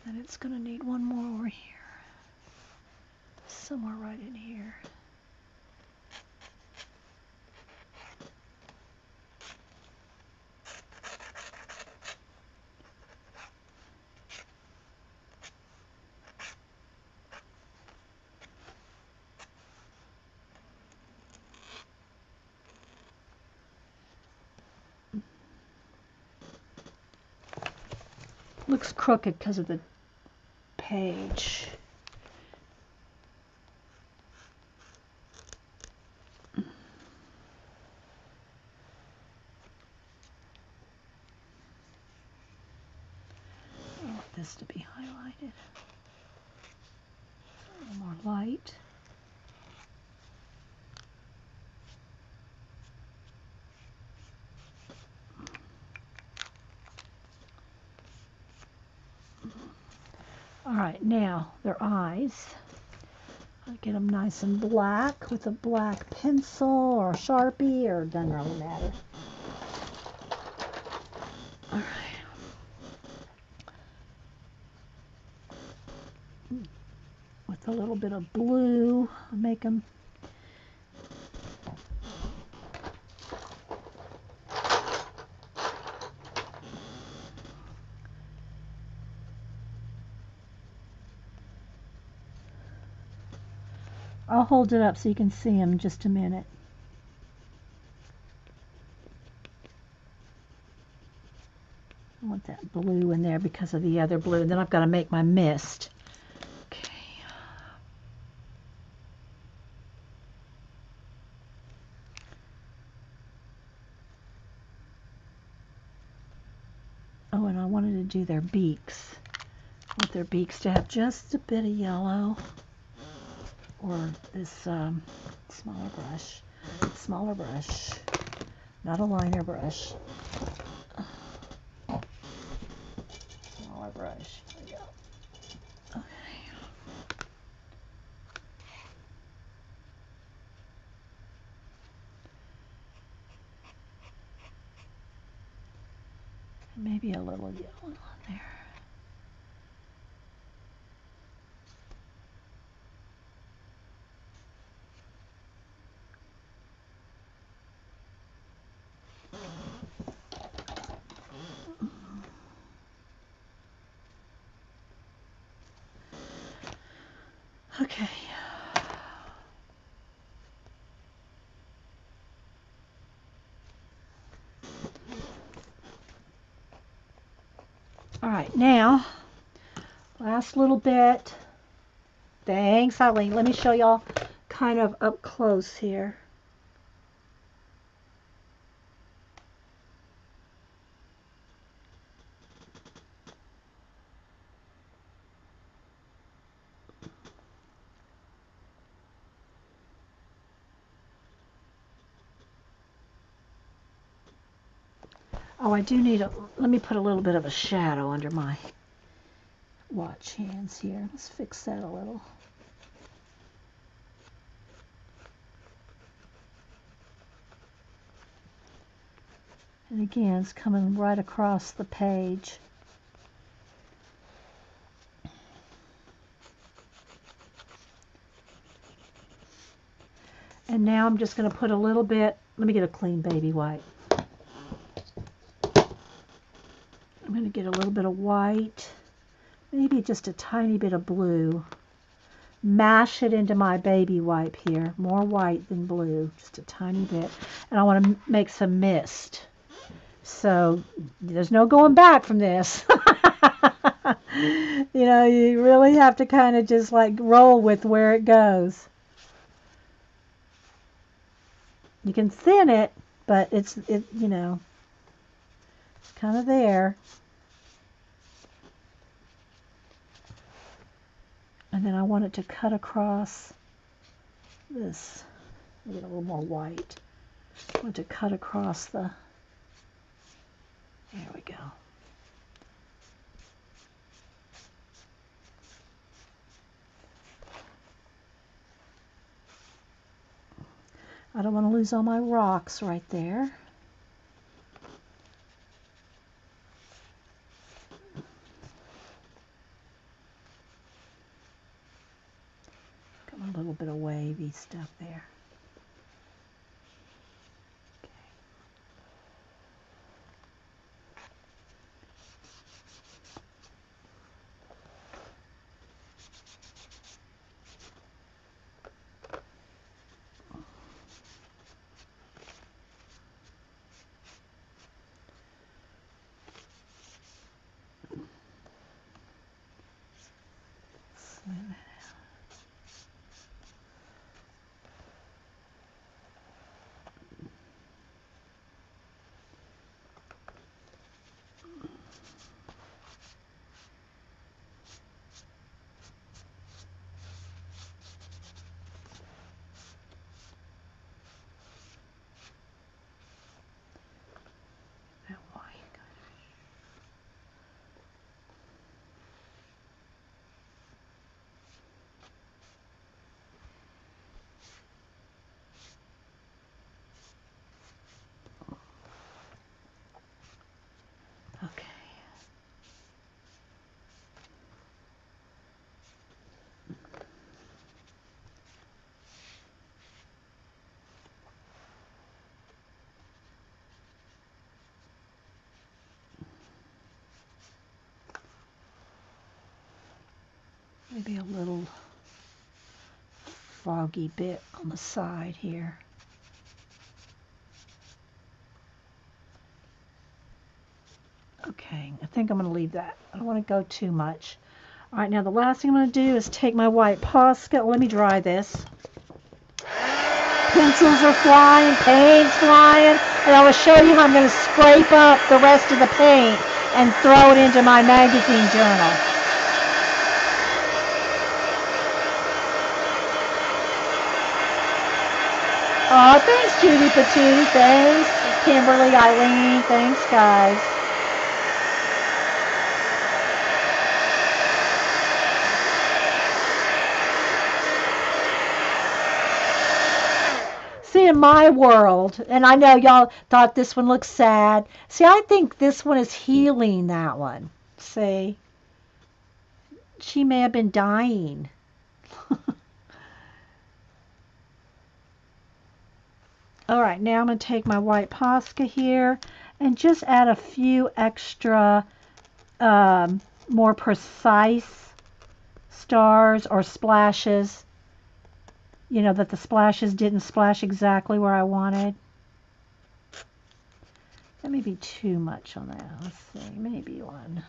And it's going to need one more over here. Somewhere right in here. Looks crooked because of the page. I want this to be highlighted. A little more light. All right, now their eyes. I get them nice and black with a black pencil or Sharpie, or it doesn't really matter. All right. With a little bit of blue, I'll make them. I'll hold it up so you can see them in just a minute. I want that blue in there because of the other blue. Then I've got to make my mist. Okay. Oh, and I wanted to do their beaks. I want their beaks to have just a bit of yellow. Or this smaller brush, not a liner brush. Smaller brush. There we go. Okay. Maybe a little yellow on there. Okay. All right, now, last little bit. Thanks, Eileen. Let me show y'all kind of up close here. Oh, I do need let me put a little bit of a shadow under my watch hands here. Let's fix that a little. And again, it's coming right across the page. And now I'm just going to put a little bit, let me get a clean baby wipe. I'm going to get a little bit of white, maybe just a tiny bit of blue. Mash it into my baby wipe here. More white than blue, just a tiny bit. And I want to make some mist. So there's no going back from this. You know, you really have to kind of just like roll with where it goes. You can thin it, but it's you know, it's kind of there. And then I want it to cut across this. Get a little more white. I want to cut across the, there we go. I don't want to lose all my rocks right there. Got a little bit of wavy stuff there. Okay. Maybe a little foggy bit on the side here. Okay, I think I'm going to leave that. I don't want to go too much. All right, now the last thing I'm going to do is take my white Posca. Let me dry this. Pencils are flying, paint's flying, and I will show you how I'm going to scrape up the rest of the paint and throw it into my magazine journal. Oh, thanks, Judy Patootie. Thanks, Kimberly, Eileen. Thanks, guys. See, in my world, and I know y'all thought this one looked sad. See, I think this one is healing that one. See? She may have been dying. All right, now I'm going to take my white Posca here and just add a few extra more precise stars or splashes. You know, that the splashes didn't splash exactly where I wanted. That may be too much on that. Let's see, maybe one.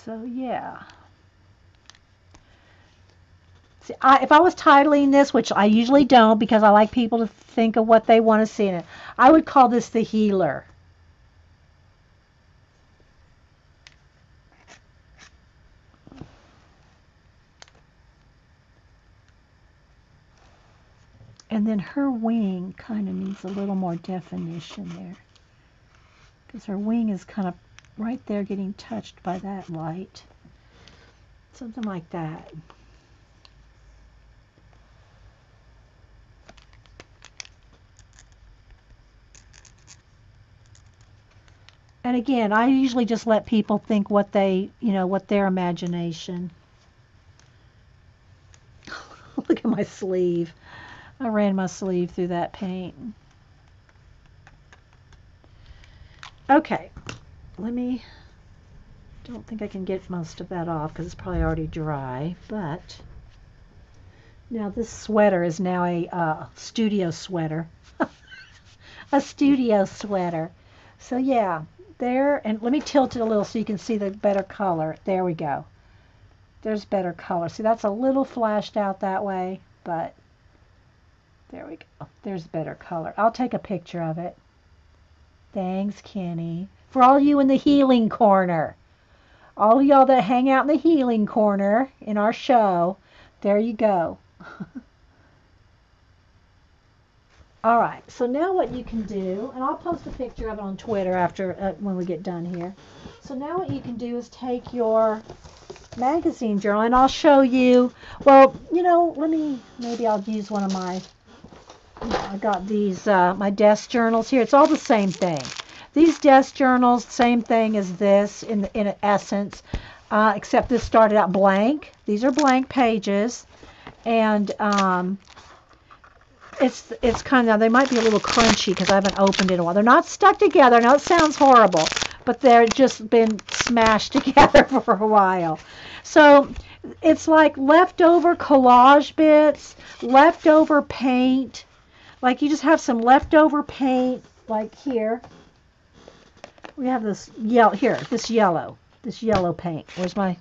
So yeah. See, if I was titling this, which I usually don't because I like people to think of what they want to see in it, I would call this the healer. And then her wing kind of needs a little more definition there, because her wing is kind of right there getting touched by that light. Something like that. And again, I usually just let people think what they, what their imagination. Look at my sleeve. I ran my sleeve through that paint. Okay, don't think I can get most of that off because it's probably already dry, but now this sweater is now a studio sweater. A studio sweater. So yeah, there, and let me tilt it a little so you can see the better color. There we go. There's better color. See, that's a little flashed out that way, but there we go. There's better color. I'll take a picture of it. Thanks, Kenny. For all you in the healing corner. All y'all that hang out in the healing corner in our show, there you go. All right, so now what you can do, and I'll post a picture of it on Twitter after when we get done here. So now what you can do is take your magazine journal, and I'll show you, well, maybe I'll use one of my, I got these, my desk journals here. It's all the same thing. These desk journals, same thing as this in essence, except this started out blank. These are blank pages, and it's kind of, they might be a little crunchy because I haven't opened it in a while. They're not stuck together. Now it sounds horrible, but they're just been smashed together for a while. So it's like leftover collage bits, leftover paint. Like you just have some leftover paint, like here. We have this yellow here, this yellow paint. Where's my?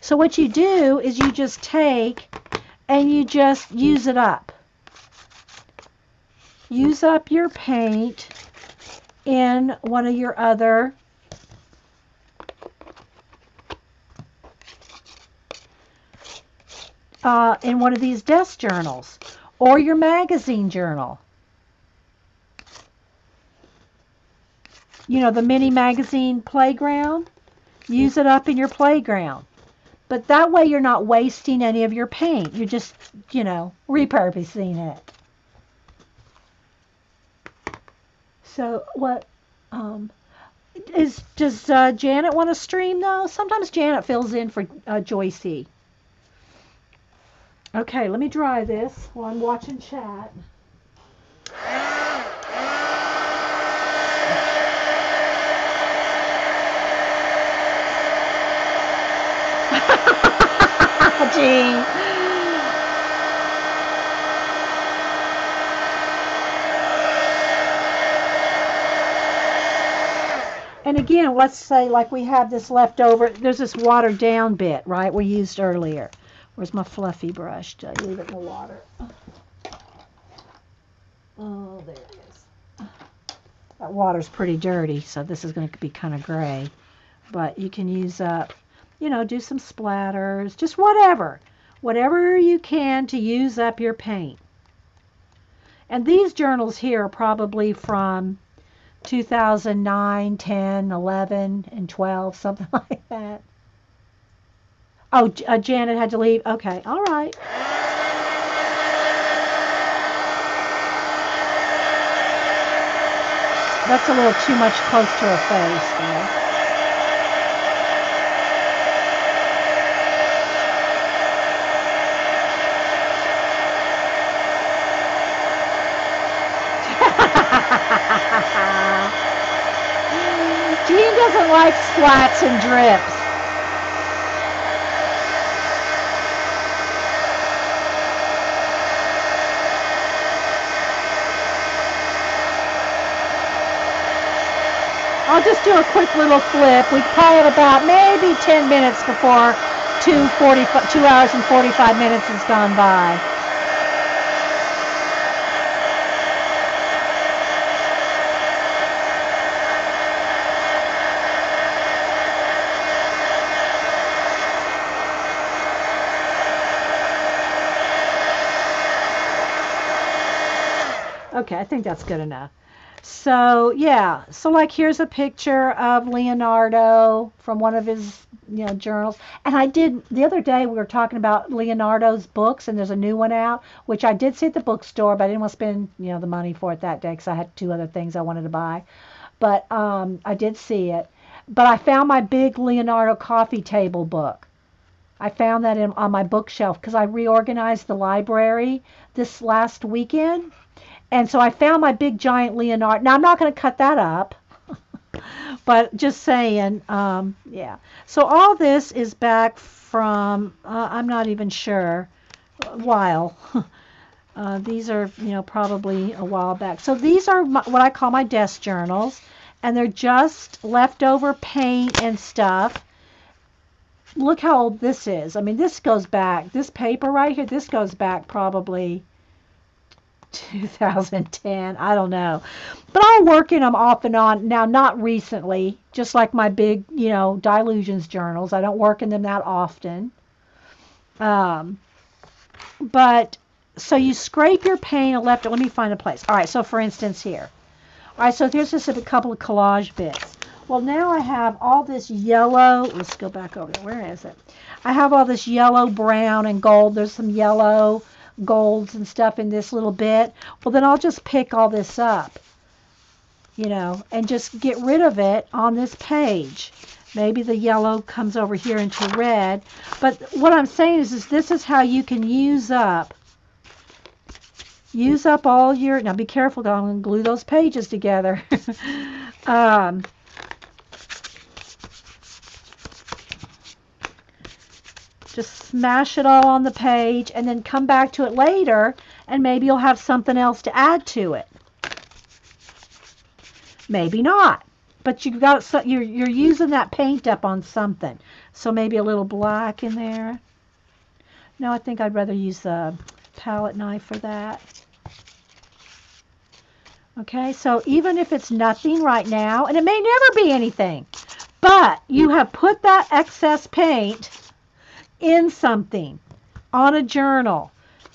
So what you do is you just take and you just use it up. Use up your paint in one of your other in one of these desk journals or your magazine journal. The mini magazine playground. Use it up in your playground. But that way you're not wasting any of your paint. You're just, repurposing it. So what does Janet want to stream though? Sometimes Janet fills in for Joycey. Okay, let me dry this while I'm watching chat. Gene. And again, let's say like we have this leftover, there's this watered down bit, right, we used earlier. Where's my fluffy brush? Did I leave it in the water? Oh, there it is. That water's pretty dirty, so this is going to be kind of gray. But you can use up, do some splatters, just whatever. Whatever you can to use up your paint. And these journals here are probably from 2009, 10, 11, and 12, something like that. Oh, Janet had to leave. Okay, all right. That's a little too much close to her face, though. Jean doesn't like splats and drips. I'll just do a quick little flip. We call it about maybe 10 minutes before 2 hours and 45 minutes has gone by. Okay, I think that's good enough. So yeah, so like here's a picture of Leonardo from one of his, journals. And I did the other day we were talking about Leonardo's books, and there's a new one out, which I did see at the bookstore, but I didn't want to spend, the money for it that day because I had two other things I wanted to buy. But I did see it. But I found my big Leonardo coffee table book. I found that on my bookshelf because I reorganized the library this last weekend. And so I found my big giant Leonardo. Now I'm not going to cut that up, but just saying, yeah. So all this is back from, I'm not even sure, a while. These are, probably a while back. So these are what I call my desk journals, and they're just leftover paint and stuff. Look how old this is. I mean, this goes back, this paper right here, this goes back probably 2010, I don't know. But I'll work in them off and on. Now, not recently, just like my big, Dilutions journals. I don't work in them that often. But, so you scrape your paint and let me find a place. All right, so for instance here. All right, so here's just a couple of collage bits. Well, now I have all this yellow. Let's go back over there. Where is it? I have all this yellow, brown, and gold. There's some yellow, golds and stuff in this little bit. Well, then I'll just pick all this up, and just get rid of it on this page. Maybe the yellow comes over here into red. But what I'm saying is this is how you can use up all your, now be careful, I'm going to glue those pages together. Just smash it all on the page and then come back to it later, and maybe you'll have something else to add to it. Maybe not, but you're using that paint up on something. So maybe a little black in there. No, I think I'd rather use the palette knife for that. Okay, so even if it's nothing right now, and it may never be anything, but you have put that excess paint in something, on a journal.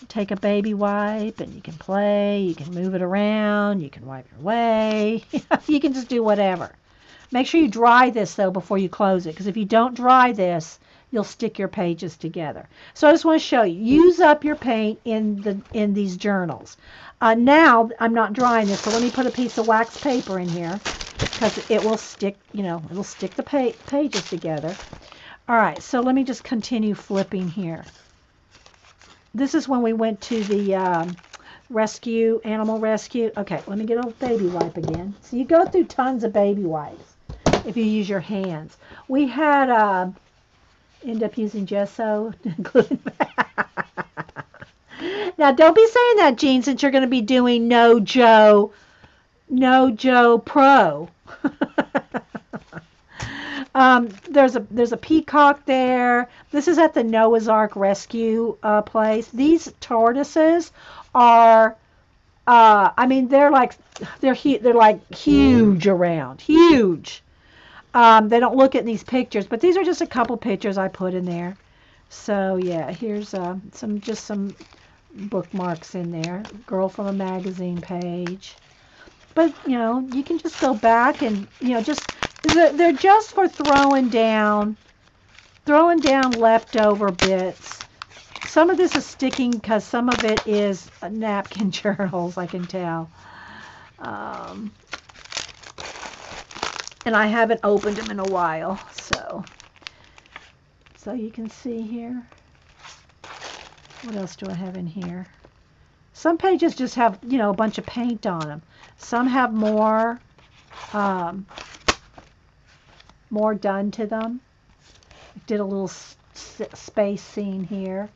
Take a baby wipe and you can play, you can move it around, you can wipe your way, you can just do whatever. Make sure you dry this though before you close it, because if you don't dry this, you'll stick your pages together. So I just want to show you, use up your paint in these journals. Now I'm not drying this, so let me put a piece of wax paper in here, because it will stick, it'll stick the pages together. All right, so let me just continue flipping here. This is when we went to the animal rescue. Okay, let me get a baby wipe again. So you go through tons of baby wipes if you use your hands. We had, end up using gesso. Now, don't be saying that, Jean, since you're going to be doing No Joe Pro. There's a peacock there. This is at the Noah's Ark rescue place. These tortoises are, I mean, they're like huge around, huge. They don't look at these pictures, but these are just a couple pictures I put in there. So yeah, here's some bookmarks in there. Girl from a magazine page. But you can just go back and they're just for throwing down leftover bits. Some of this is sticking because some of it is napkin journals, I can tell. And I haven't opened them in a while, so you can see here. What else do I have in here? Some pages just have, a bunch of paint on them. Some have more done to them. I did a little space scene here.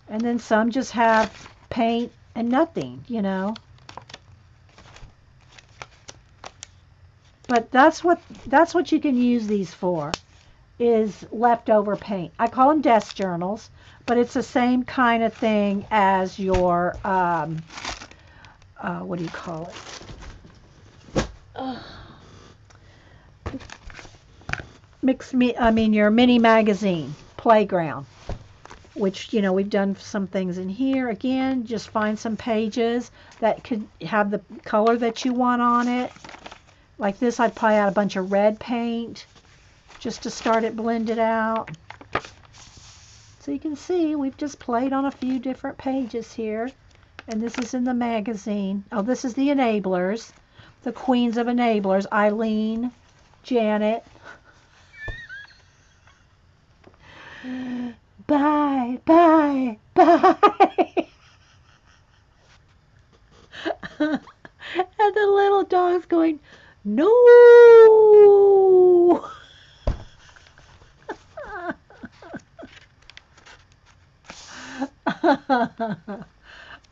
And then some just have paint and nothing, But But that's what you can use these for, is leftover paint. I call them desk journals, but it's the same kind of thing as your what do you call it? Your mini magazine playground, which, we've done some things in here. Again, just find some pages that could have the color that you want on it. Like this, I'd probably add a bunch of red paint just to start it blended out. So you can see we've just played on a few different pages here. And this is in the magazine. Oh, this is the enablers, the queens of enablers, Eileen, Janet. Bye, bye, bye. And the little dog's going, no.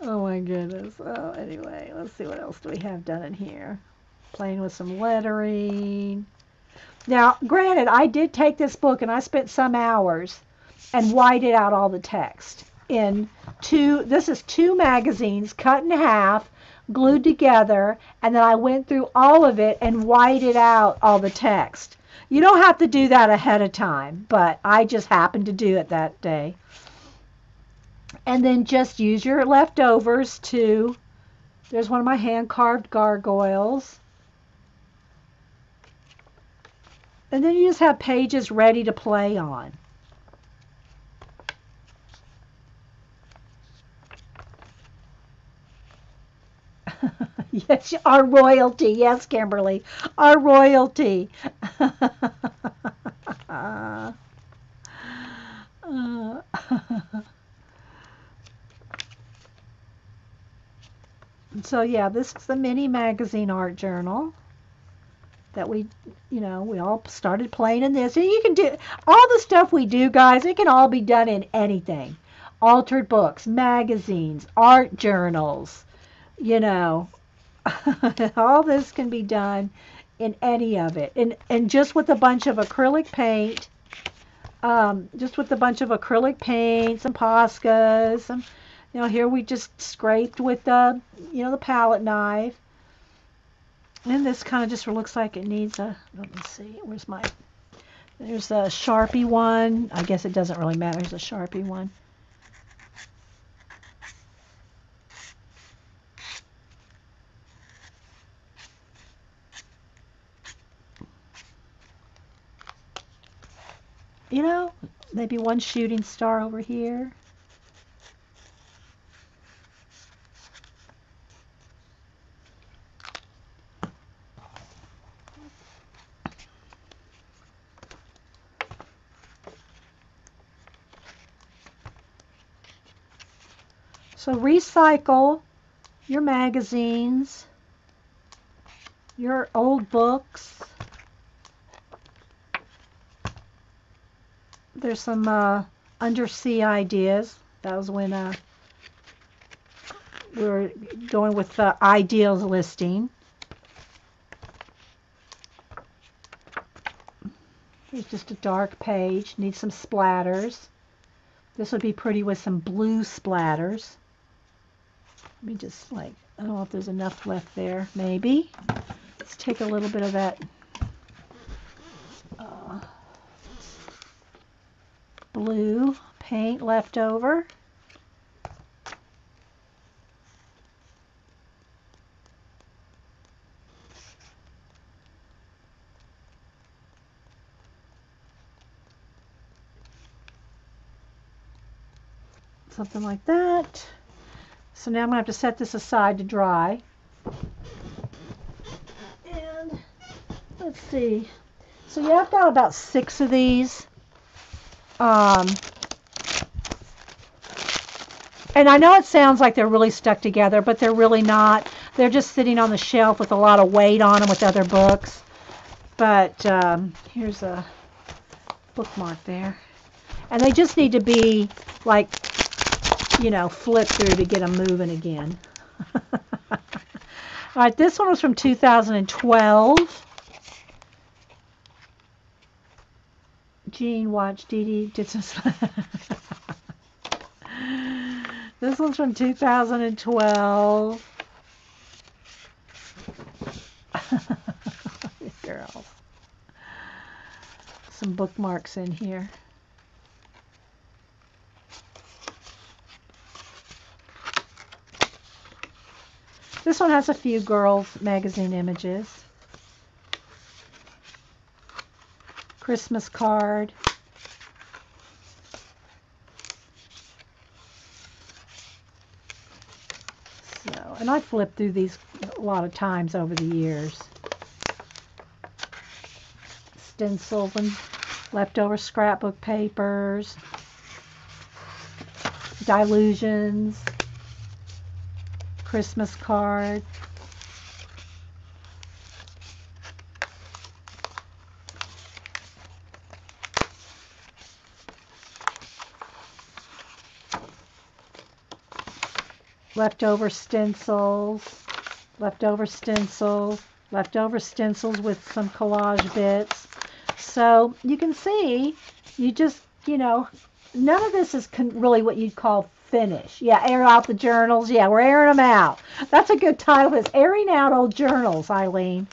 Oh my goodness. Oh, anyway, let's see what else do we have done in here. Playing with some lettering. Now, granted, I did take this book and I spent some hours and whited out all the text in this is 2 magazines cut in half, glued together, and then I went through all of it and whited out all the text. You don't have to do that ahead of time, but I just happened to do it that day. And then just use your leftovers to, there's one of my hand-carved gargoyles. And then you just have pages ready to play on. Yes, our royalty. Yes, Kimberly, our royalty. So yeah, this is the mini magazine art journal that we all started playing in this. And you can do all the stuff we do, guys. It can all be done in anything. Altered books, magazines, art journals, all this can be done in any of it. And just with a bunch of acrylic paint, some Poscas, some, here we just scraped with the palette knife. And this kind of just looks like it needs let me see, there's a Sharpie one. I guess it doesn't really matter, there's a Sharpie one. Maybe one shooting star over here. So recycle your magazines, your old books. There's some undersea ideas. That was when we were going with the ideals listing. Here's just a dark page. Needs some splatters. This would be pretty with some blue splatters. Let me just I don't know if there's enough left there. Maybe. Let's take a little bit of that blue paint left over. Something like that. So now I'm going to have to set this aside to dry. And let's see. So yeah, I've got about 6 of these. And I know it sounds like they're really stuck together, but they're really not. They're just sitting on the shelf with a lot of weight on them with other books. But here's a bookmark there. And they just need to be flipped through to get them moving again. All right, this one was from 2012. Jean watched Dee Dee did some. This one's from 2012. Girls. Some bookmarks in here. This one has a few girls' magazine images. Christmas card. So, and I flipped through these a lot of times over the years. Stencils and leftover scrapbook papers. Dilutions. Christmas card. Leftover stencils, leftover stencils, leftover stencils with some collage bits. So you can see, you just, none of this is really what you'd call finish. Yeah, air out the journals. Yeah, we're airing them out. That's a good title. It's Airing Out Old Journals, Eileen.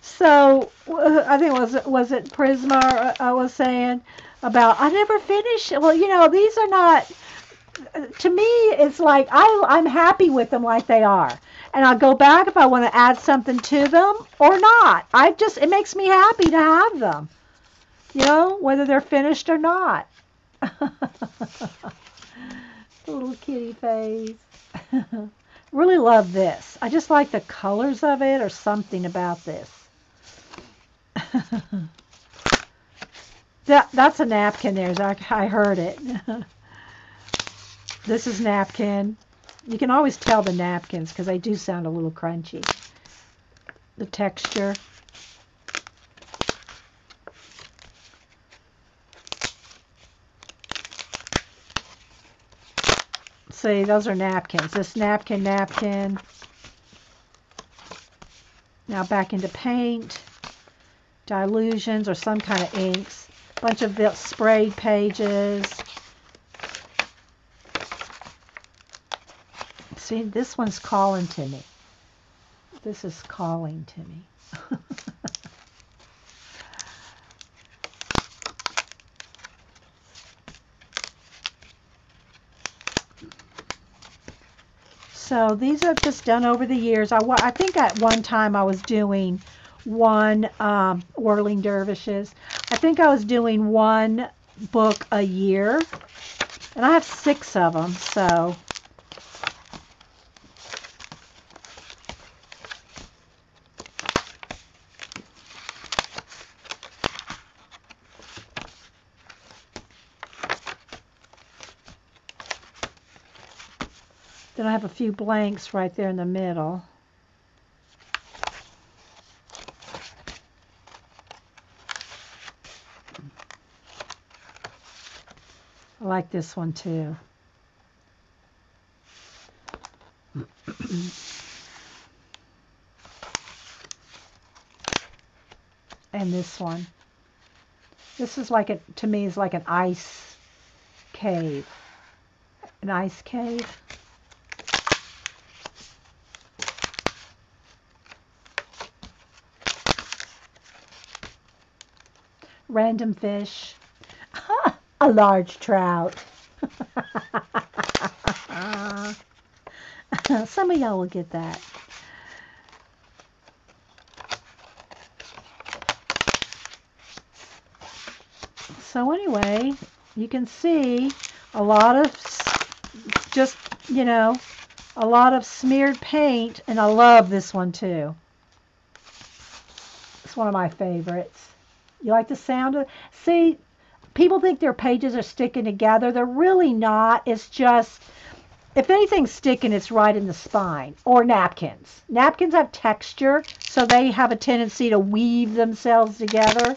So I think was it Prisma I was saying about I never finished. Well, these are not, to me it's like I'm happy with them like they are, and I'll go back if I want to add something to them or not. It makes me happy to have them, whether they're finished or not. Little kitty face. Really love this. I just like the colors of it or something about this. That's a napkin there. I heard it. This is napkin. You can always tell the napkins because they do sound a little crunchy. The texture. See, those are napkins. This napkin. Now back into paint. Dilutions or some kind of inks. Bunch of sprayed pages. See, this one's calling to me. This is calling to me. So these are just done over the years. I think at one time I was doing one Whirling Dervishes. I think I was doing one book a year. And I have 6 of them, so. Then I have a few blanks right there in the middle. I like this one too. And this one. This is to me is like an ice cave. An ice cave. Random fish. A large trout. Some of y'all will get that. So anyway, you can see a lot of just, a lot of smeared paint, and I love this one too. It's one of my favorites. You like the sound of it? See, people think their pages are sticking together. They're really not. It's just, if anything's sticking, it's right in the spine. Or napkins. Napkins have texture, so they have a tendency to weave themselves together.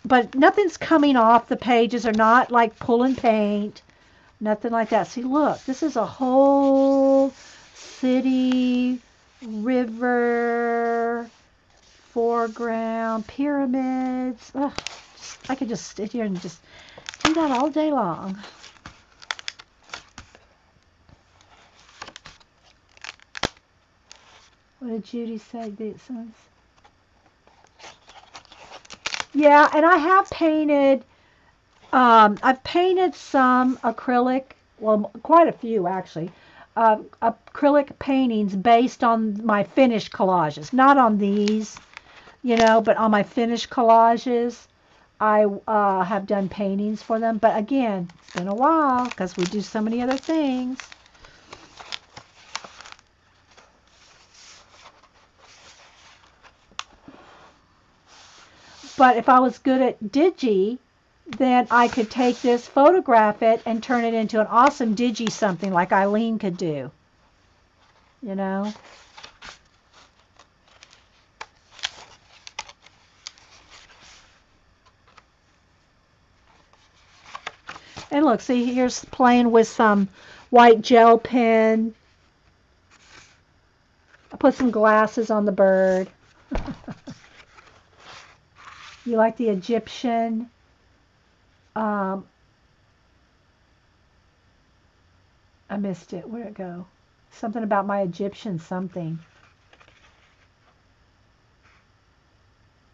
But nothing's coming off. The pages are not like pulling paint. Nothing like that. See, look. This is a whole city foreground, pyramids. Ugh, I could just sit here and just do that all day long. What did Judy say? Yeah, and I have painted, I've painted some acrylic, well, quite a few actually, acrylic paintings based on my finished collages. Not on these, but on my finished collages. I have done paintings for them. But again, it's been a while because we do so many other things. But if I was good at Digi, then I could take this, photograph it, and turn it into an awesome Digi something like Eileen could do. And look, see, here's playing with some white gel pen. I put some glasses on the bird. You like the Egyptian? I missed it. Where'd it go? Something about my Egyptian something.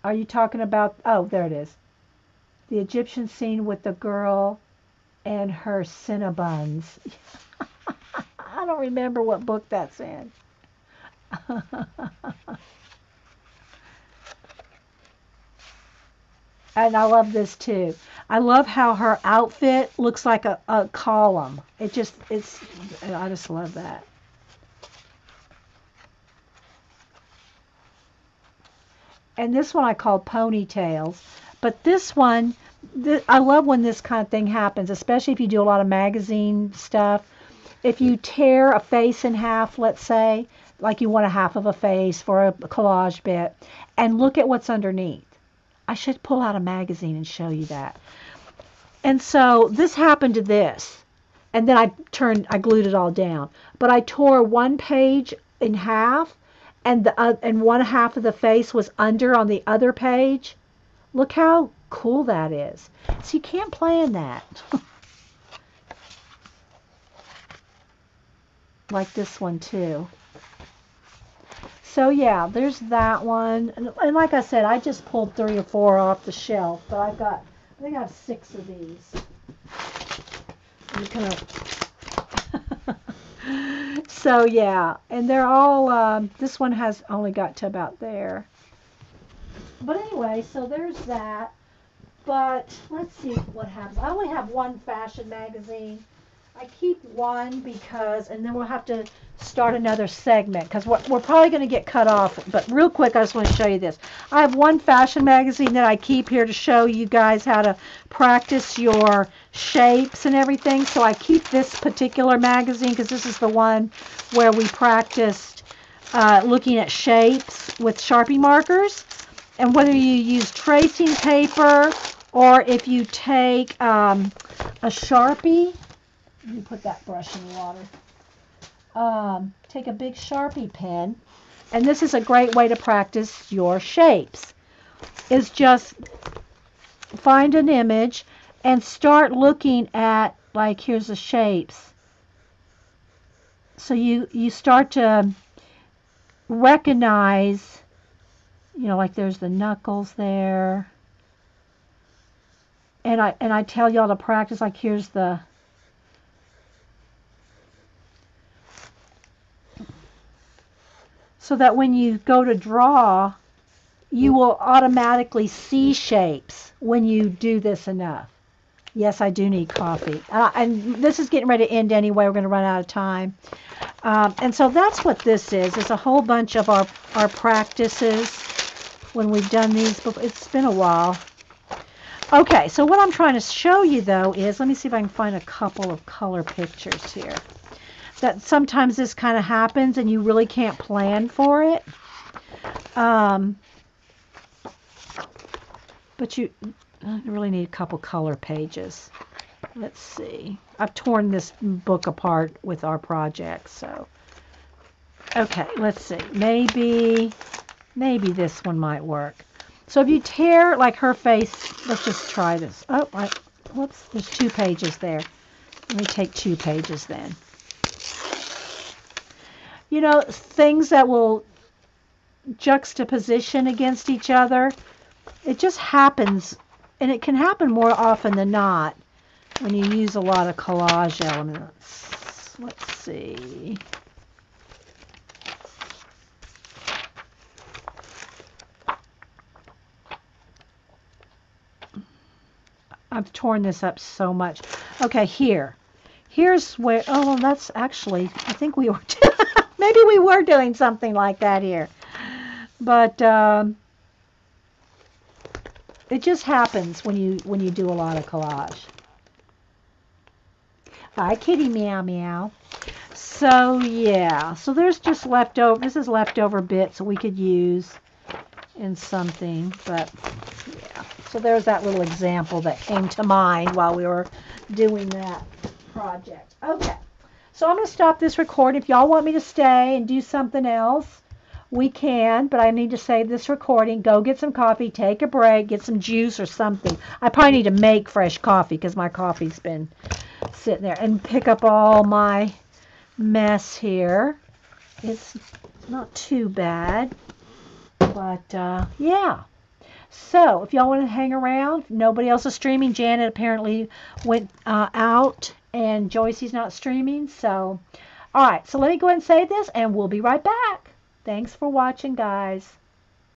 Are you talking about... Oh, there it is. The Egyptian scene with the girl and her Cinnabons. I don't remember what book that's in. And I love this too. I love how her outfit looks like a column. I just love that. And this one I call ponytails. But this one, I love when this kind of thing happens, especially if you do a lot of magazine stuff. If you tear a face in half, let's say, like you want a half of a face for a collage bit, and look at what's underneath. I should pull out a magazine and show you that. And so this happened to this. And then I glued it all down. But I tore one page in half, and one half of the face was under on the other page. Look how cool that is. So you can't plan that. Like this one too. So yeah, there's that one. And like I said, I just pulled 3 or 4 off the shelf, but I think I have 6 of these. So yeah, and they're all, this one has only got to about there. But anyway, so there's that. But let's see what happens. I only have one fashion magazine. I keep one because, and then we'll have to start another segment because we're probably going to get cut off. But real quick, I just want to show you this. I have one fashion magazine that I keep here to show you guys how to practice your shapes and everything. So I keep this particular magazine because this is the one where we practiced looking at shapes with Sharpie markers. And whether you use tracing paper or if you take a Sharpie, let me put that brush in the water. Take a big Sharpie pen, and this is a great way to practice your shapes. Is just find an image and start looking at, like, here's the shapes. So you start to recognize, like there's the knuckles there. And I tell y'all to practice, like here's the... So that when you go to draw, you will automatically see shapes when you do this enough. Yes, I do need coffee. And this is getting ready to end anyway. We're going to run out of time. And so that's what this is. It's a whole bunch of our practices when we've done these before. It's been a while. Okay, so what I'm trying to show you, though, is, let me see if I can find a couple of color pictures here. That sometimes this kind of happens and you really can't plan for it. But you really need a couple color pages. Let's see. I've torn this book apart with our project, so. Okay, let's see. Maybe this one might work. So if you tear like her face, let's just try this. Oh, whoops, there's 2 pages there. Let me take 2 pages then. You know, things that will juxtaposition against each other, it just happens, and it can happen more often than not when you use a lot of collage elements. Let's see. I've torn this up so much. Okay, here's where, oh, well, that's actually, I think we were, maybe we were doing something like that here. But it just happens when you do a lot of collage. Hi, kitty, meow meow. So yeah, so there's just leftover. This is leftover bits that we could use in something, but yeah. So there's that little example that came to mind while we were doing that project. Okay, so I'm going to stop this recording. If y'all want me to stay and do something else, we can, but I need to save this recording. Go get some coffee, take a break, get some juice or something. I probably need to make fresh coffee because my coffee's been sitting there, and pick up all my mess here. It's not too bad, but yeah. So if y'all want to hang around, nobody else is streaming. Janet apparently went out, and Joycey's not streaming. So, all right. So let me go ahead and save this, and we'll be right back. Thanks for watching, guys.